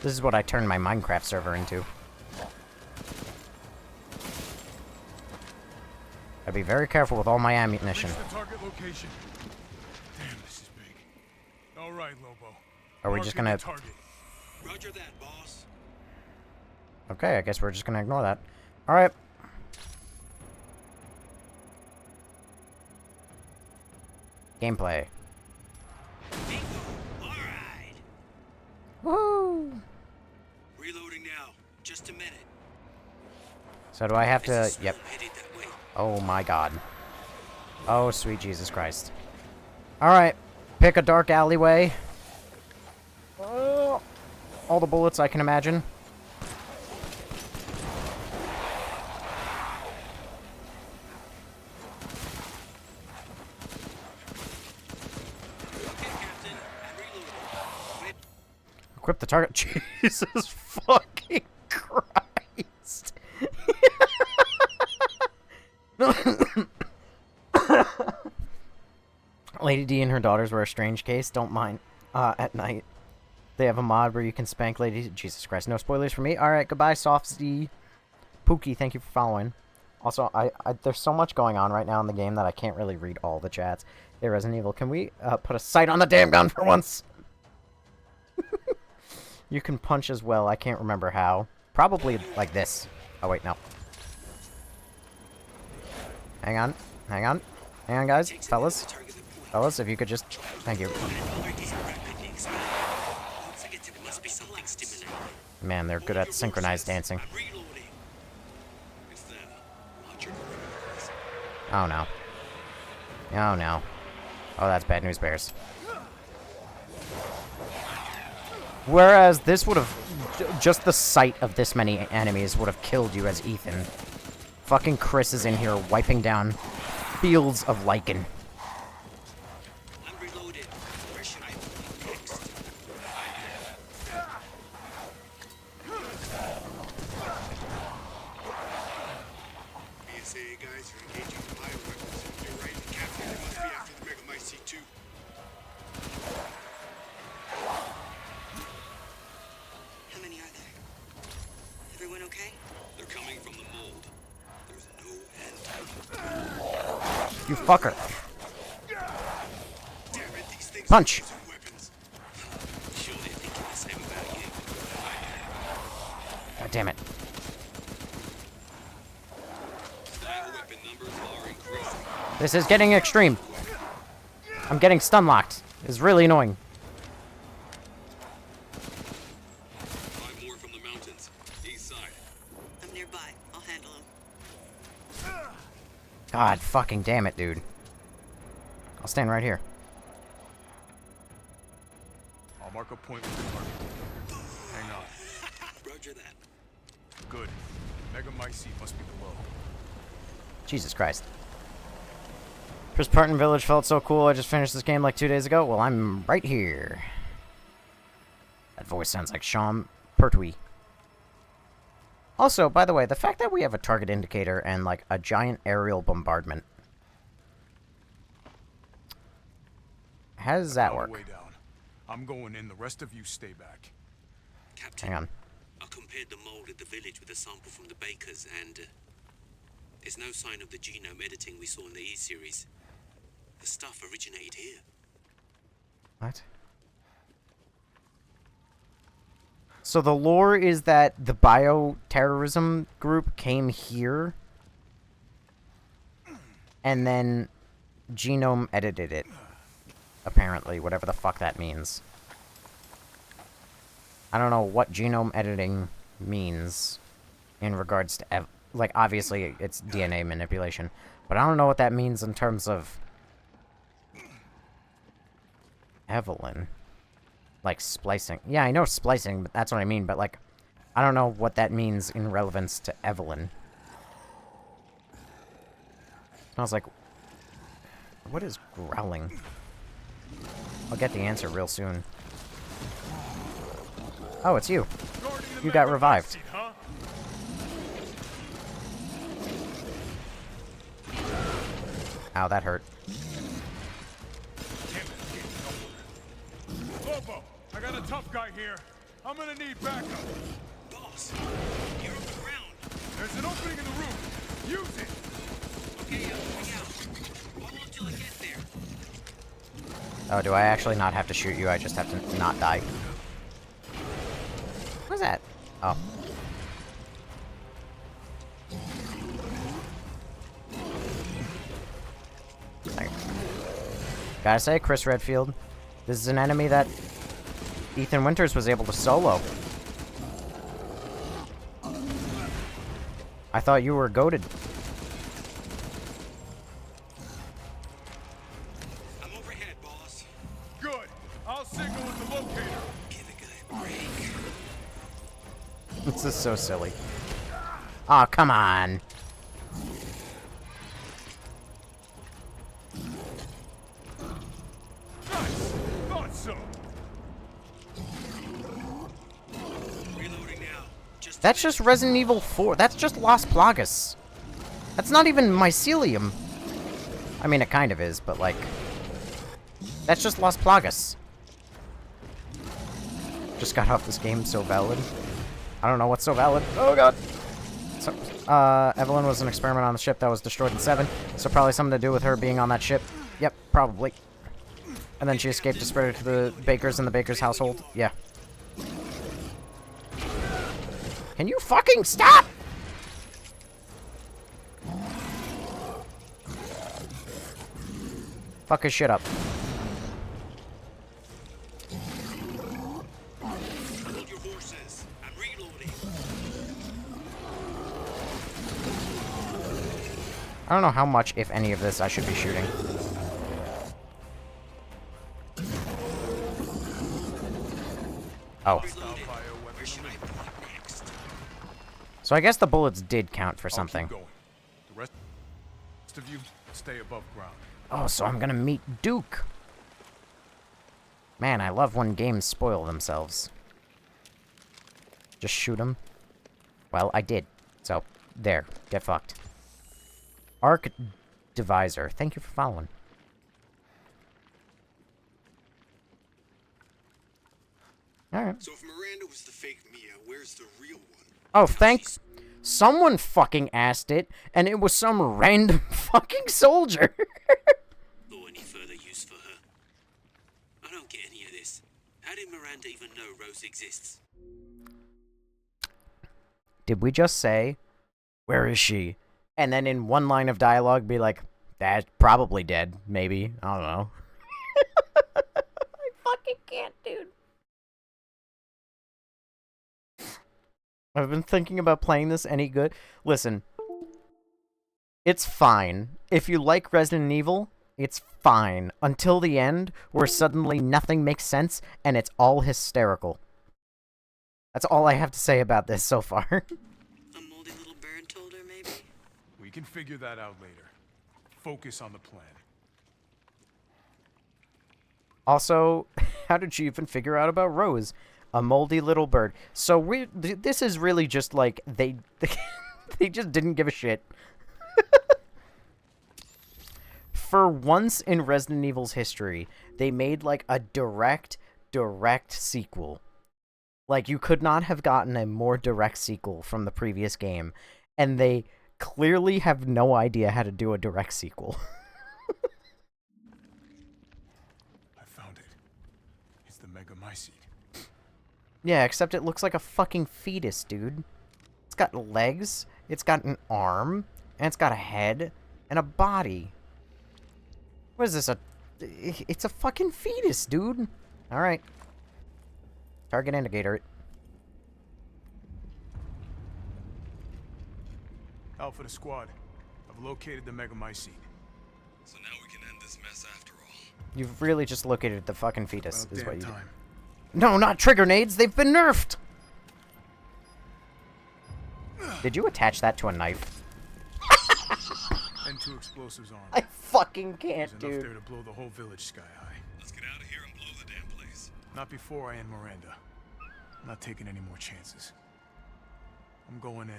This is what I turned my Minecraft server into. I'd be very careful with all my ammunition. Reach the target location. Damn, this is big. All right, Lobo. Are we just gonna... Roger that, boss. Okay, I guess we're just gonna ignore that. Alright. Gameplay. Alright. Woo! Reloading now. Just a minute. So do I have to... Yep. Oh my god. Oh, sweet Jesus Christ. Alright. Pick a dark alleyway. Oh, all the bullets I can imagine. Equip the target. Jesus fucking Christ. Lady D and her daughters were a strange case. Don't mind. At night. They have a mod where you can spank Lady D. Jesus Christ. No spoilers for me. Alright, goodbye, Softy. Pookie, thank you for following. Also, there's so much going on right now in the game that I can't really read all the chats. Hey, Resident Evil, can we put a sight on the damn gun for once? You can punch as well. I can't remember how. Probably like this. Oh, wait, no. Hang on. Hang on. Hang on, guys. Fellas. Fellas, if you could just... Thank you. Man, they're good at synchronized dancing. Oh, no. Oh, no. Oh, that's bad news bears. Whereas this would have... Just the sight of this many enemies would have killed you as Ethan. Fucking Chris is in here wiping down fields of lichen. You fucker. Punch. God damn it. This is getting extreme. I'm getting stun locked. It's really annoying. More from the mountains, east side. I'm nearby. I'll handle him. God fucking damn it, dude. I'll stand right here. I'll mark a point with the target. Hang on. Roger that. Good. Megamycete must be below. Jesus Christ. Chris Parton Village felt so cool. I just finished this game like 2 days ago. Well, I'm right here. That voice sounds like Sean Pertwee. Also, by the way, the fact that we have a target indicator and, like, a giant aerial bombardment. How does that work? Way down. I'm going in, the rest of you stay back. Captain, Hang on. I compared the mold at the village with a sample from the bakers, and there's no sign of the genome editing we saw in the E-series. The stuff originated here. What? So the lore is that the bioterrorism group came here and then genome edited it. Apparently, whatever the fuck that means. I don't know what genome editing means in regards to, like, obviously it's DNA manipulation, but I don't know what that means in terms of Evelyn. Like, splicing. Yeah, I know splicing, but that's what I mean, but, like, I don't know what that means in relevance to Evelyn. I was like, what is growling? I'll get the answer real soon. Oh, it's you. You got revived. Ow, that hurt. Lobo, I got a tough guy here. I'm gonna need backup. Boss, you're on the ground. There's an opening in the room. Use it. Okay, I'm moving out. Hold on till I get there. Oh, do I actually not have to shoot you? I just have to not die. What is that? Oh. Gotta say, Chris Redfield, this is an enemy that Ethan Winters was able to solo. I thought you were goated. I'm overhead, boss. Good. I'll signal with the locator. Give a guy a break. This is so silly. Aw, oh, come on. Nice. Thought so. Reloading now. That's just Resident Evil 4. That's just Las Plagas. That's not even mycelium. I mean, it kind of is, but, like... That's just Las Plagas. Just got off this game, so valid. I don't know what's so valid. Oh, God. So, Evelyn was an experiment on the ship that was destroyed in 7, so probably something to do with her being on that ship. Yep, probably. And then she escaped to spread it to the bakers in the baker's household. Yeah. Can you fucking stop? Fuck his shit up. Hold your horses. I'm reloading. I don't know how much, if any of this, I should be shooting. Oh. Where should I point next? So I guess the bullets did count for something. I'll keep going. The rest of you, stay above ground. Oh, so I'm gonna meet Duke. Man, I love when games spoil themselves. Just shoot him. Well, I did. So, there. Get fucked. Arc Divisor. Thank you for following. Alright. So if Miranda was the fake Mia, where's the real one? Oh, thanks. Someone fucking asked it, and it was some random fucking soldier. Or any further use for her? I don't get any of this. How did Miranda even know Rose exists? Did we just say, where is she? And then in one line of dialogue be like, that's probably dead, maybe. I don't know. I fucking can't, dude. I've been thinking about playing this any good. Listen. It's fine. If you like Resident Evil, it's fine. Until the end, where suddenly nothing makes sense, and it's all hysterical. That's all I have to say about this so far. A moldy little bird told her, maybe? We can figure that out later. Focus on the plan. Also, how did she even figure out about Rose? A moldy little bird. So this is really just like they just didn't give a shit. For once in Resident Evil's history, they made like a direct sequel. Like, you could not have gotten a more direct sequel from the previous game, and they clearly have no idea how to do a direct sequel. I found it. It's the megamycete. Yeah, except it looks like a fucking fetus, dude. It's got legs, it's got an arm, and it's got a head, and a body. What is this, it's a fucking fetus, dude. Alright. Target indicator. Alpha to squad. I've located the megamycete. So now we can end this mess after all. You've really just located the fucking fetus, About is what damn you time. No, not trigger nades! They've been nerfed! Did you attach that to a knife? And 2 explosives armed. I fucking can't, There's enough dude. there to blow the whole village sky high. Let's get out of here and blow the damn place. Not before I end Miranda. I'm not taking any more chances. I'm going in.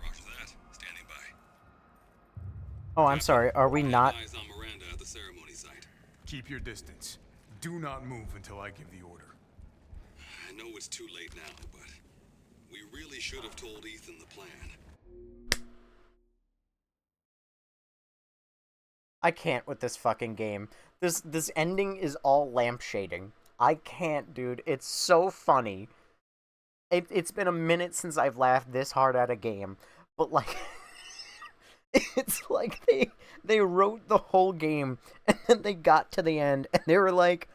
Roger that. Standing by. Oh, I'm sorry. Are we not? Eyes on Miranda at the ceremony site. Keep your distance. Do not move until I give the order. I know it's too late now, but we really should have told Ethan the plan. I can't with this fucking game. This ending is all lampshading. I can't, dude. It's so funny. It's been a minute since I've laughed this hard at a game, but like, it's like they wrote the whole game and then they got to the end and they were like,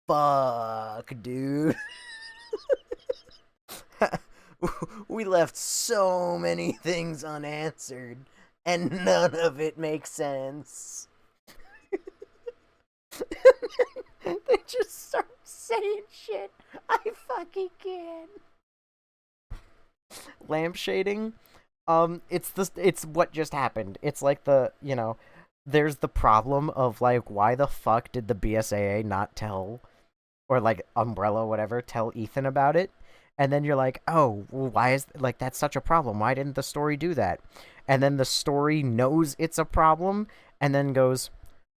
"Fuck, dude." We left so many things unanswered, and none of it makes sense. They just start saying shit. I fucking can't. Lampshading. It's what just happened. It's like there's the problem of like, why the fuck did the BSAA not tell, or like Umbrella, whatever, tell Ethan about it? And then you're like, oh, well, why is, like, that's such a problem? Why didn't the story do that? And then the story knows it's a problem, and then goes,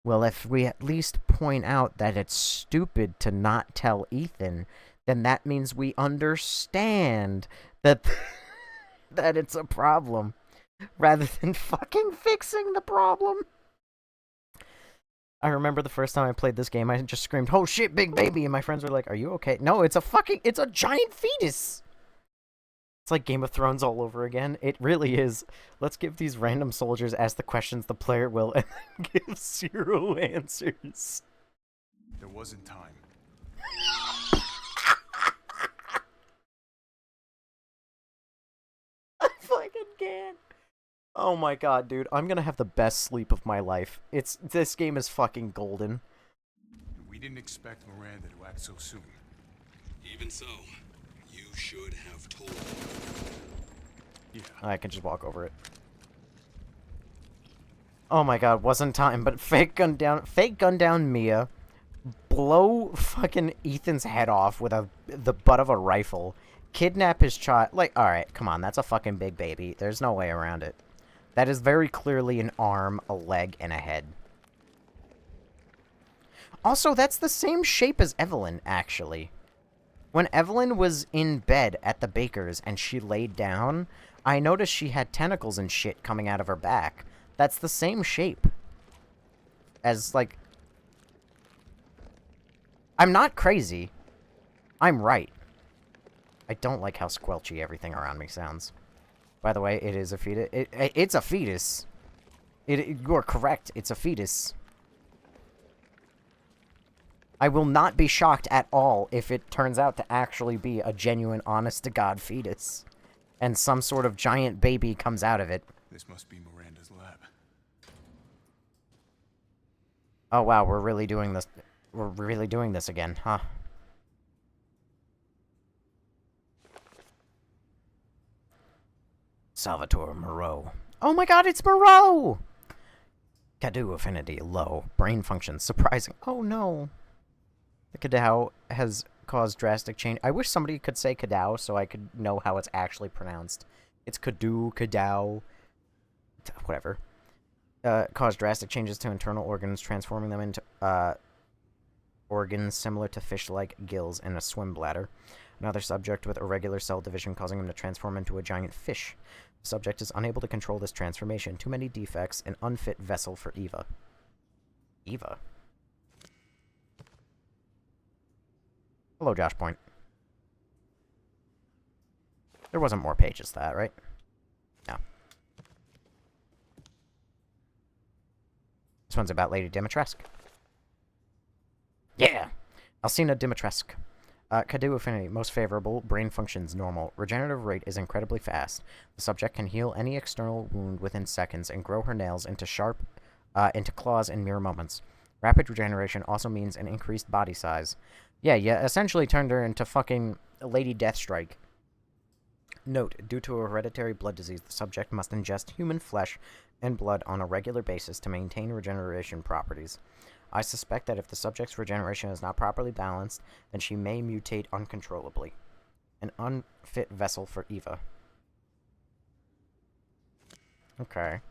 well, if we at least point out that it's stupid to not tell Ethan, then that means we understand that, that it's a problem, rather than fucking fixing the problem. I remember the first time I played this game, I just screamed, "Oh shit, big baby!" And my friends were like, "Are you okay?" No, it's a giant fetus! It's like Game of Thrones all over again. It really is. Let's give these random soldiers ask the questions the player will, and then give 0 answers. There wasn't time. I fucking can't. Oh my god, dude. I'm gonna have the best sleep of my life. This game is fucking golden. We didn't expect Miranda to act so soon. Even so, you should have told. Yeah. I can just walk over it. Oh my god, wasn't time, but fake gun down Mia, blow fucking Ethan's head off with the butt of a rifle, kidnap his child. Like, alright, come on, that's a fucking big baby. There's no way around it. That is very clearly an arm, a leg, and a head. Also, that's the same shape as Evelyn, actually. When Evelyn was in bed at the baker's and she laid down, I noticed she had tentacles and shit coming out of her back. That's the same shape. As, like... I'm not crazy. I'm right. I don't like how squelchy everything around me sounds. By the way, it is a fetus. It's a fetus. You're correct. It's a fetus. I will not be shocked at all if it turns out to actually be a genuine, honest-to-God fetus. And some sort of giant baby comes out of it. This must be Miranda's lab. Oh, wow, we're really doing this. We're really doing this again, huh? Salvatore Moreau. Oh my god, it's Moreau! Cadou affinity low. Brain function surprising. Oh no. The Cadou has cause drastic change. I wish somebody could say Kadao so I could know how it's actually pronounced. It's Kadoo, Kadao, whatever. Cause drastic changes to internal organs, transforming them into organs similar to fish-like gills and a swim bladder. Another subject with irregular cell division causing him to transform into a giant fish. The subject is unable to control this transformation. Too many defects, an unfit vessel for Eva. Eva? Hello, Josh Point. There wasn't more pages to that, right? No. This one's about Lady Dimitrescu. Yeah! Alcina Dimitrescu. Kadu affinity, most favorable, brain functions normal. Regenerative rate is incredibly fast. The subject can heal any external wound within seconds and grow her nails into into claws in mere moments. Rapid regeneration also means an increased body size. Yeah, you essentially turned her into fucking Lady Deathstrike. Note, due to a hereditary blood disease, the subject must ingest human flesh and blood on a regular basis to maintain regeneration properties. I suspect that if the subject's regeneration is not properly balanced, then she may mutate uncontrollably. An unfit vessel for Eva. Okay.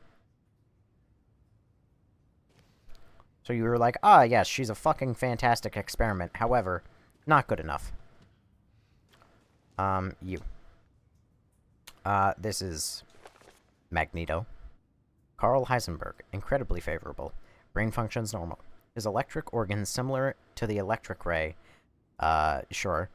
So you were like, ah, yes, she's a fucking fantastic experiment. However, not good enough. You. This is Magneto. A.K.A Heisenburg. Incredibly favorable. Brain functions normal. His electric organs similar to the electric ray. Sure.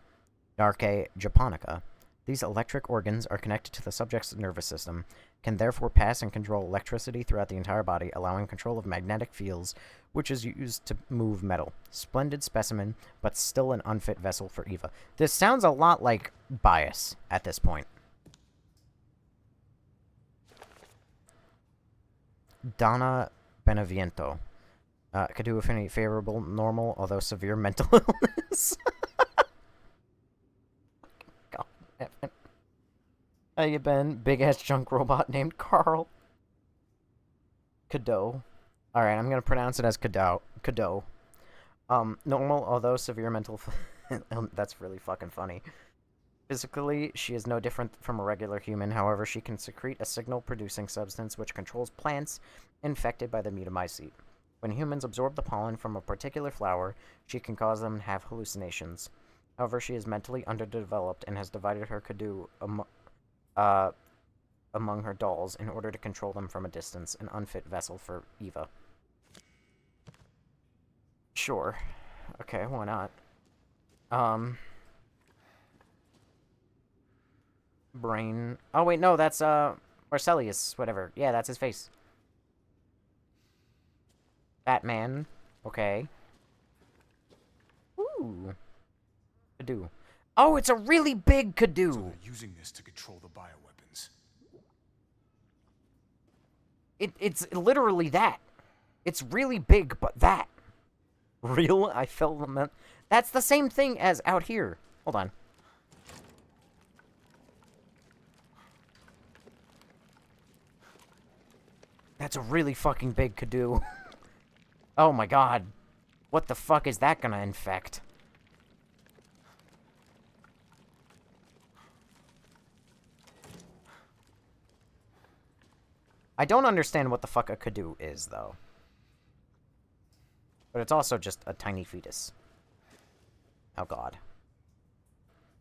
Darke Japonica. These electric organs are connected to the subject's nervous system, can therefore pass and control electricity throughout the entire body, allowing control of magnetic fields, which is used to move metal. Splendid specimen, but still an unfit vessel for Eva. This sounds a lot like Bias at this point. Donna Beneviento. Kadu affinity favorable, normal, although severe mental illness. God, Evan. How you been? Big-ass junk robot named Carl. Kado. Alright, I'm gonna pronounce it as Kado. Kado. Normal, although severe mental... That's really fucking funny. Physically, she is no different from a regular human. However, she can secrete a signal-producing substance which controls plants infected by the mutamycete. When humans absorb the pollen from a particular flower, she can cause them to have hallucinations. However, she is mentally underdeveloped and has divided her Kadu among her dolls in order to control them from a distance, an unfit vessel for Eva. Sure. Okay, why not? Brain... Oh, wait, no, that's, Marcellius, whatever. Yeah, that's his face. Batman. Okay. Ooh. Kadu. Oh, it's a really big Kadu! So they're using this to control the bioweapons. It's literally that. It's really big, but that. Real? I felt them. That's the same thing as out here. Hold on. That's a really fucking big Kadu. Oh my god. What the fuck is that gonna infect? I don't understand what the fuck a Kadu is, though. But it's also just a tiny fetus. Oh god.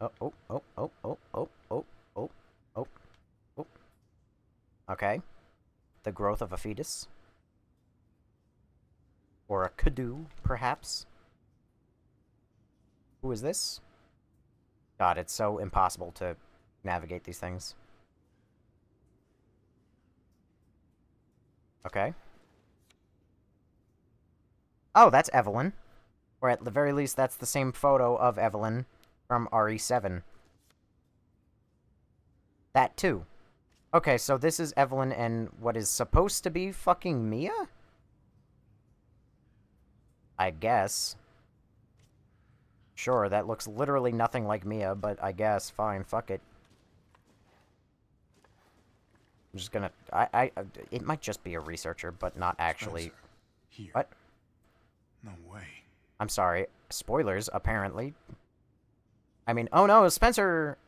Oh, oh, oh, oh, oh, oh, oh, oh, oh, oh. Okay. The growth of a fetus. Or a Kadu, perhaps. Who is this? God, it's so impossible to navigate these things. Okay. Oh, that's Evelyn. Or at the very least, that's the same photo of Evelyn from RE7. That too. Okay, so this is Evelyn and what is supposed to be fucking Mia? I guess. Sure, that looks literally nothing like Mia, but I guess. Fine, fuck it. I'm just gonna... it might just be a researcher, but not actually... Here. What? No way. I'm sorry. Spoilers, apparently. I mean, oh no, Spencer!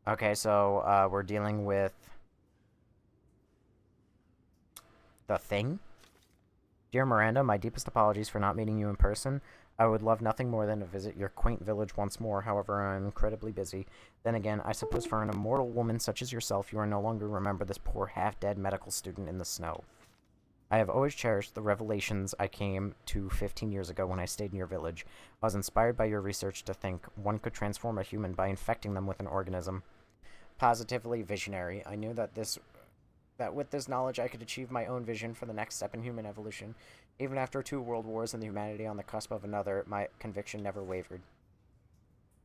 Okay, so, we're dealing with... The Thing? Dear Miranda, my deepest apologies for not meeting you in person. I would love nothing more than to visit your quaint village once more, however, I am incredibly busy. Then again, I suppose for an immortal woman such as yourself, you are no longer remember this poor half-dead medical student in the snow. I have always cherished the revelations I came to 15 years ago when I stayed in your village. I was inspired by your research to think one could transform a human by infecting them with an organism. Positively visionary, I knew that with this knowledge I could achieve my own vision for the next step in human evolution. Even after 2 world wars and the humanity on the cusp of another, my conviction never wavered.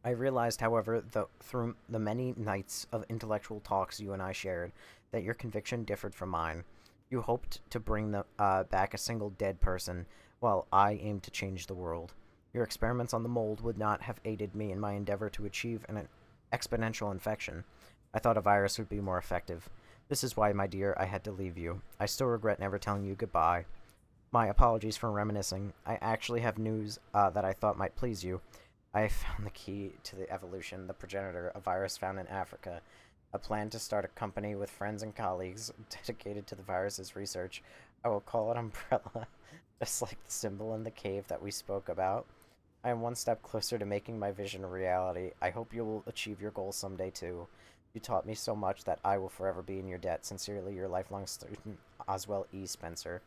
I realized, however, through the many nights of intellectual talks you and I shared, that your conviction differed from mine. You hoped to bring back a single dead person, while I aimed to change the world. Your experiments on the mold would not have aided me in my endeavor to achieve an exponential infection. I thought a virus would be more effective. This is why, my dear, I had to leave you. I still regret never telling you goodbye. My apologies for reminiscing. I actually have news that I thought might please you. I found the key to the evolution, the progenitor, a virus found in Africa. A plan to start a company with friends and colleagues dedicated to the virus's research. I will call it Umbrella, just like the symbol in the cave that we spoke about. I am one step closer to making my vision a reality. I hope you will achieve your goals someday, too. You taught me so much that I will forever be in your debt. Sincerely, your lifelong student, Oswell E. Spencer.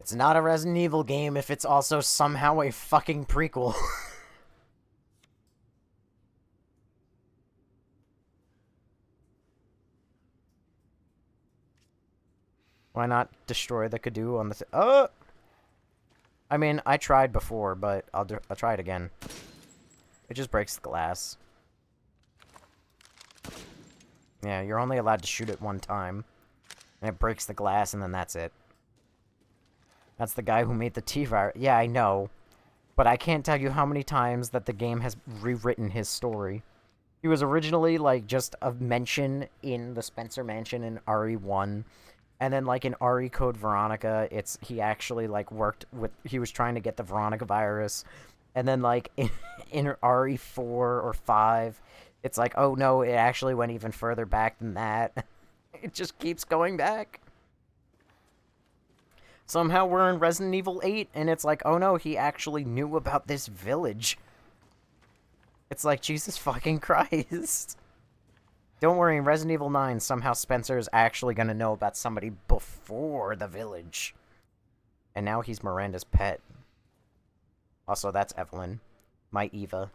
It's not a Resident Evil game if it's also somehow a fucking prequel. Why not destroy the Cadu on the... I mean, I tried before, but I'll try it again. It just breaks the glass. Yeah, you're only allowed to shoot it one time. And it breaks the glass, and then that's it. That's the guy who made the T-Virus. Yeah, I know. But I can't tell you how many times that the game has rewritten his story. He was originally, like, just a mention in the Spencer Mansion in RE1. And then, like, in RE Code Veronica, he actually, like, he was trying to get the Veronica virus. And then, like, in RE4 or 5, it's like, oh no, it actually went even further back than that. It just keeps going back. Somehow we're in Resident Evil 8, and it's like, oh no, he actually knew about this village. It's like, Jesus fucking Christ. Don't worry, in Resident Evil 9, somehow Spencer is actually gonna know about somebody before the village. And now he's Miranda's pet. Also, that's Evelyn. My Eva.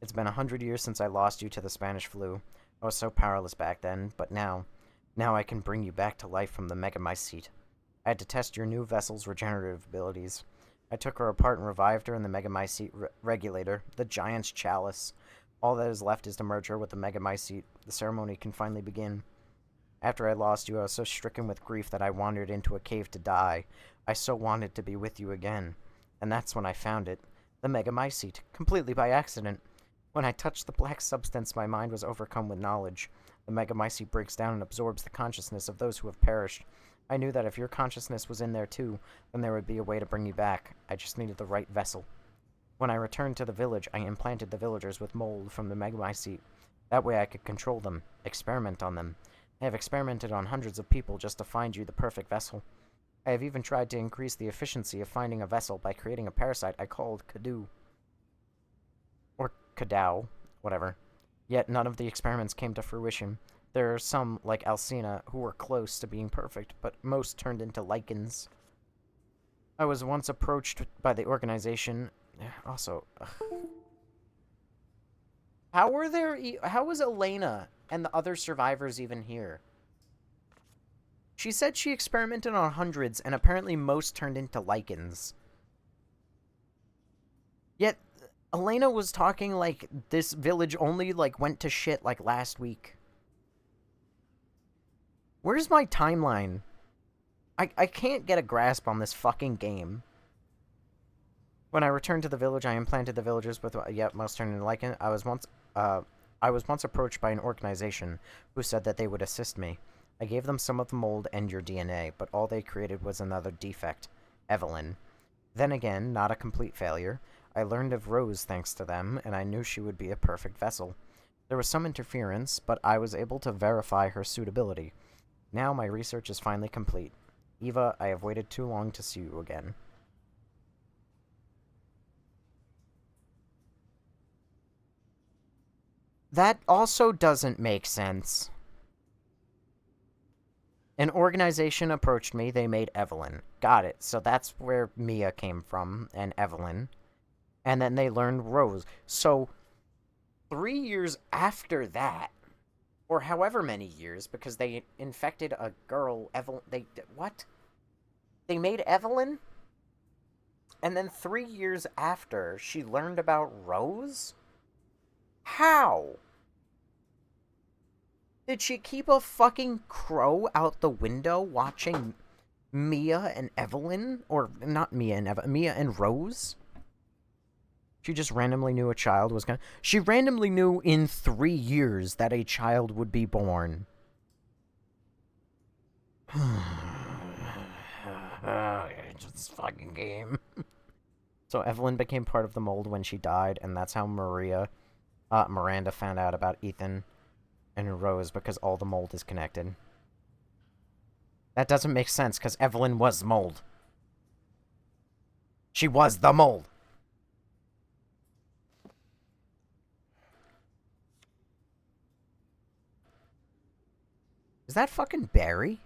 It's been 100 years since I lost you to the Spanish flu. I was so powerless back then, but now I can bring you back to life from the Megamycete. I had to test your new vessel's regenerative abilities. I took her apart and revived her in the Megamycete regulator, the Giant's Chalice. All that is left is to merge her with the Megamycete. The ceremony can finally begin. After I lost you, I was so stricken with grief that I wandered into a cave to die. I so wanted to be with you again. And that's when I found it. The Megamycete, completely by accident. When I touched the black substance, my mind was overcome with knowledge. The Megamycete breaks down and absorbs the consciousness of those who have perished. I knew that if your consciousness was in there too, then there would be a way to bring you back. I just needed the right vessel. When I returned to the village, I implanted the villagers with mold from the Megamycete. That way I could control them, experiment on them. I have experimented on hundreds of people just to find you the perfect vessel. I have even tried to increase the efficiency of finding a vessel by creating a parasite I called Cadu. Or Cadou, whatever. Yet none of the experiments came to fruition. There are some, like Alcina, who were close to being perfect, but most turned into lichens. I was once approached by the organization... Also... How was Elena and the other survivors even here? She said she experimented on hundreds, and apparently most turned into lichens. Yet, Elena was talking like this village only, like, went to shit, like, last week. Where's my timeline? I can't get a grasp on this fucking game. When I returned to the village, I implanted the villagers with, yet most turned into lichen. I was once approached by an organization who said that they would assist me. I gave them some of the mold and your DNA, but all they created was another defect. Evelyn. Then again, not a complete failure. I learned of Rose thanks to them, and I knew she would be a perfect vessel. There was some interference, but I was able to verify her suitability. Now my research is finally complete. Eva, I have waited too long to see you again. That also doesn't make sense. An organization approached me, they made Evelyn. Got it. So that's where Mia came from, and Evelyn. And then they learned Rose. So, 3 years after that, or however many years, because they infected a girl, Evelyn, what? They made Evelyn? And then 3 years after, she learned about Rose? How? Did she keep a fucking crow out the window watching Mia and Evelyn? Or, not Mia and Evelyn, Mia and Rose? She just randomly knew a child was gonna... She randomly knew in 3 years that a child would be born. It's this fucking game. So Evelyn became part of the mold when she died, and that's how Miranda found out about Ethan and Rose, because all the mold is connected. That doesn't make sense, because Evelyn was mold. She was the mold. Is that fucking Barry?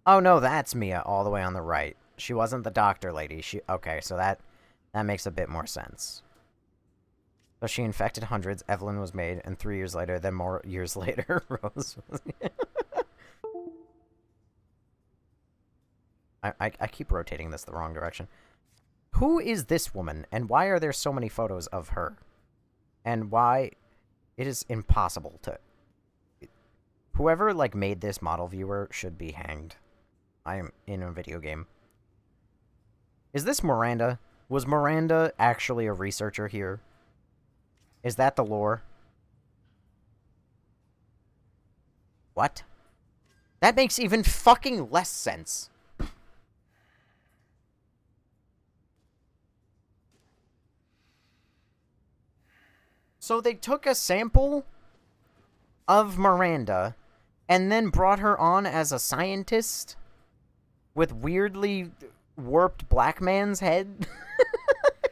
Oh no, that's Mia, all the way on the right. She wasn't the doctor lady. Okay, so that makes a bit more sense. So she infected hundreds, Evelyn was made, and 3 years later, then more years later, Rose was... I keep rotating this the wrong direction. Who is this woman, and why are there so many photos of her? And why... It is impossible to... Whoever, like, made this model viewer should be hanged. I am in a video game. Is this Miranda? Was Miranda actually a researcher here? Is that the lore? What? That makes even fucking less sense. So they took a sample of Miranda and then brought her on as a scientist with weirdly warped black man's head?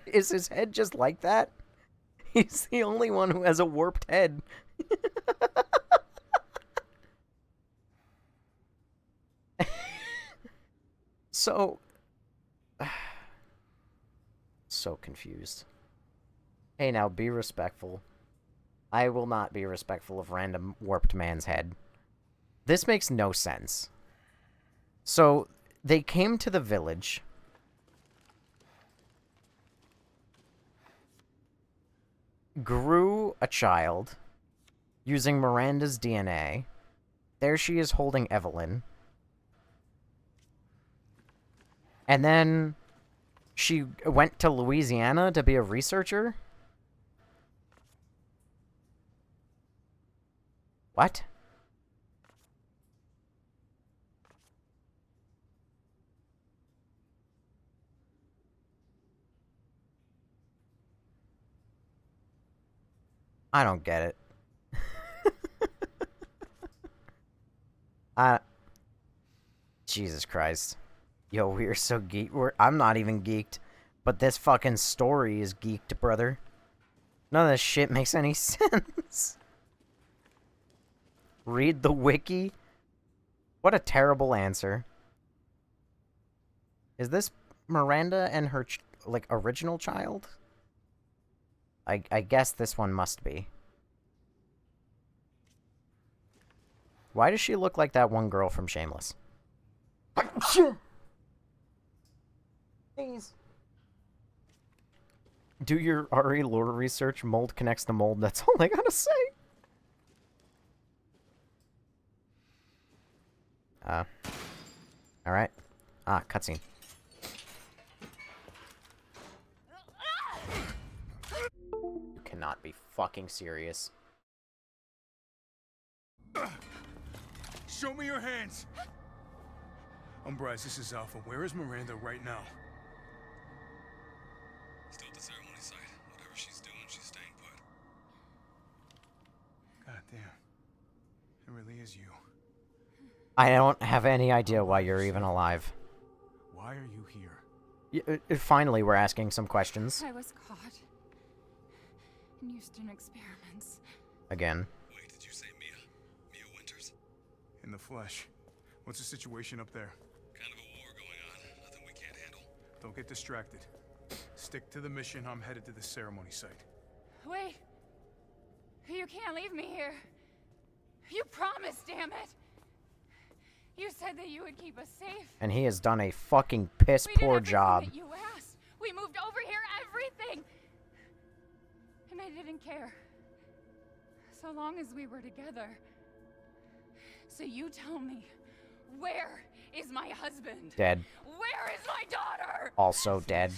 Is his head just like that? He's the only one who has a warped head. So confused. Hey, now, be respectful. I will not be respectful of random warped man's head. This makes no sense. So, they came to the village. Grew a child. Using Miranda's DNA. There she is holding Evelyn. And then she went to Louisiana to be a researcher? What? I don't get it. Jesus Christ. Yo, we're so geeked. I'm not even geeked. But this fucking story is geeked, brother. None of this shit makes any sense. Read the wiki? What a terrible answer. Is this Miranda and her, like, original child? I guess this one must be. Why does she look like that one girl from Shameless? Please. Do your RE lore research. Mold connects to mold. That's all I gotta say. Alright. Cutscene. You cannot be fucking serious. Show me your hands. Umbrise, this is Alpha. Where is Miranda right now? Still at the ceremony site. Whatever she's doing, she's staying put. God damn. It really is you. I don't have any idea why you're even alive. Why are you here? Finally, we're asking some questions. I was caught and used in experiments. Again. Wait, did you say Mia? Mia Winters? In the flesh. What's the situation up there? Kind of a war going on. Nothing we can't handle. Don't get distracted. Stick to the mission. I'm headed to the ceremony site. Wait. You can't leave me here. You promised, damn it. You said that you would keep us safe. And he has done a fucking piss poor job. That you asked. We moved over here, everything. And I didn't care. So long as we were together. So you tell me, where is my husband? Dead. Where is my daughter? Also dead.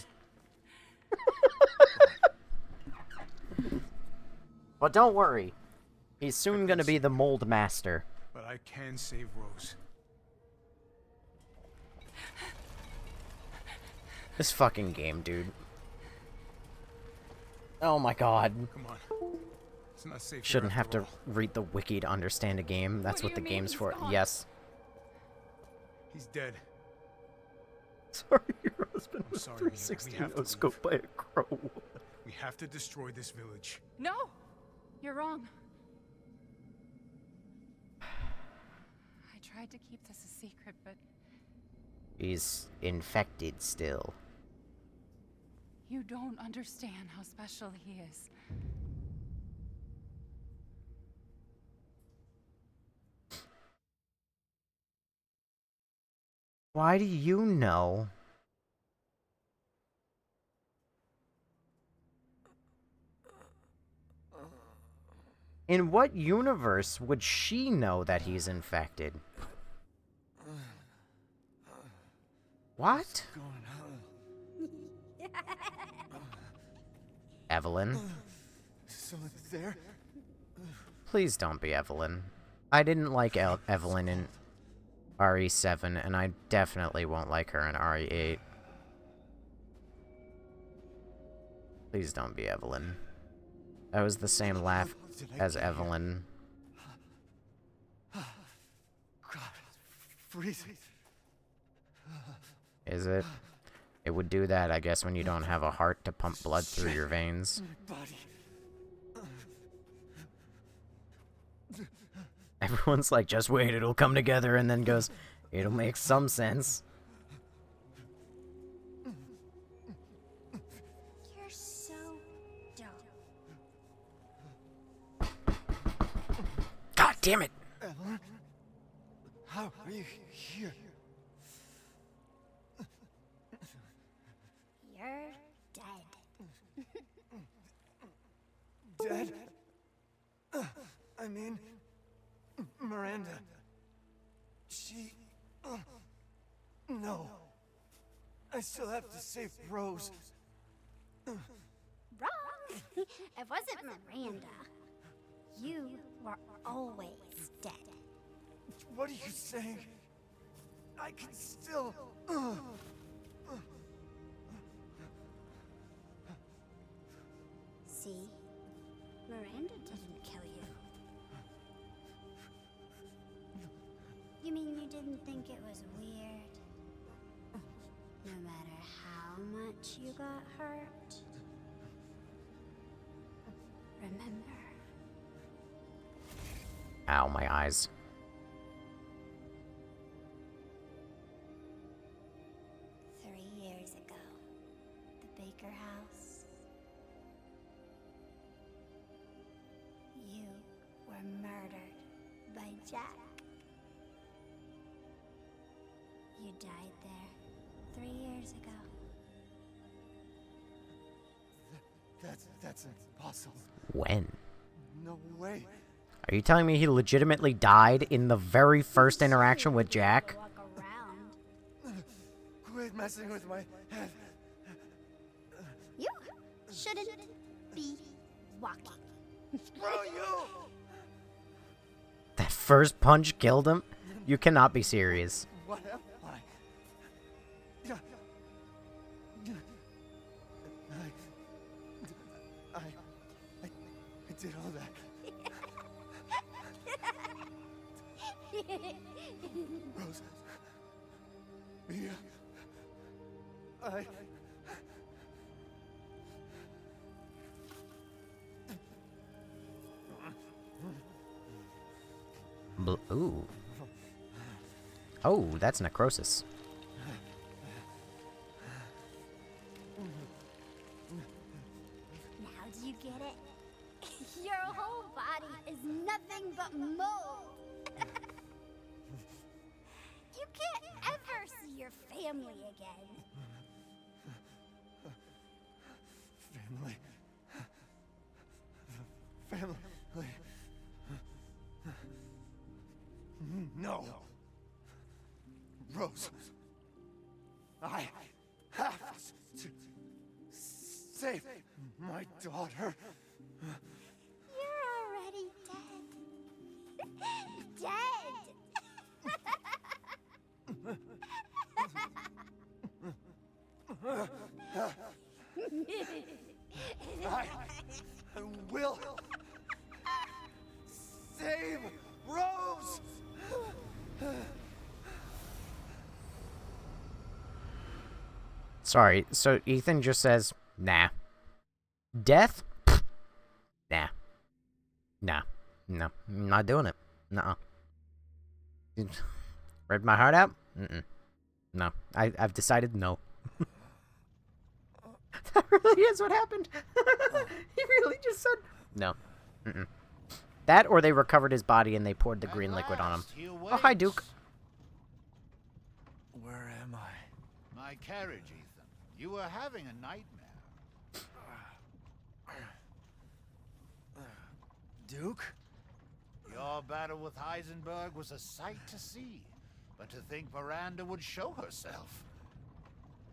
But don't worry. He's soon gonna be the mold master. But I can save Rose. This fucking game, dude. Oh my god. Come on. It's not safe. Shouldn't have to read the wiki to understand a game. That's what the game's for. Yes. He's dead. Sorry, your husband was sorry, 360 no-scope by a crow. We have to destroy this village. No! You're wrong. I tried to keep this a secret, but... He's infected still. You don't understand how special he is. Why do you know? In what universe would she know that he's infected? What? Evelyn? Someone there? Please don't be Evelyn. I didn't like Evelyn in RE7, and I definitely won't like her in RE8. Please don't be Evelyn. That was the same laugh as Evelyn. God, freezing. Is it? It would do that, I guess, when you don't have a heart to pump blood through your veins. Everyone's like, just wait, it'll come together, and then goes, it'll make some sense. You're so dumb. God damn it! Evelyn? How are you here? You're dead. Dead? I mean, Miranda. She... no. I still have to save Rose. Wrong. It wasn't Miranda. You were always dead. What are you saying? I can still... See? Miranda didn't kill you. You mean you didn't think it was weird? No matter how much you got hurt? Remember? Ow, my eyes. Years ago, the Baker house. You were murdered by Jack. You died there 3 years ago. That's impossible. When? No way. Are you telling me he legitimately died in the very first interaction with Jack? Quit messing with my head. You shouldn't be walking. Screw you! That first punch killed him? You cannot be serious. What am I? Rose. Mia. I... Ooh. Oh, that's necrosis. Now do you get it? Your whole body is nothing but mold. You can't ever see your family again. Family. Family. No. Rose. I have to save my daughter. You're already dead. Dead. I will save Rose. Sorry, so Ethan just says, nah. Death? Nah. Nah. No. I'm not doing it. Nuh-uh. Read my heart out? Mm-mm. No. I've decided no. That really is what happened. He really just said no. Mm-mm. That or they recovered his body and they poured the green liquid on him. Oh, hi, Duke. Where am I? My carriage, Ethan. You were having a nightmare. Duke? Your battle with Heisenburg was a sight to see. But to think Miranda would show herself.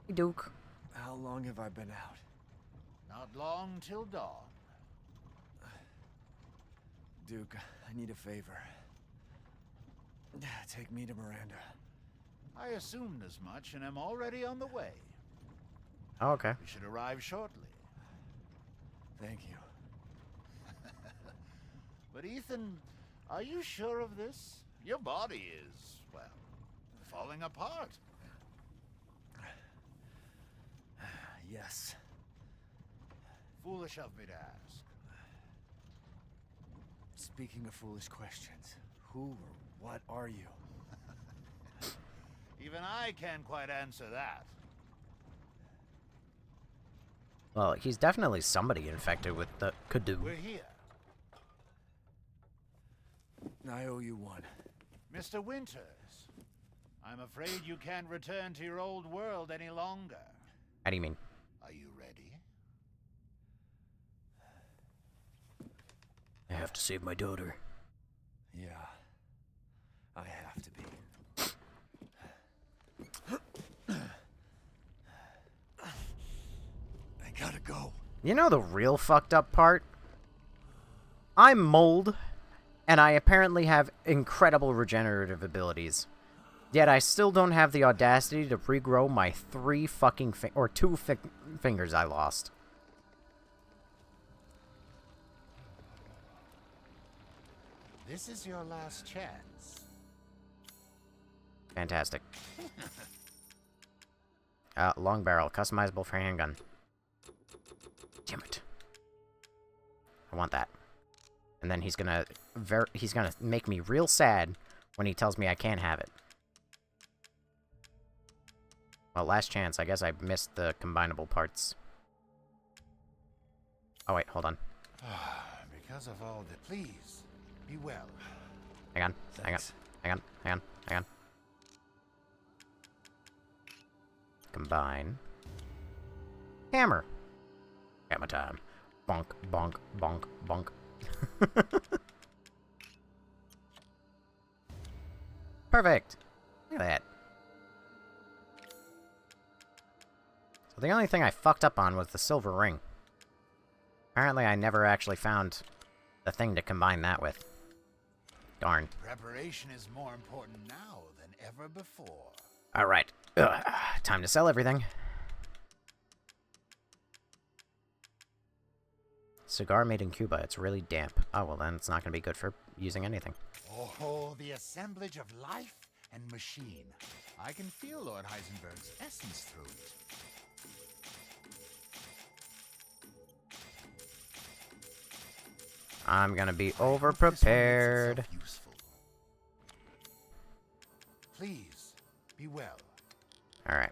Hey, Duke. How long have I been out? Not long till dawn. Duke, I need a favor. Take me to Miranda. I assumed as much and am already on the way. Oh, okay. We should arrive shortly. Thank you. But Ethan, are you sure of this? Your body is, well, falling apart. Yes. Foolish of me to ask. Speaking of foolish questions, who or what are you? Even I can't quite answer that. Well, he's definitely somebody infected with the Kadu. We're here. I owe you one. Mr. Winters, I'm afraid you can't return to your old world any longer. How do you mean? Are you ready? I have to save my daughter. Yeah. I have to be. I gotta go. You know the real fucked up part? I'm mold, and I apparently have incredible regenerative abilities. Yet I still don't have the audacity to regrow my 2 fingers I lost. This is your last chance. Fantastic. Long barrel, customizable for handgun. Damn it. I want that. And then he's gonna make me real sad when he tells me I can't have it. Well, last chance. I guess I missed the combinable parts. Oh wait, hold on. Because of all the... Please, be well. Hang on. Thanks. Hang on. Combine. Hammer. Hammer time. Bonk, bonk, bonk, bonk. Perfect. Look at that. So the only thing I fucked up on was the silver ring. Apparently I never actually found the thing to combine that with. Darn. Preparation is more important now than ever before. Alright. Time to sell everything. Cigar made in Cuba. It's really damp. Oh, well then it's not going to be good for using anything. Oh, the assemblage of life and machine. I can feel Lord Heisenburg's essence through it. I'm going to be over-prepared. Please, be well. Alright.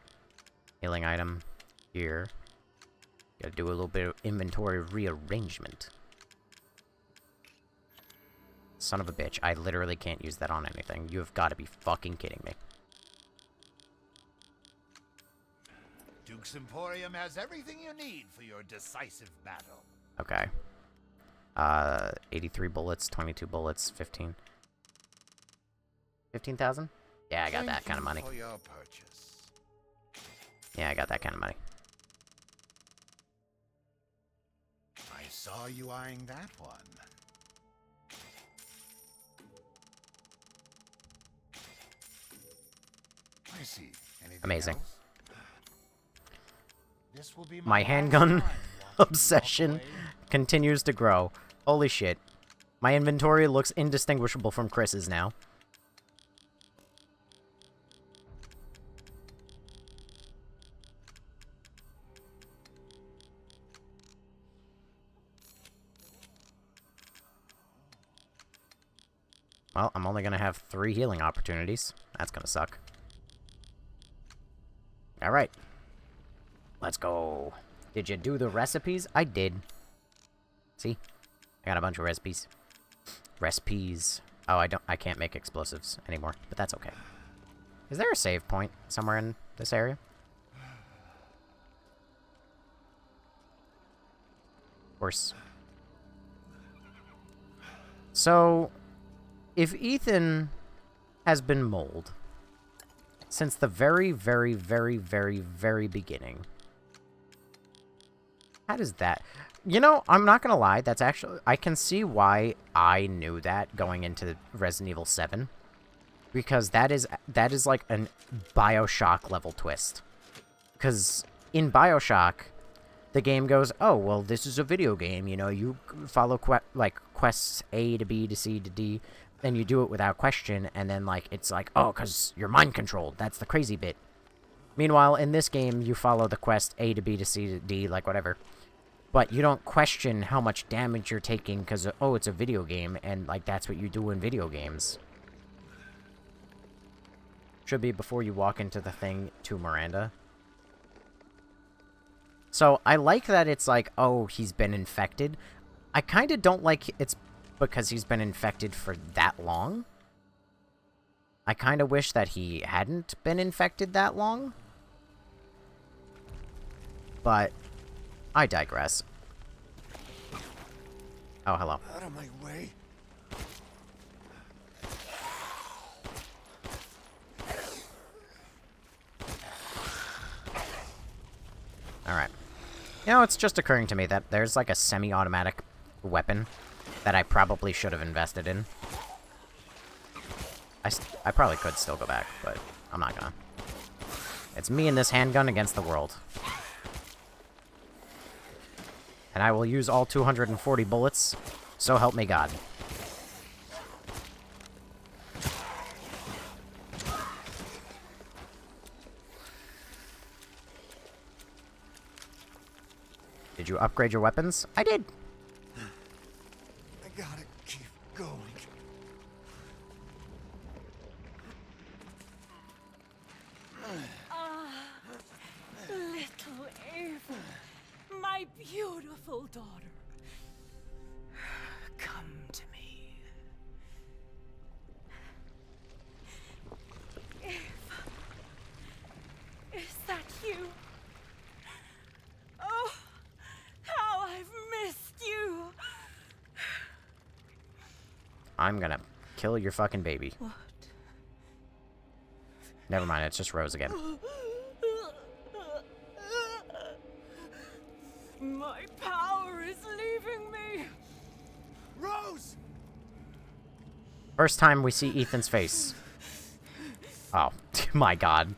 Healing item here. Gotta do a little bit of inventory rearrangement. Son of a bitch. I literally can't use that on anything. You have got to be fucking kidding me. Duke's Emporium has everything you need for your decisive battle. Okay. 83 bullets, 22 bullets, 15. 15,000? Yeah, I got that kind of money. For your purchase. Yeah, I got that kind of money. I saw you eyeing that one. I see. Anything Amazing. else? This will be My last handgun time obsession continues to grow. Holy shit. My inventory looks indistinguishable from Chris's now. Well, I'm only gonna have 3 healing opportunities. That's gonna suck. Alright. Let's go. Did you do the recipes? I did. See? I got a bunch of recipes. Recipes. Oh, I can't make explosives anymore, but that's okay. Is there a save point somewhere in this area? Of course. So, if Ethan has been mold since the very, very, very, very, very beginning, how does that... You know, I'm not gonna lie, that's actually... I can see why I knew that going into Resident Evil 7. Because that is like an Bioshock level twist. Because in Bioshock, the game goes, oh, well, this is a video game, you know, you follow quests A to B to C to D, and you do it without question, and then, like, it's like, oh, because you're mind-controlled, that's the crazy bit. Meanwhile, in this game, you follow the quest A to B to C to D, like, whatever. But you don't question how much damage you're taking because, oh, it's a video game, and, like, that's what you do in video games. Should be before you walk into the thing to Miranda. So, I like that it's like, oh, he's been infected. I kind of don't like it's because he's been infected for that long. I kind of wish that he hadn't been infected that long. But I digress. Oh, hello. Out of my way. Alright. You know, it's just occurring to me that there's like a semi-automatic weapon that I probably should have invested in. I probably could still go back, but I'm not gonna. It's me and this handgun against the world. And I will use all 240 bullets, so help me God. Did you upgrade your weapons? I did. I gotta keep going. Little Ava, my beautiful daughter, come to me. Ava, is that you? Oh, how I've missed you. I'm gonna kill your fucking baby. What? Never mind, it's just Rose again. My power is leaving me. Rose! First time we see Ethan's face. Oh, my God.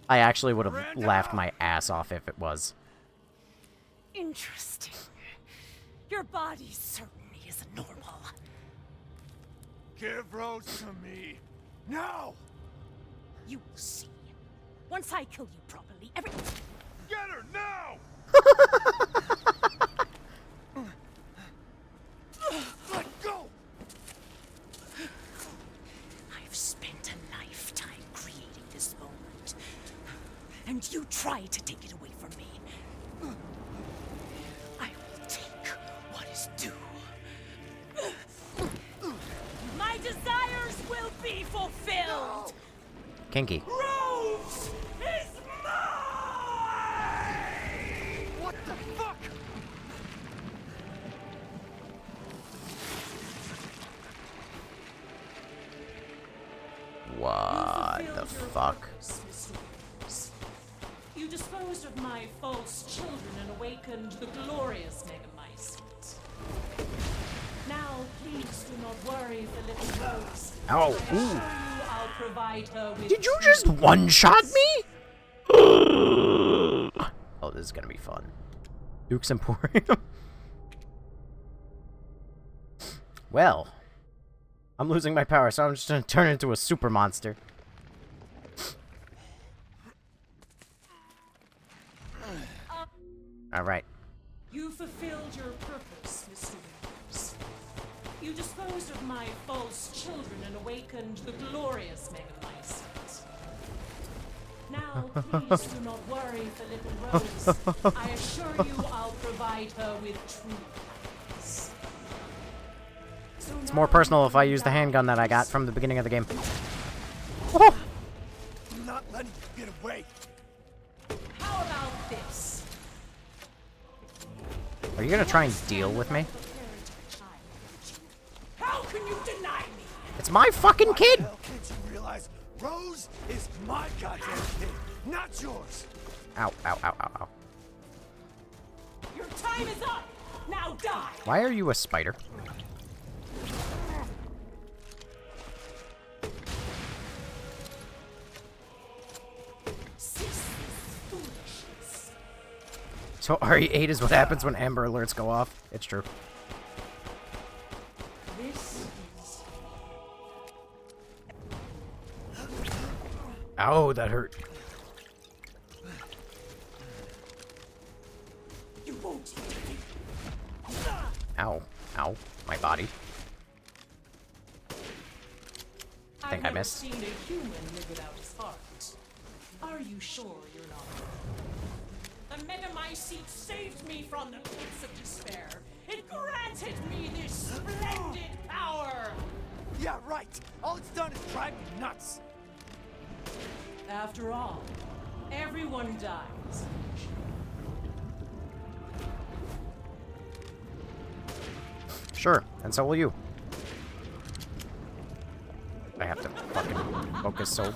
I actually would have laughed my ass off if it was. Interesting. Your body certainly isn't normal. Give Rose to me. Now! You will see. Once I kill you properly, every... Get her now! Let go! I've spent a lifetime creating this moment. And you try to take it away from me. I will take what is due. My desires will be fulfilled! Kinky. Rose is mine! What the fuck? What the fuck? You disposed of my false children and awakened the glorious Megamycete. Now, please do not worry for little Rose. Ow, I assure ooh. you I'll provide her with Did you just one-shot me? Oh, this is gonna be fun. Duke's Emporium. Well, I'm losing my power, so I'm just gonna turn into a super monster. Alright. You fulfilled your purpose, Mr. Winters. You disposed of my false children and awakened the glorious Megamycete. Now, please do not worry for little Rose. I assure you I'll provide her with true happiness. So It's more personal if I use the handgun that I got from the beginning of the game. I'm not letting you get away. How about this? Are you gonna try and deal with me? How can you deny me? It's my fucking kid! Hell, can't you realize Rose is my goddamn kid, not yours? Ow, ow, ow, ow, ow. Your time is up! Now die! Why are you a spider? So RE8 is what happens when Amber Alerts go off. It's true. This is... Ow, that hurt. You won't eat me. Ow. Ow. My body. I think I missed. I've never seen a human live without his heart. Are you sure you're not? The Megamycete saved me from the pits of despair. It granted me this splendid power. Yeah, right. All it's done is drive me nuts. After all, everyone dies. Sure, and so will you. I have to fucking focus so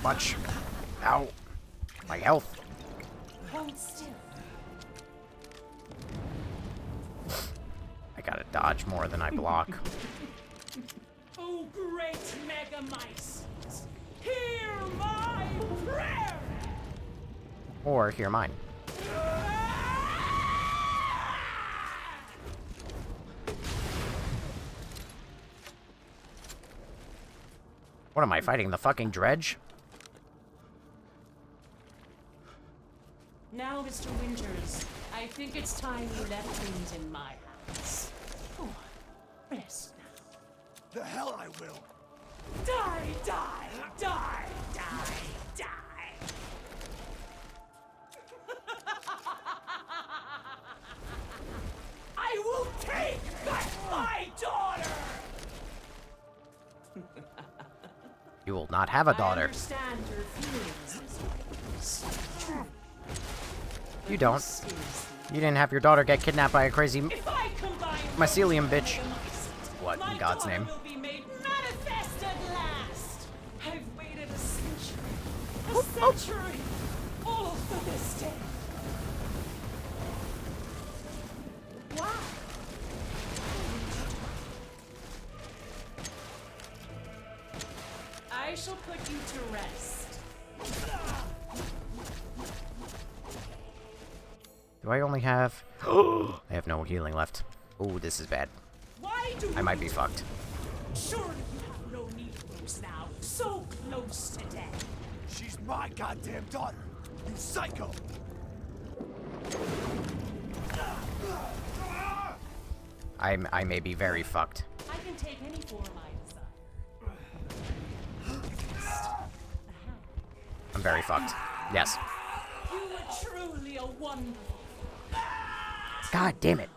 much. Ow. My health. Hold still. I gotta dodge more than I block. Oh, great Megamycete, hear my prayer! Or hear mine. What am I fighting? The fucking dredge? Now, Mr. Winters, I think it's time you left things in my hands. Go on, rest now. The hell I will. Die, die, die, die, die. I will take back my daughter! You will not have a I daughter. understand your feelings, Mr. Winters. You don't. You didn't have your daughter get kidnapped by a crazy If I combine mycelium bitch. What my in God's daughter name? will be made manifest at last. I've waited a century, all for this day. Why? I shall put you to rest. Do I only have... I have no healing left. Ooh, this is bad. Why do I might be fucked. Surely you have no need for those now. So close to death. She's my goddamn daughter. You psycho. I may be very fucked. I can take any form I desire. I'm very fucked. Yes. You are truly a wonderful. God damn it.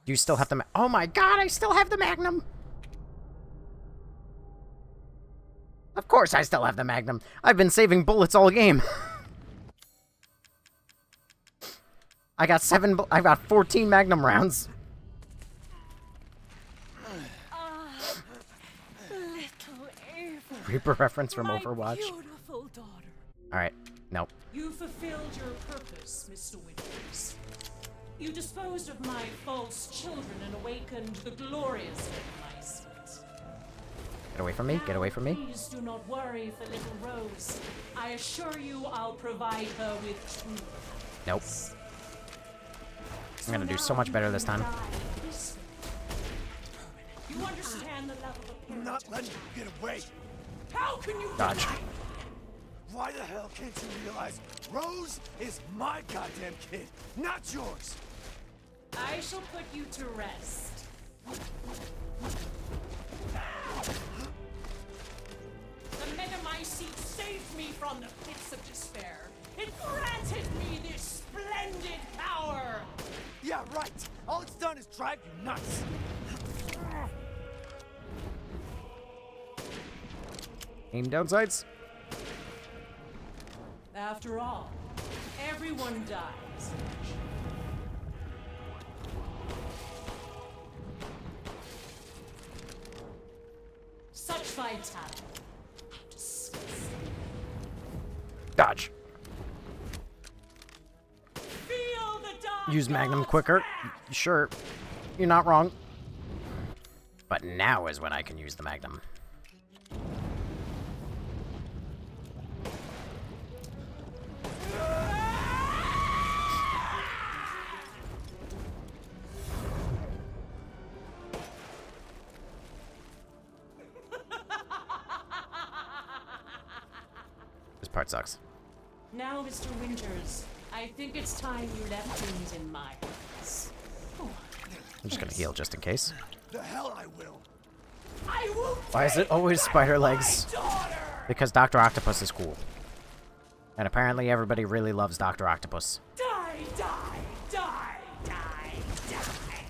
You still have the oh my god, I still have the Magnum. Of course I still have the Magnum. I've been saving bullets all game. I got 14 Magnum rounds. Little Ava. Reaper reference from My Overwatch. Beautiful daughter. Alright, nope. You fulfilled your purpose, Mr. Winters. You disposed of my false children and awakened the glorious Magneto. Get away from me, get away from me. Please do not worry for little Rose. I assure you I'll provide her with true. Nope. I'm gonna do so much better this time. You understand the level of I'm not letting you get away. How can you Dodge. Why the hell can't you realize Rose is my goddamn kid, not yours? I shall put you to rest. The Megamycete saved me from the pits of despair. It granted me this splendid power. Yeah, right. All it's done is drive you nuts. Aim down sights. After all, everyone dies. Such vitality. How disgusting. Dodge. Feel the dark Use Magnum quicker. Sure. You're not wrong. But now is when I can use the Magnum. This part sucks. Now, Mr. Winters, I think it's time you left things in my hands. Oh, I'm just gonna heal just in case. The hell I will. I will. Why is it always spider legs? Because Dr. Octopus is cool. And apparently everybody really loves Dr. Octopus. Die, die, die, die, die.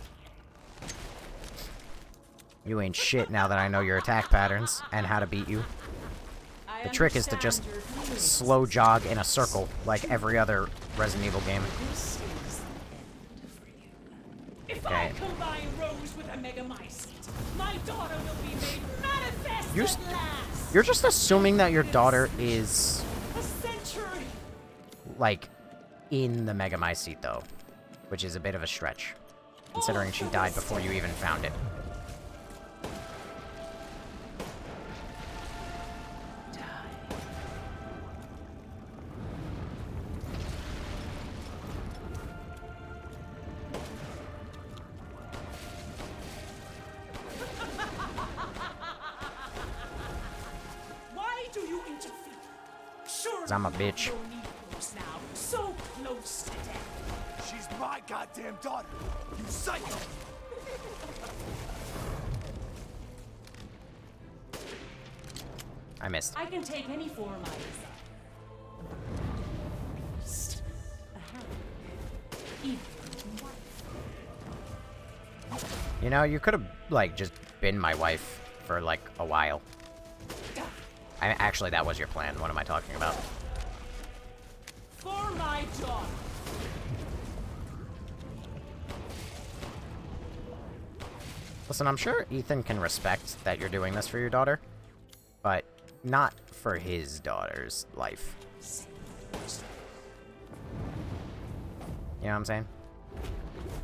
You ain't shit now that I know your attack patterns and how to beat you. The trick is to just slow jog in a circle like every other Resident Evil game. This is the end for you. If I combine Rose with a Megamycete, my daughter will be made manifest at last. You're just assuming that your daughter is A century. like in the Megamycete though, which is a bit of a stretch, considering she died before you even found it. Why do you interfere? Surely 'Cause I'm a bitch. you don't need Rose now. So close to death. She's my goddamn daughter. You psycho. I missed. I can take any form I desire. A beast, a hound, even a wife. You know, you could have like just been my wife for like a while. Actually, that was your plan. What am I talking about? For my daughter. Listen, I'm sure Ethan can respect that you're doing this for your daughter, but not for his daughter's life. You know what I'm saying?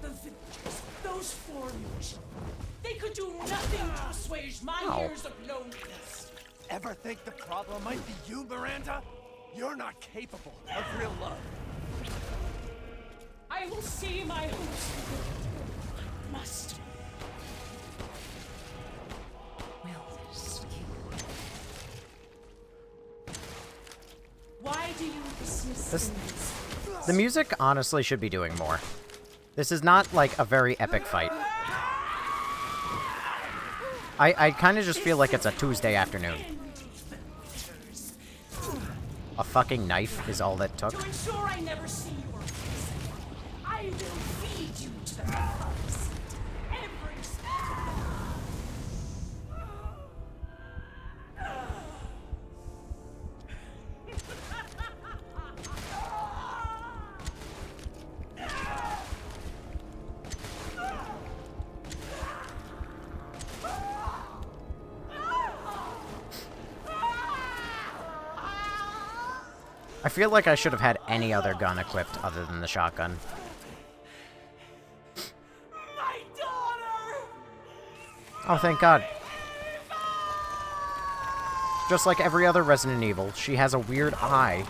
The villagers, those foreigners, they could do nothing to assuage my years of loneliness. Ever think the problem might be you, Miranda? You're not capable of real love. I will see my host. I must. The music honestly should be doing more. This is not, like, a very epic fight. I kind of just feel like it's a Tuesday afternoon. A fucking knife is all that took. To ensure I never see your face again, I will feed you to the magnificent every I feel like I should have had any other gun equipped other than the shotgun. my daughter! Oh, thank God. Just like every other Resident Evil, she has a weird eye.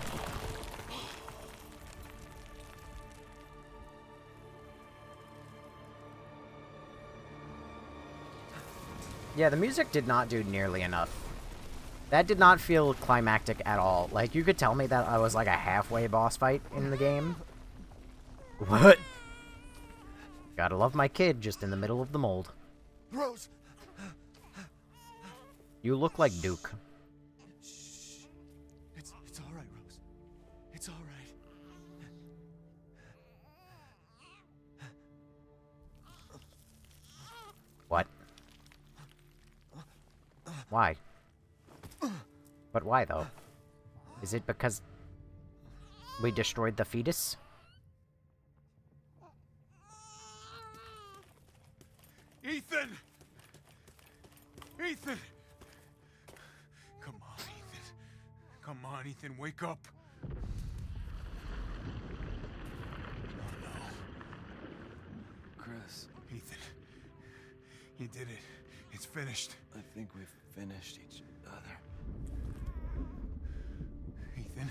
Yeah, the music did not do nearly enough. That did not feel climactic at all. Like, you could tell me that I was like a halfway boss fight in the game. What? Gotta love my kid just in the middle of the mold. Rose! You look like Duke. Shh. It's all right, Rose. It's all right. What? Why? But why, though? Is it because we destroyed the fetus? Ethan! Ethan! Come on, Ethan. Come on, Ethan, wake up. Oh, no. Chris. Ethan. You did it. It's finished. I think we've finished each other. Ethan.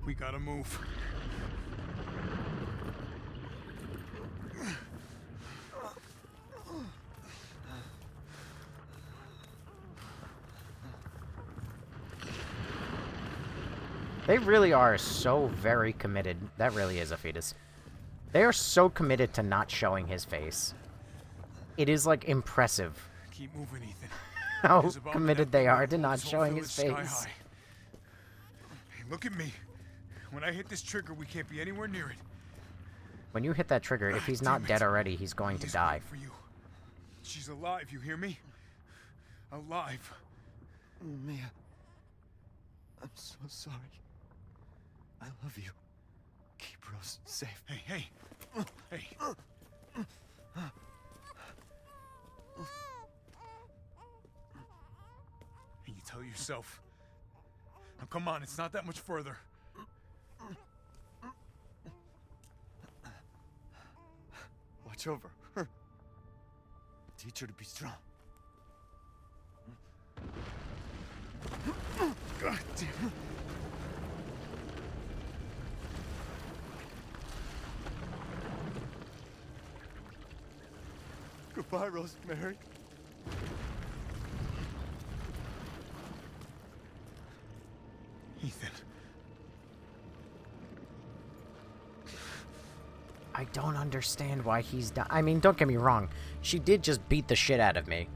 We gotta move. They really are so very committed. That really is a fetus. They are so committed to not showing his face. It is, like, impressive. Keep moving, Ethan. How committed they are to not showing his face. Hey, look at me. When I hit this trigger, we can't be anywhere near it. When you hit that trigger, if he's not dead already, he's going to die. For you. She's alive, you hear me? Alive. Mia. I'm so sorry. I love you. Keep Rose safe. Hey, hey. Hey. And you tell yourself. Now come on, it's not that much further. Watch over her. Teach her to be strong. God damn it. Goodbye, Rosemary. Ethan. I don't understand why he's I mean, don't get me wrong. She did just beat the shit out of me.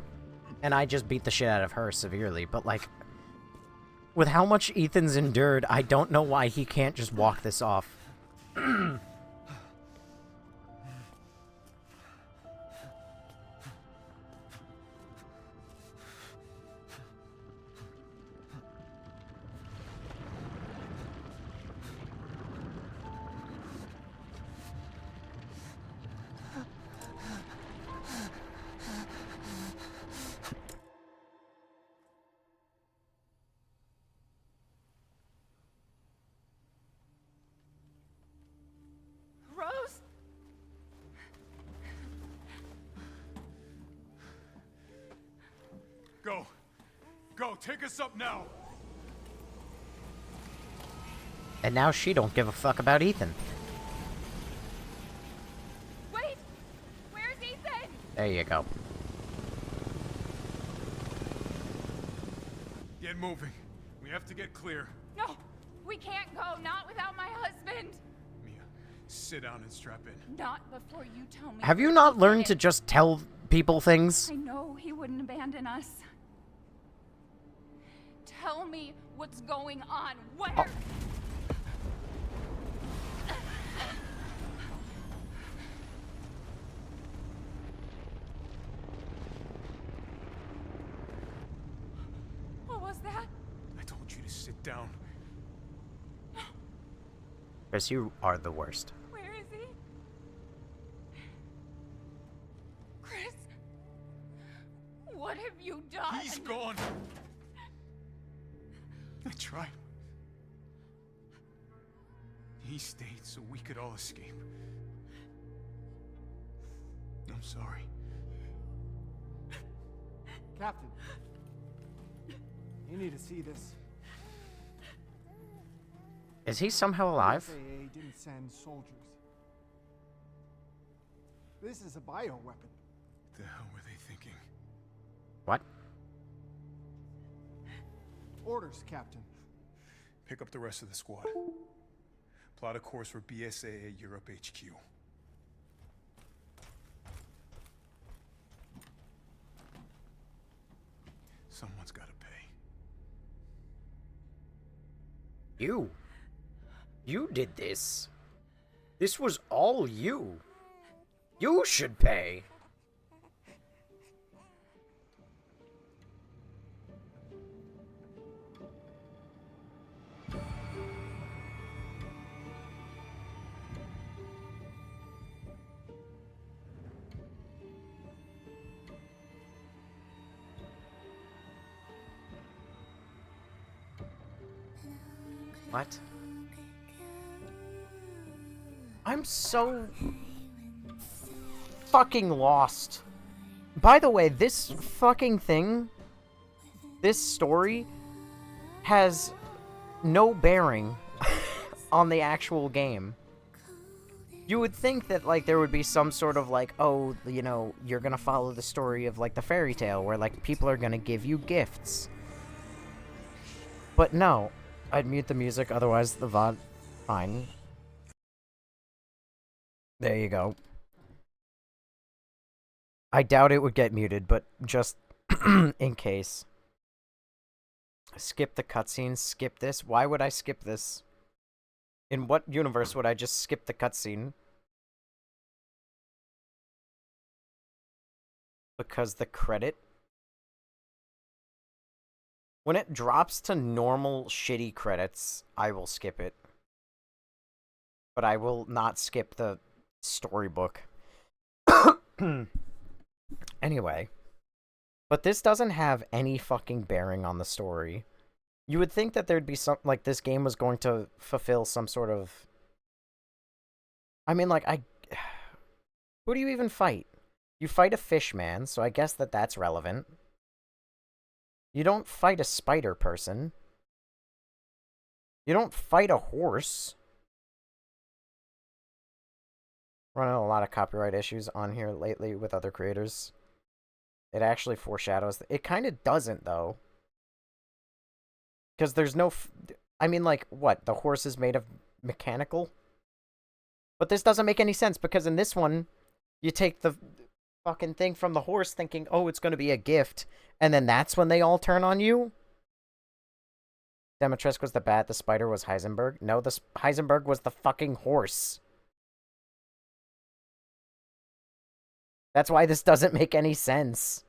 And I just beat the shit out of her severely. But, like, with how much Ethan's endured, I don't know why he can't just walk this off. Rose? Go. Go, take us up now. And now she don't give a fuck about Ethan. Wait! Where's Ethan? There you go. Get moving. We have to get clear. No! We can't go, not without my husband. Mia, sit down and strap in. Not before you tell me. Have you not learned to just tell people things? I know he wouldn't abandon us. Tell me what's going on. Where? Oh. What was that? I told you to sit down. Chris, you are the worst. Where is he? Chris? What have you done? He's gone. I tried. He stayed so we could all escape. I'm sorry. Captain, you need to see this. Is he somehow alive? A.K.A didn't send soldiers. This is a bioweapon. What the hell were they thinking? What? Orders, Captain. Pick up the rest of the squad. Plot a course for BSAA Europe HQ. Someone's gotta pay. You. You did this. This was all you. You should pay. What? I'm so fucking lost. By the way, this fucking thing, this story, has no bearing on the actual game. You would think that, like, there would be some sort of, like, oh, you know, you're gonna follow the story of, like, the fairy tale, where, like, people are gonna give you gifts. But no. I'd mute the music, otherwise the VOD... Fine. There you go. I doubt it would get muted, but just in case. Skip the cutscenes, skip this. Why would I skip this? In what universe would I just skip the cutscene? Because the credit... When it drops to normal shitty credits, I will skip it. But I will not skip the storybook. Anyway. But this doesn't have any fucking bearing on the story. You would think that there'd be some, like, this game was going to fulfill some sort of... I mean, like, who do you even fight? You fight a fish man, so I guess that that's relevant. You don't fight a spider person. You don't fight a horse. Running a lot of copyright issues on here lately with other creators. It actually foreshadows... It kind of doesn't, though. Because there's no... I mean, like, what? The horse is made of mechanical? But this doesn't make any sense, because in this one, you take the fucking thing from the horse thinking, oh, it's going to be a gift, and then that's when they all turn on you? Demetrescu was the bat, the spider was Heisenburg? No, the Heisenburg was the fucking horse. That's why this doesn't make any sense.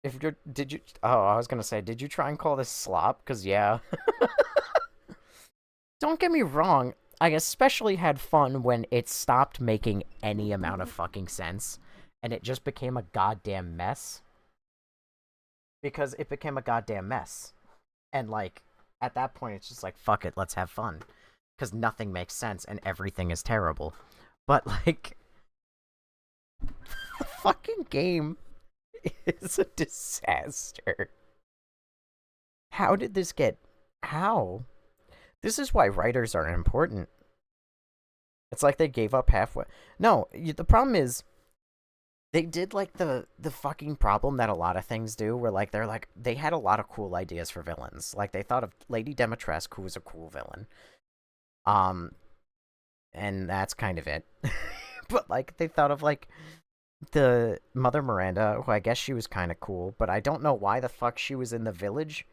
If you're, did you? Oh, I was gonna say, did you try and call this slop? Cause yeah. Don't get me wrong. I especially had fun when it stopped making any amount of fucking sense, and it just became a goddamn mess. Because it became a goddamn mess, and like at that point, it's just like fuck it, let's have fun. Because nothing makes sense and everything is terrible. But like, the fucking game is a disaster. How did this get... How? This is why writers are important. It's like they gave up halfway. No, the problem is, they did like the fucking problem that a lot of things do, where like they had a lot of cool ideas for villains. Like they thought of Lady Dimitrescu, who was a cool villain. And that's kind of it. But like they thought of like the Mother Miranda, who I guess she was kind of cool, but I don't know why the fuck she was in the village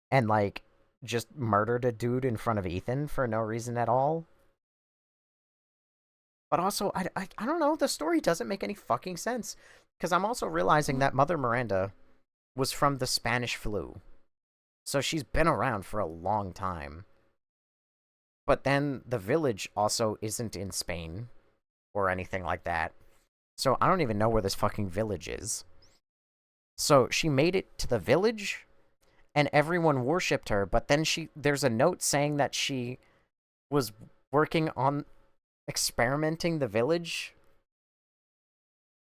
and like just murdered a dude in front of Ethan for no reason at all. But also, I don't know, the story doesn't make any fucking sense. Because I'm also realizing that Mother Miranda was from the Spanish flu. So she's been around for a long time. But then the village also isn't in Spain or anything like that. So I don't even know where this fucking village is. So she made it to the village and everyone worshipped her, but then there's a note saying that she was working on experimenting the village.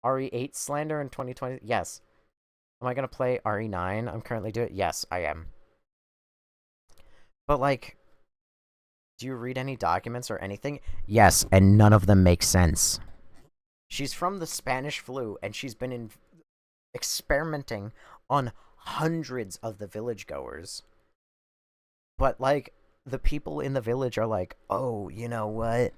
RE8 slander in 2020. Yes. Am I going to play RE9? I'm currently doing it. Yes, I am. But like, do you read any documents or anything? Yes, and none of them make sense. She's from the Spanish flu, and she's been experimenting on hundreds of the village goers. But like, the people in the village are like, oh, you know what?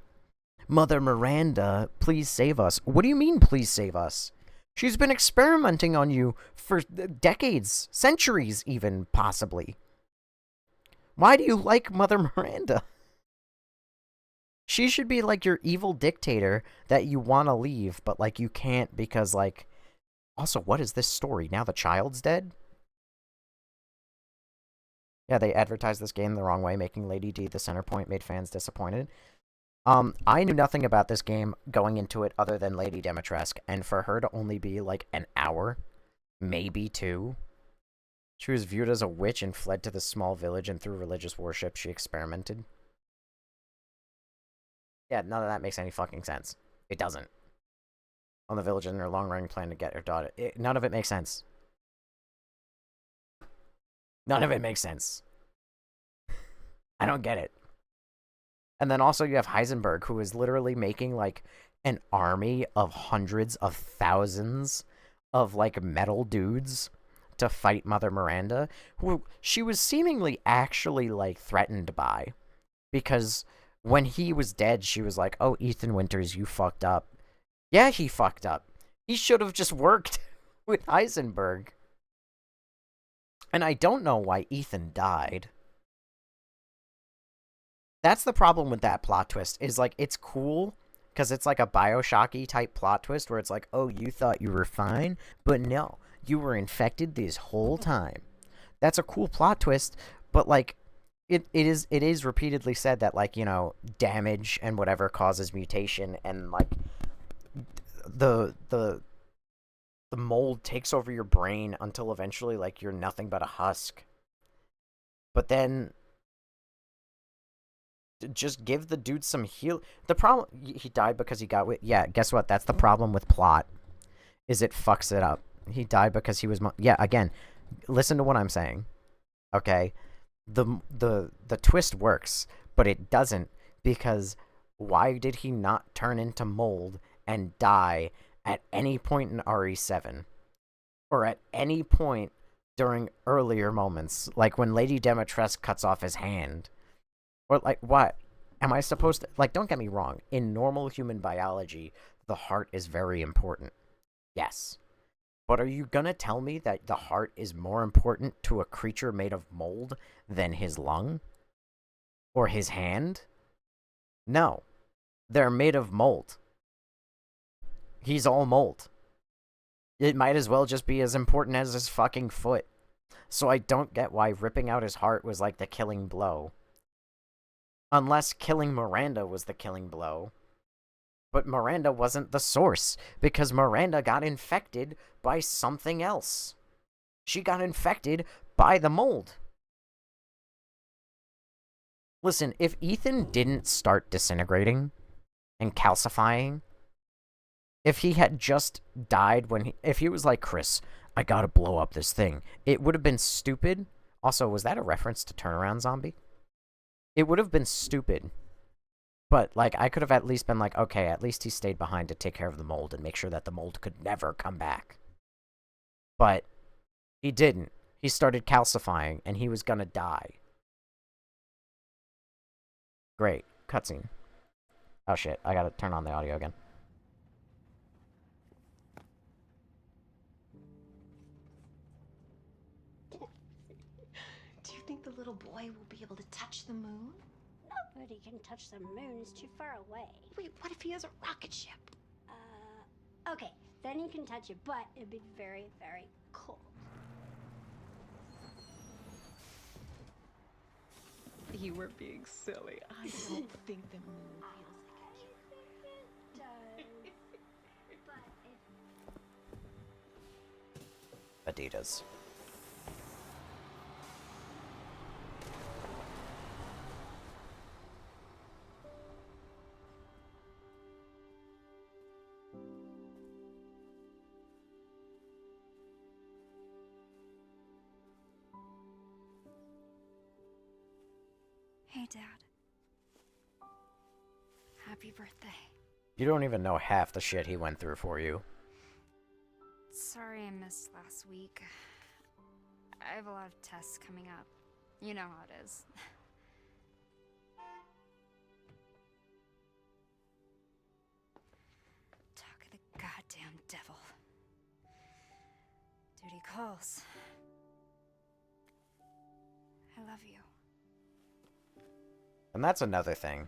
Mother Miranda, please save us. What do you mean, please save us? She's been experimenting on you for decades, centuries even, possibly. Why do you like Mother Miranda? She should be like your evil dictator that you want to leave, but like you can't because like... Also, what is this story? Now the child's dead? Yeah, they advertised this game the wrong way, making Lady D the center point, made fans disappointed. I knew nothing about this game going into it other than Lady Dimitrescu, and for her to only be like an hour, maybe 2. She was viewed as a witch and fled to this small village, and through religious worship, she experimented. Yeah, none of that makes any fucking sense. It doesn't. On the village and their long-running plan to get her daughter. None of it makes sense. None of it makes sense. I don't get it. And then also you have Heisenburg, who is literally making, like, an army of hundreds of thousands of, like, metal dudes to fight Mother Miranda, who she was seemingly actually, like, threatened by. Because when he was dead, she was like, oh, Ethan Winters, you fucked up. Yeah, he fucked up. He should have just worked with Heisenburg. And I don't know why Ethan died. That's the problem with that plot twist, is like, it's cool, because it's like a Bioshocky type plot twist, where it's like, oh, you thought you were fine, but no, you were infected this whole time. That's a cool plot twist, but like, it is repeatedly said that, like, you know, damage and whatever causes mutation, and like, the mold takes over your brain until eventually, like, you're nothing but a husk. But then... just give the dude some heal. The problem... He died because he got... Yeah, guess what? That's the problem with plot. Is it fucks it up. He died because he was... Yeah, again, listen to what I'm saying. Okay? The twist works, but it doesn't, because why did he not turn into mold and die at any point in RE7? Or at any point during earlier moments, like when Lady Dimitrescu cuts off his hand. Or, like, what? Am I supposed to... Like, don't get me wrong. In normal human biology, the heart is very important. Yes. But are you gonna tell me that the heart is more important to a creature made of mold than his lung? Or his hand? No. They're made of mold. He's all mold. It might as well just be as important as his fucking foot. So I don't get why ripping out his heart was like the killing blow. Unless killing Miranda was the killing blow. But Miranda wasn't the source, because Miranda got infected by something else. She got infected by the mold. Listen, if Ethan didn't start disintegrating and calcifying, if he had just died if he was like, Chris, I gotta blow up this thing, it would have been stupid. Also, was that a reference to Turnaround Zombie? It would have been stupid. But, like, I could have at least been like, okay, at least he stayed behind to take care of the mold and make sure that the mold could never come back. But he didn't. He started calcifying, and he was gonna die. Great. Cutscene. Oh shit, I gotta turn on the audio again. Do you think the little boy will be able to touch the moon? Nobody can touch the moon. It's too far away. Wait, what if he has a rocket ship? Okay, then he can touch it, but it'd be very, very cold. You were being silly. I don't think the moon It does. But Adidas. Hey, Dad. Happy birthday. You don't even know half the shit he went through for you. Sorry I missed last week. I have a lot of tests coming up. You know how it is. Talk of the goddamn devil. Duty calls. I love you. And that's another thing.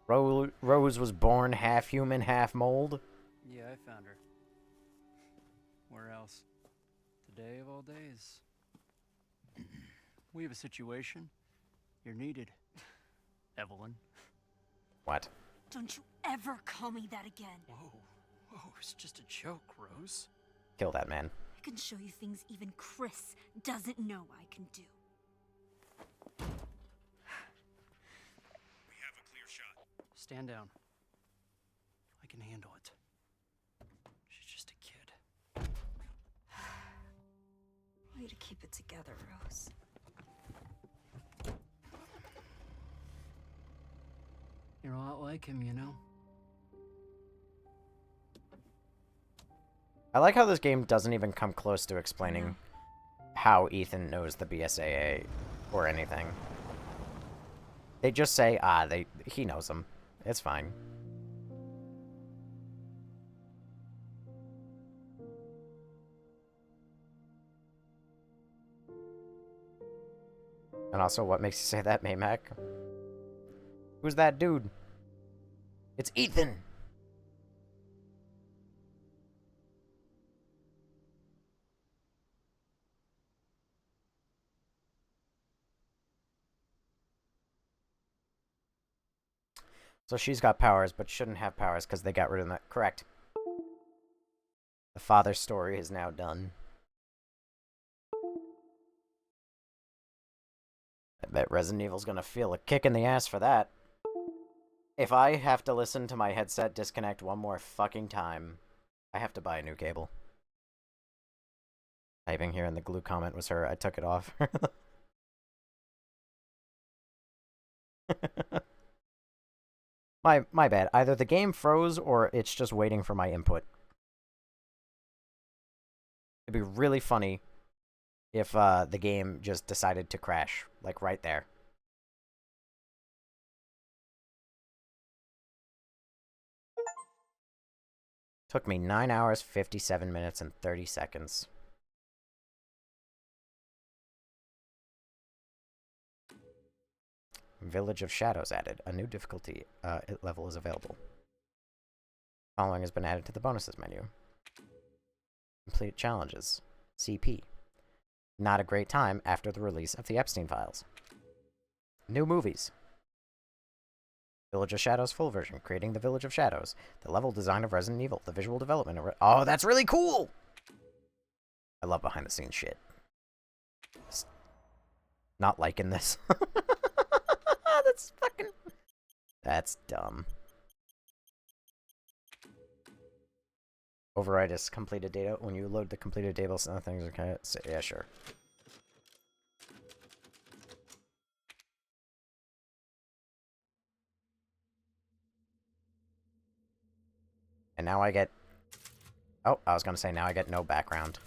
Rose was born half human, half mold. Yeah, I found her. Where else? Today of all days. We have a situation. You're needed. Evelyn. What? Don't you ever call me that again. Whoa, it's just a joke, Rose. Kill that man. I can show you things even Chris doesn't know I can do. Stand down. I can handle it. She's just a kid. Way to keep it together, Rose. You're a lot like him, you know? I like how this game doesn't even come close to explaining how Ethan knows the BSAA or anything. They just say, he knows them. It's fine. And also, what makes you say that, Maymac? Who's that dude? It's Ethan! So she's got powers, but shouldn't have powers because they got rid of that. Correct. The father story is now done. I bet Resident Evil's gonna feel a kick in the ass for that. If I have to listen to my headset disconnect one more fucking time, I have to buy a new cable. Typing here in the glue comment was her. I took it off. My bad. Either the game froze or it's just waiting for my input. It'd be really funny if the game just decided to crash, like right there. Took me 9 hours, 57 minutes, and 30 seconds. Village of Shadows added. A new difficulty level is available. Following has been added to the bonuses menu. completed challenges. CP. Not a great time after the release of the Epstein Files. New movies. Village of Shadows full version, creating the Village of Shadows, the level design of Resident Evil, the visual development of oh, that's really cool! I love behind the scenes shit. Just not liking this. That's fucking... That's dumb. Override is completed data. When you load the completed data, some things are kind of... Yeah, sure. And now I get... Oh, I was gonna say now I get no background.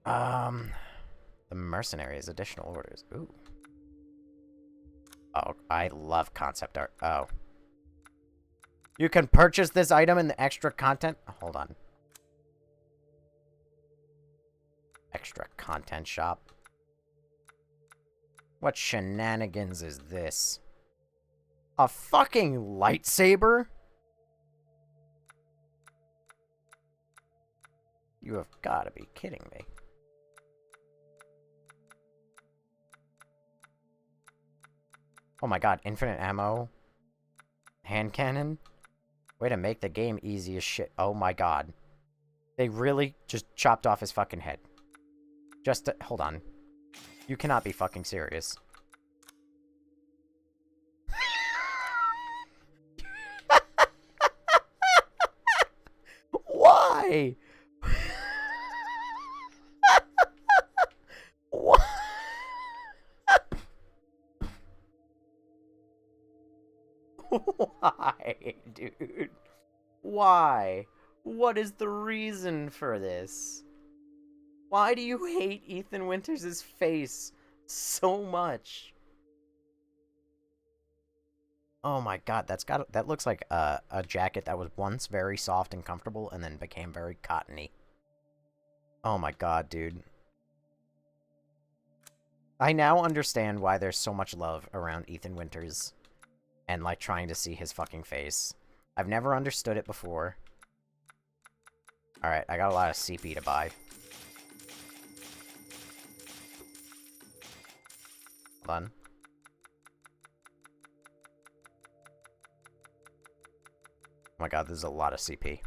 The mercenaries, additional orders. Ooh. Oh, I love concept art. Oh. You can purchase this item in the extra content... Hold on. Extra content shop. What shenanigans is this? A fucking lightsaber? You have got to be kidding me. Oh my god, infinite ammo? Hand cannon? Way to make the game easy as shit. Oh my god. They really just chopped off his fucking head. Just to... Hold on. You cannot be fucking serious. Why? What? Why, dude? Why? What is the reason for this? Why do you hate Ethan Winters' face so much? Oh my god, that looks like a jacket that was once very soft and comfortable and then became very cottony. Oh my god, dude. I now understand why there's so much love around Ethan Winters and, like, trying to see his fucking face. I've never understood it before. Alright, I got a lot of CP to buy. Hold on. Oh my god, there's a lot of CP.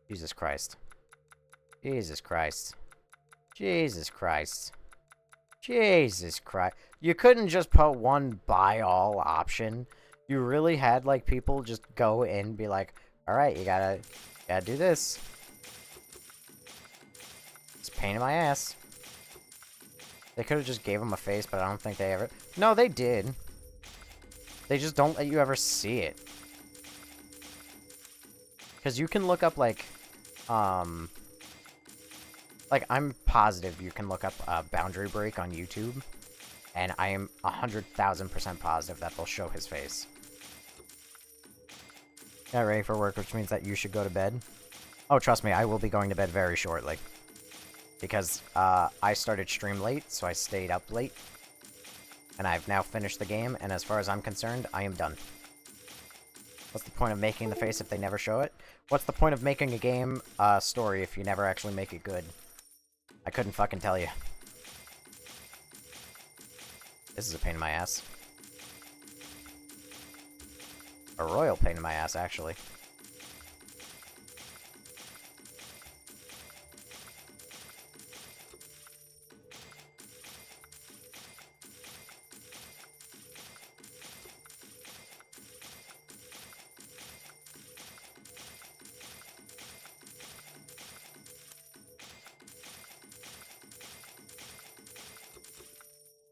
Jesus Christ. Jesus Christ. Jesus Christ. Jesus Christ. You couldn't just put one buy all option. You really had, like, people just go in and be like, alright, you gotta do this. It's a pain in my ass. They could have just gave him a face, but I don't think they ever... No, they did. They just don't let you ever see it. Because you can look up, like, like, I'm positive you can look up Boundary Break on YouTube, and I am 100,000% positive that they'll show his face. Got ready for work, which means that you should go to bed. Oh, trust me, I will be going to bed very shortly. Because I started stream late, so I stayed up late. And I've now finished the game, and as far as I'm concerned, I am done. What's the point of making the face if they never show it? What's the point of making a game story if you never actually make it good? I couldn't fucking tell you. This is a pain in my ass. A royal pain in my ass, actually.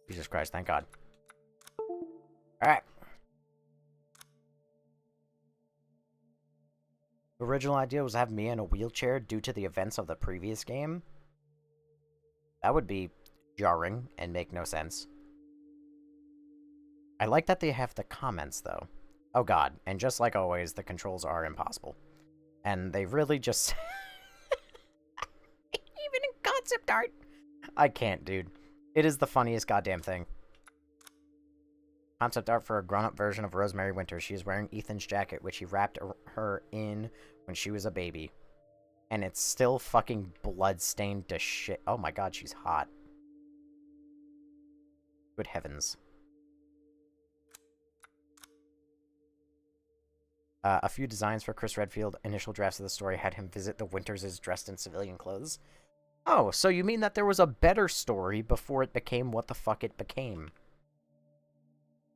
Jesus Christ, thank God. Alright. The original idea was to have me in a wheelchair due to the events of the previous game. That would be jarring and make no sense. I like that they have the comments, though. Oh god, and just like always, the controls are impossible. And they really just... Even in concept art! I can't, dude. It is the funniest goddamn thing. Concept art for a grown-up version of Rosemary Winters. She is wearing Ethan's jacket, which he wrapped her in when she was a baby. And it's still fucking blood-stained to shit. Oh my god, she's hot. Good heavens. A few designs for Chris Redfield. Initial drafts of the story had him visit the Winters dressed in civilian clothes. Oh, so you mean that there was a better story before it became what the fuck it became?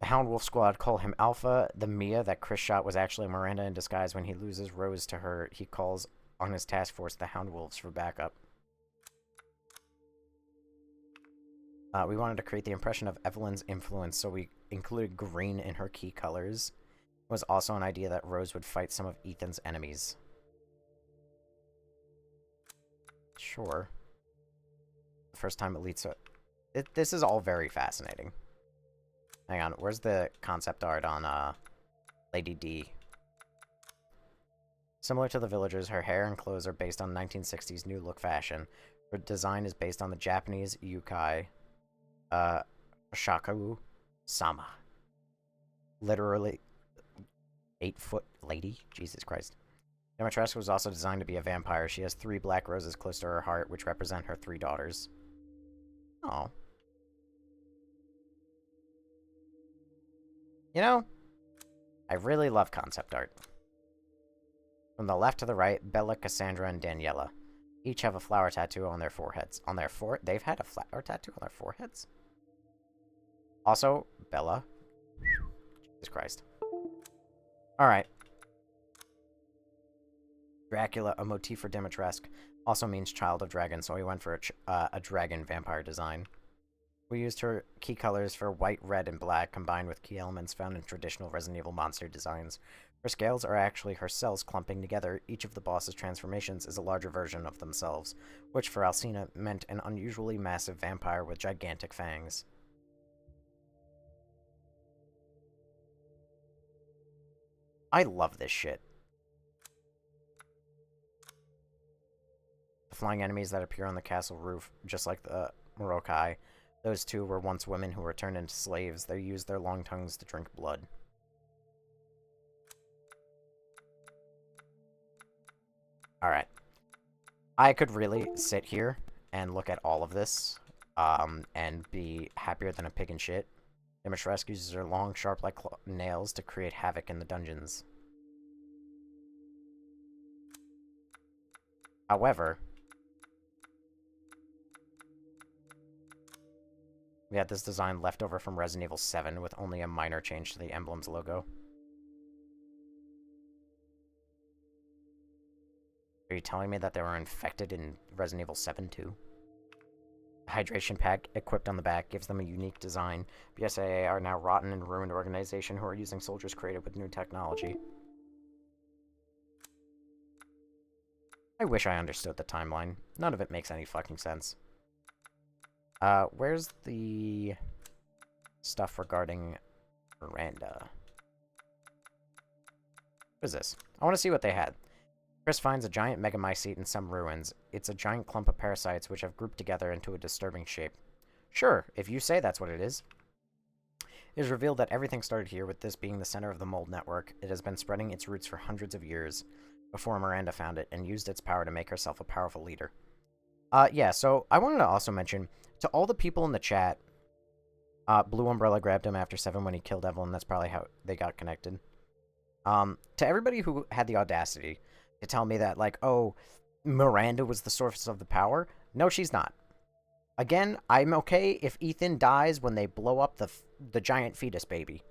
The Hound Wolf Squad call him Alpha. The Mia that Chris shot was actually Miranda in disguise. When he loses Rose to her, he calls on his task force, the Hound Wolves, for backup. We wanted to create the impression of Evelyn's influence, so we included green in her key colors. It was also an idea that Rose would fight some of Ethan's enemies. Sure. The first time Elites... This is all very fascinating. Hang on, where's the concept art on, Lady D? Similar to the villagers, her hair and clothes are based on 1960s New Look fashion. Her design is based on the Japanese yukai, Shaku-sama. Literally, 8-foot lady? Jesus Christ. Demetrescu was also designed to be a vampire. She has 3 black roses close to her heart, which represent her 3 daughters. Oh. You know, I really love concept art. From the left to the right, Bella, Cassandra, and Daniela. Each have a flower tattoo on their foreheads. They've had a flower tattoo on their foreheads? Also, Bella. Jesus Christ. Alright. Dracula, a motif for Dimitrescu, also means child of dragon, so we went for a dragon vampire design. We used her key colors for white, red, and black, combined with key elements found in traditional Resident Evil monster designs. Her scales are actually her cells clumping together. Each of the boss's transformations is a larger version of themselves, which for Alcina meant an unusually massive vampire with gigantic fangs. I love this shit. The flying enemies that appear on the castle roof, just like the Morokai, those two were once women who were turned into slaves. They used their long tongues to drink blood. Alright. I could really sit here and look at all of this, and be happier than a pig in shit. Dimitrescu uses her long, sharp-like nails to create havoc in the dungeons. However, we had this design left over from Resident Evil 7 with only a minor change to the emblem's logo. Are you telling me that they were infected in Resident Evil 7 too? The hydration pack equipped on the back gives them a unique design. BSAA are now rotten and ruined organization who are using soldiers created with new technology. I wish I understood the timeline. None of it makes any fucking sense. Where's the stuff regarding Miranda? What is this? I want to see what they had. Chris finds a giant megamycete in some ruins. It's a giant clump of parasites which have grouped together into a disturbing shape. Sure, if you say that's what it is. It is revealed that everything started here, with this being the center of the mold network. It has been spreading its roots for hundreds of years, before Miranda found it and used its power to make herself a powerful leader. Yeah, so I wanted to also mention, to all the people in the chat, Blue Umbrella grabbed him after 7 when he killed Evelyn. That's probably how they got connected. To everybody who had the audacity to tell me that, like, oh, Miranda was the source of the power. No, she's not. Again, I'm okay if Ethan dies when they blow up the giant fetus baby.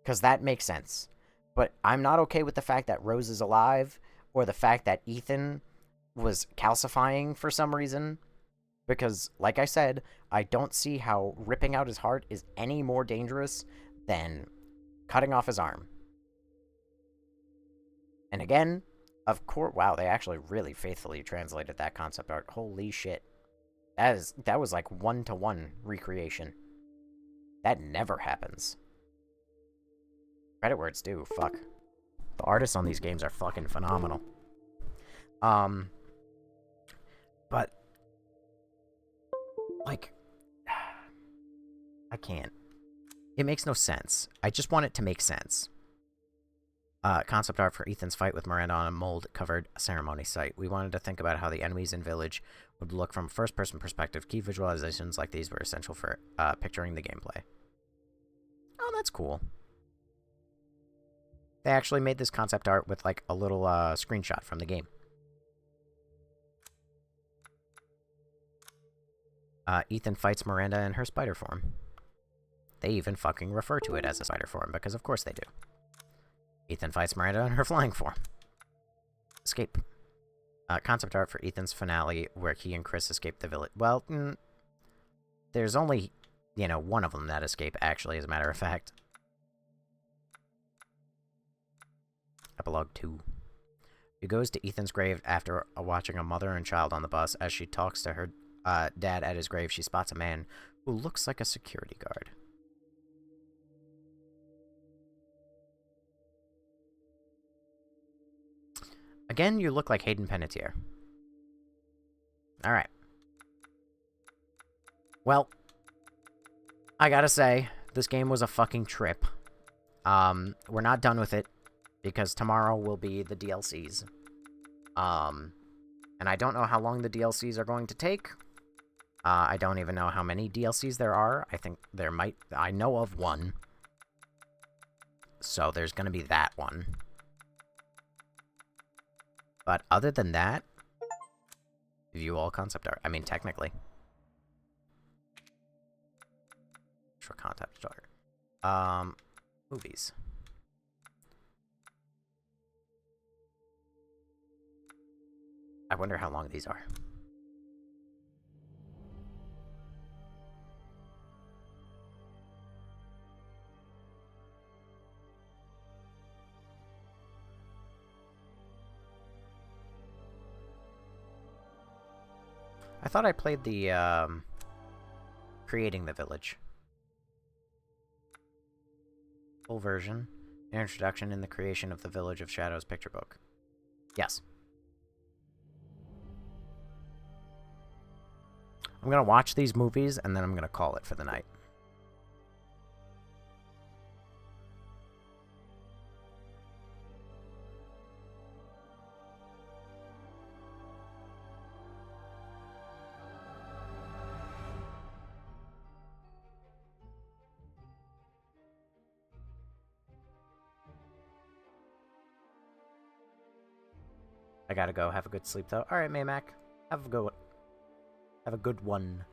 Because that makes sense. But I'm not okay with the fact that Rose is alive, or the fact that Ethan was calcifying for some reason. Because, like I said, I don't see how ripping out his heart is any more dangerous than cutting off his arm. And again, of course, wow, they actually really faithfully translated that concept art. Holy shit. That was like 1-to-1 recreation. That never happens. Credit where it's due, fuck. The artists on these games are fucking phenomenal. But, like, I can't. It makes no sense. I just want it to make sense. Concept art for Ethan's fight with Miranda on a mold-covered ceremony site. We wanted to think about how the enemies in Village would look from a first-person perspective. Key visualizations like these were essential for picturing the gameplay. Oh, that's cool. They actually made this concept art with, like, a little screenshot from the game. Ethan fights Miranda in her spider form. They even fucking refer to it as a spider form, because of course they do. Ethan fights Miranda in her flying form. Escape. Concept art for Ethan's finale, where he and Chris escape the village. Well, there's only, you know, one of them that escape, actually, as a matter of fact. Epilogue 2. She goes to Ethan's grave after watching a mother and child on the bus. As she talks to her dad at his grave, she spots a man who looks like a security guard. Again, you look like Hayden Panettiere. Alright. Well, I gotta say, this game was a fucking trip. We're not done with it, because tomorrow will be the DLCs. And I don't know how long the DLCs are going to take. I don't even know how many DLCs there are. I think there might... I know of one. So there's gonna be that one. But other than that, view all concept art. I mean, technically. For concept art. Movies. I wonder how long these are. I thought I played the, Creating the Village. Full version. An introduction in the creation of the Village of Shadows picture book. Yes. I'm gonna watch these movies, and then I'm gonna call it for the night. I gotta go. Have a good sleep, though. Alright, Maymac. Have a good one.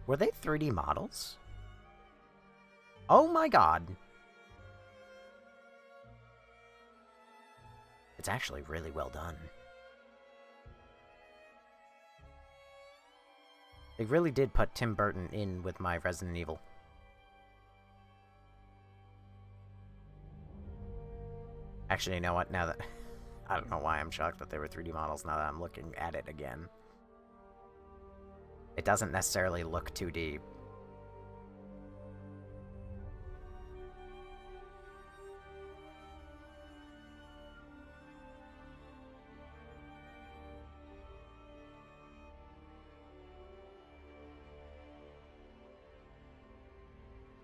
Were they 3D models? Oh my god. It's actually really well done. They really did put Tim Burton in with my Resident Evil. Actually, you know what? Now that... I don't know why I'm shocked that they were 3D models now that I'm looking at it again. It doesn't necessarily look 2D.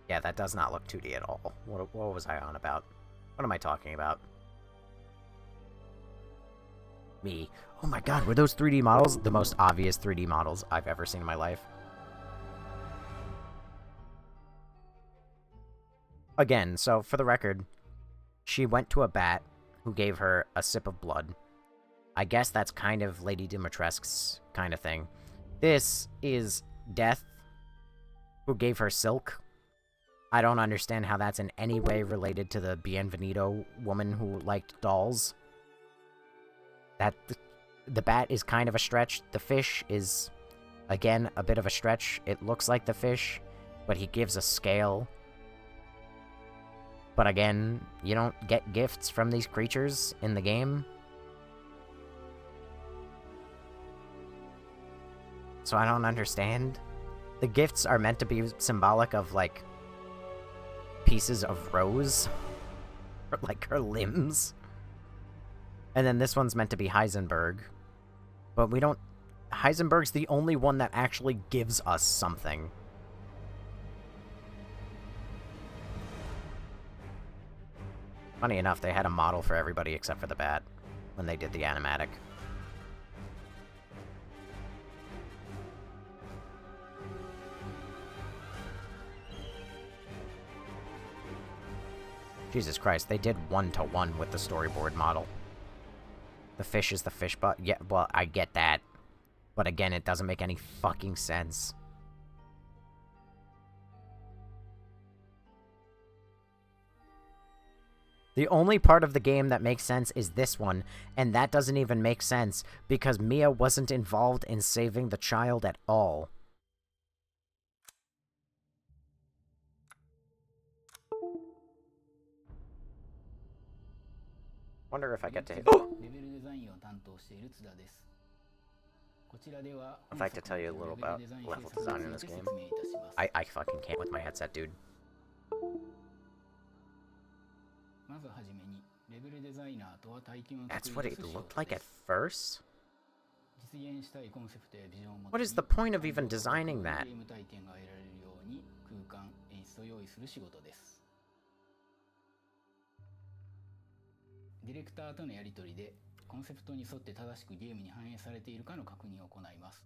Yeah, that does not look 2D at all. What was I on about? What am I talking about? Me. Oh my god, were those 3D models the most obvious 3D models I've ever seen in my life? Again, so for the record, she went to a bat who gave her a sip of blood. I guess that's kind of Lady Dimitrescu's kind of thing. This is Death, who gave her silk. I don't understand how that's in any way related to the Bienvenido woman who liked dolls. The bat is kind of a stretch. The fish is, again, a bit of a stretch. It looks like the fish, but he gives a scale. But again, you don't get gifts from these creatures in the game. So I don't understand. The gifts are meant to be symbolic of, like, pieces of Rose. Or, like, her limbs. And then this one's meant to be Heisenburg. But we don't Heisenberg's the only one that actually gives us something. Funny enough, they had a model for everybody except for the bat when they did the animatic. Jesus Christ, they did 1-to-1 with the storyboard model. The fish is the fish, but yeah, well, I get that. But again, it doesn't make any fucking sense. The only part of the game that makes sense is this one, and that doesn't even make sense because Mia wasn't involved in saving the child at all. Wonder if I get to hit. I'd like to tell you a little about level design in this game. I fucking can't with my headset, dude. That's what it looked like at first? What is the point of even designing that? ディレクターとのやり取りでコンセプトに沿って正しくゲームに反映されているかの確認を行います。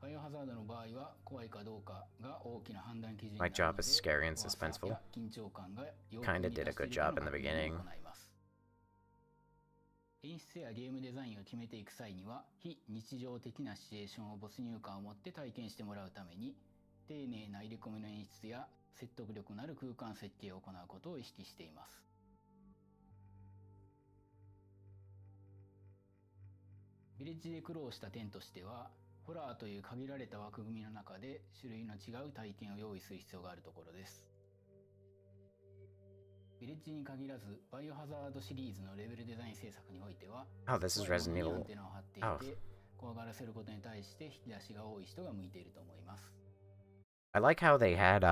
バイオハザードの場合は怖いかどうかが大きな判断基準になるので、 My job is scary and suspenseful. Kinda did a good job in the beginning. 演出やゲームデザインを決めていく際には非日常的なシチュエーションを没入感を持って体験してもらうために丁寧な入れ込みの演出や説得力のある空間設計を行うことを意識しています。ヴィレッジで苦労した点としては、ホラーという限られた枠組みの中で種類の違う体験を用意する必要があるところです。ヴィレッジに限らず、バイオハザードシリーズのレベルデザイン制作においては、Oh, this is Resident Evil. アンテナを張っていて、怖がらせることに対して引き出しが多い人が向いていると思います。I like how they had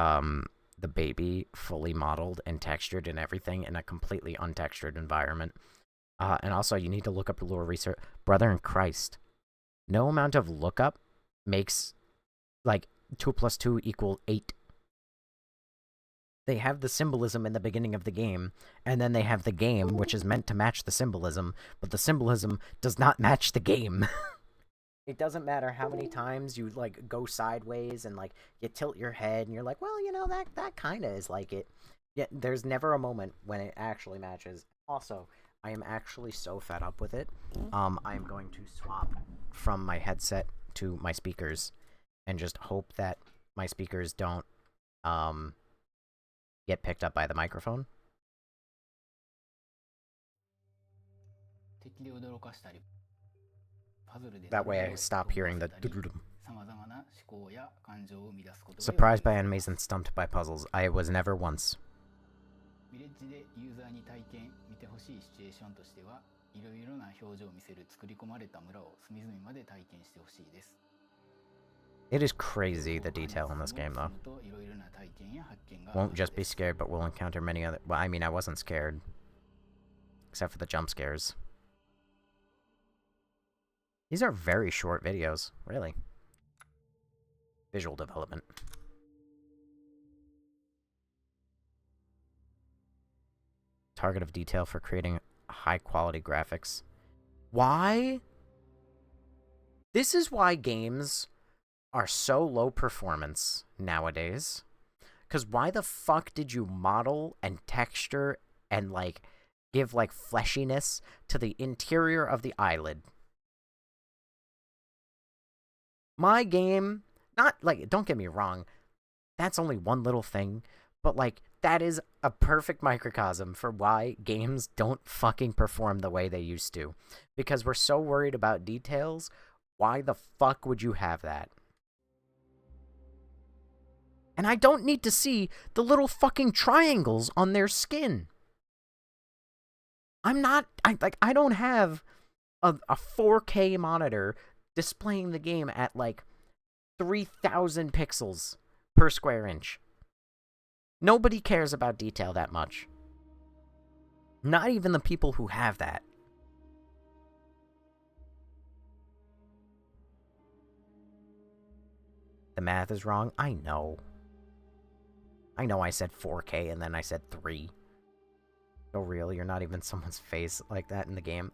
the baby fully modeled and textured and everything in a completely untextured environment. And also, you need to look up a little research. Brother in Christ. No amount of lookup makes, like, 2 + 2 = 8. They have the symbolism in the beginning of the game, and then they have the game, which is meant to match the symbolism, but the symbolism does not match the game. It doesn't matter how many times you, like, go sideways and, like, you tilt your head and you're like, well, you know, that kind of is like it. Yet there's never a moment when it actually matches. Also, I am actually so fed up with it. I am going to swap from my headset to my speakers and just hope that my speakers don't get picked up by the microphone. That way I stop hearing the... Surprised by enemies and stumped by puzzles. I was never once. It is crazy, the detail in this game, though. Won't just be scared, but will encounter many other... Well, I mean, I wasn't scared. Except for the jump scares. These are very short videos, really. Visual development. Target of detail for creating high-quality graphics. Why? This is why games are so low performance nowadays. Because why the fuck did you model and texture and, like, give, like, fleshiness to the interior of the eyelid? My game, not, like, don't get me wrong, that's only one little thing, but, like, that is a perfect microcosm for why games don't fucking perform the way they used to. Because we're so worried about details, why the fuck would you have that? And I don't need to see the little fucking triangles on their skin. I don't have a 4K monitor displaying the game at, like, 3,000 pixels per square inch. Nobody cares about detail that much. Not even the people who have that. The math is wrong. I know. I know I said 4K and then I said 3. So real, you're not even someone's face like that in the game.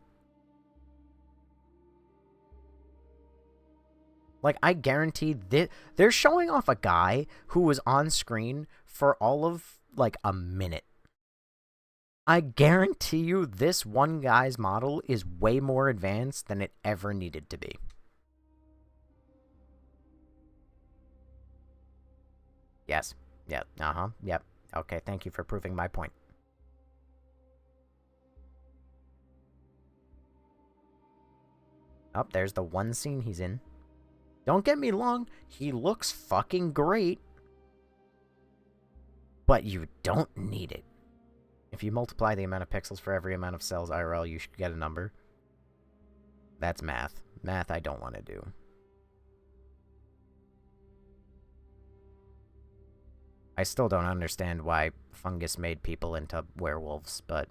Like, I guarantee they're showing off a guy who was on screen for all of, like, a minute. I guarantee you this one guy's model is way more advanced than it ever needed to be. Yes. Yep. Uh-huh. Yep. Okay, thank you for proving my point. Oh, there's the one scene he's in. Don't get me wrong, he looks fucking great. But you don't need it. If you multiply the amount of pixels for every amount of cells IRL, you should get a number. That's math. Math I don't want to do. I still don't understand why fungus made people into werewolves, but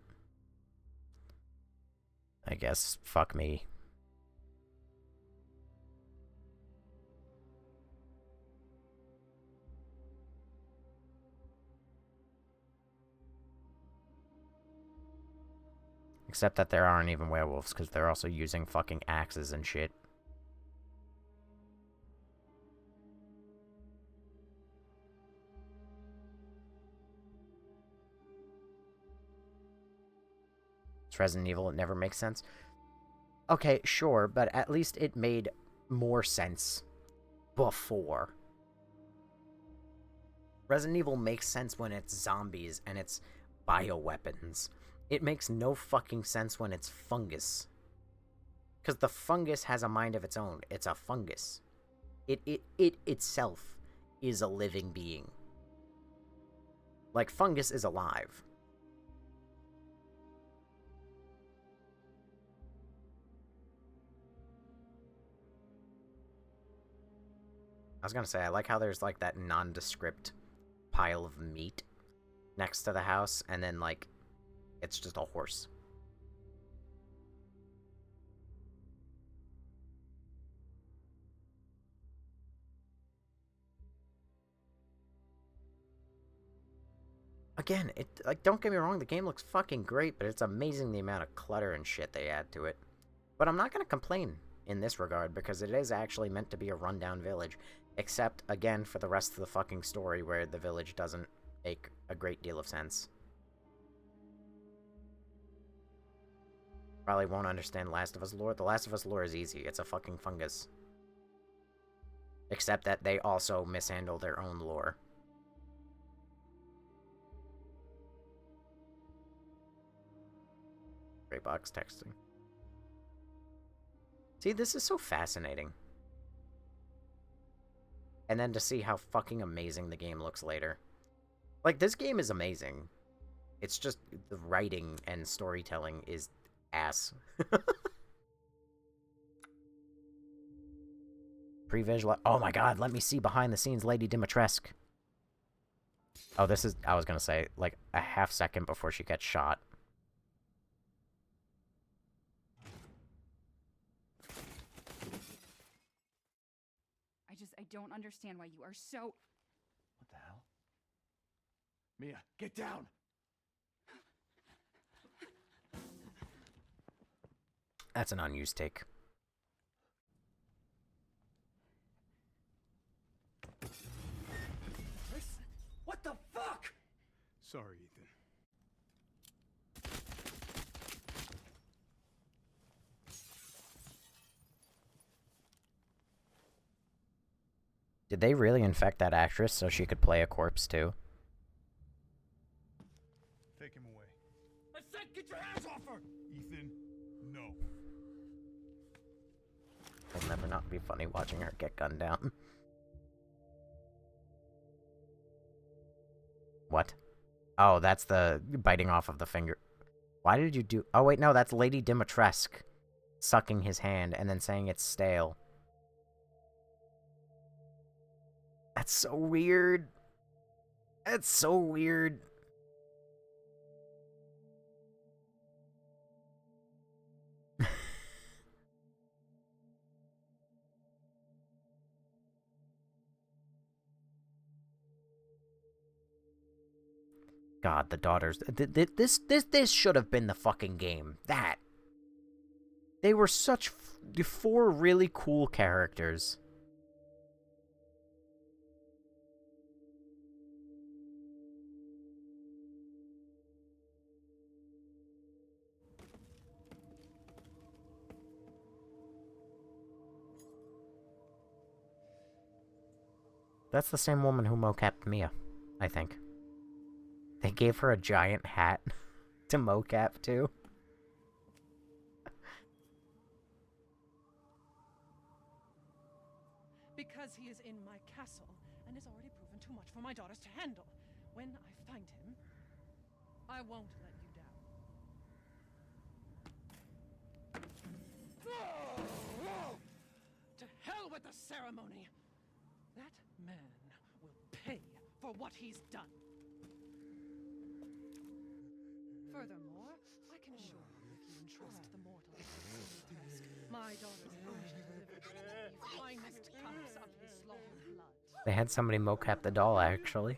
I guess fuck me. Except that there aren't even werewolves, because they're also using fucking axes and shit. It's Resident Evil, it never makes sense. Okay, sure, but at least it made more sense before. Resident Evil makes sense when it's zombies and it's bioweapons. It makes no fucking sense when it's fungus. Because the fungus has a mind of its own. It's a fungus. It itself is a living being. Like, fungus is alive. I was gonna say, I like how there's, like, that nondescript pile of meat next to the house, and then, like, it's just a horse. Again, like, don't get me wrong, the game looks fucking great, but it's amazing the amount of clutter and shit they add to it. But I'm not gonna complain in this regard, because it is actually meant to be a rundown village. Except, again, for the rest of the fucking story, where the village doesn't make a great deal of sense. Probably won't understand Last of Us lore. The Last of Us lore is easy. It's a fucking fungus. Except that they also mishandle their own lore. Gray box texting. See, this is so fascinating. And then to see how fucking amazing the game looks later. Like, this game is amazing. It's just the writing and storytelling is ass. Pre-visual. Oh my god, let me see behind the scenes Lady Dimitrescu. Oh, this is, I was gonna say, like, a half second before she gets shot. I don't understand why you are so... What the hell? Mia, get down! That's an unused take. What the fuck? Sorry, Ethan. Did they really infect that actress so she could play a corpse too? Take him away. I said get your hands off her! Ethan, no. It'll never not be funny watching her get gunned down. What? Oh, that's the biting off of the finger. Why did you do... Oh, wait, no, that's Lady Dimitrescu sucking his hand and then saying it's stale. That's so weird. That's so weird. God, the daughters. This should have been the fucking game. That. They were such 4 really cool characters. That's the same woman who mocapped Mia, I think. They gave her a giant hat to mocap, too. Because he is in my castle and has already proven too much for my daughters to handle. When I find him, I won't let you down. To hell with the ceremony! That man will pay for what he's done. Furthermore, I can assure you if you entrust the mortal with this task, my daughters will deliver the finest cups of his slaughtered blood. They had somebody mocap the doll, actually.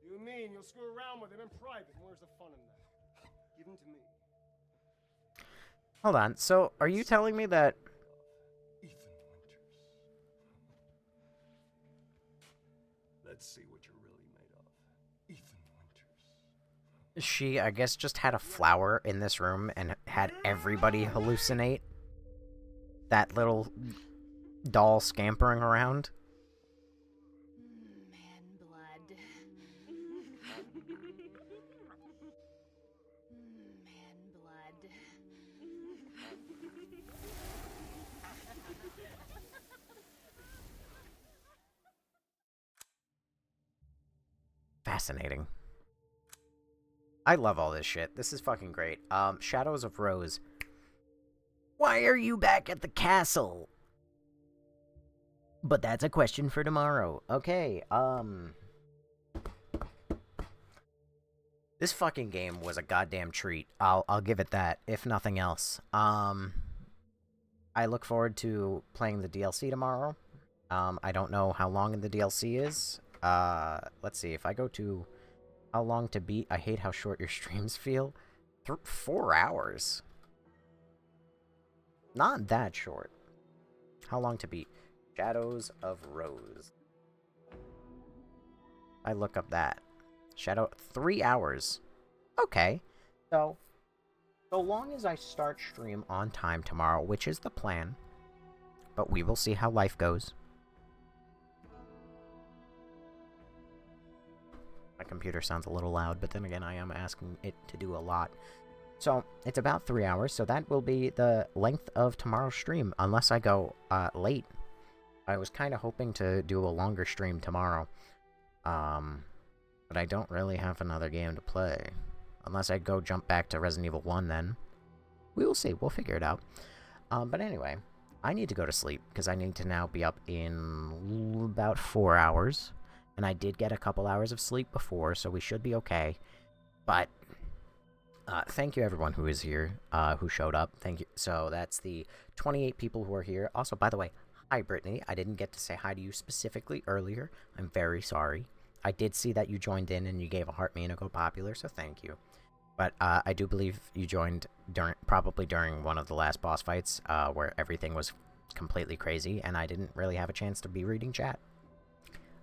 You mean you'll screw around with him in private? Where's the fun in that? Give him to me. Hold on, so are you telling me that... Let's see what you're really made of. Ethan Winters. She, I guess, just had a flower in this room and had everybody hallucinate that little doll scampering around. Fascinating. I love all this shit. This is fucking great. Shadows of Rose. Why are you back at the castle? But that's a question for tomorrow. Okay, this fucking game was a goddamn treat. I'll give it that, if nothing else. I look forward to playing the DLC tomorrow. I don't know how long the DLC is. Let's see, if I go to how long to beat, I hate how short your streams feel. 4 hours. Not that short. How long to beat? Shadows of Rose. I look up that. 3 hours. Okay. So long as I start stream on time tomorrow, which is the plan, but we will see how life goes. My computer sounds a little loud, but then again, I am asking it to do a lot. So, it's about 3 hours, so that will be the length of tomorrow's stream, unless I go late. I was kind of hoping to do a longer stream tomorrow, but I don't really have another game to play. Unless I go jump back to Resident Evil 1 then. We will see, we'll figure it out. But anyway, I need to go to sleep, because I need to now be up in about 4 hours. And I did get a couple hours of sleep before, so we should be okay. But thank you everyone who is here, who showed up. Thank you. So that's the 28 people who are here. Also, by the way, hi Brittany. I didn't get to say hi to you specifically earlier. I'm very sorry. I did see that you joined in and you gave a heart me and a go popular, so thank you. But I do believe you joined probably during one of the last boss fights, where everything was completely crazy, and I didn't really have a chance to be reading chat.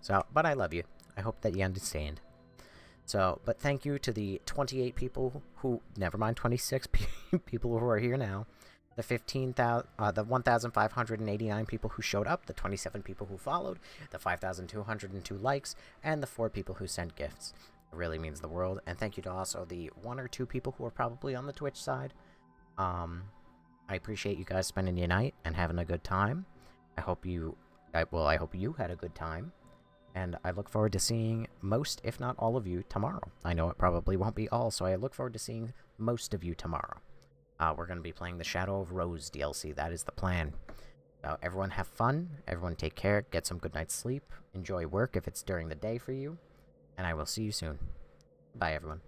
So, but I love you. I hope that you understand. So, but thank you to the 28 people who, never mind 26 people who are here now, the 1,589 people who showed up, the 27 people who followed, the 5,202 likes, and the 4 people who sent gifts. It really means the world. And thank you to also the 1 or 2 people who are probably on the Twitch side. I appreciate you guys spending your night and having a good time. I hope you had a good time. And I look forward to seeing most, if not all of you, tomorrow. I know it probably won't be all, so I look forward to seeing most of you tomorrow. We're going to be playing the Shadow of Rose DLC. That is the plan. So everyone have fun. Everyone take care. Get some good night's sleep. Enjoy work if it's during the day for you. And I will see you soon. Bye, everyone.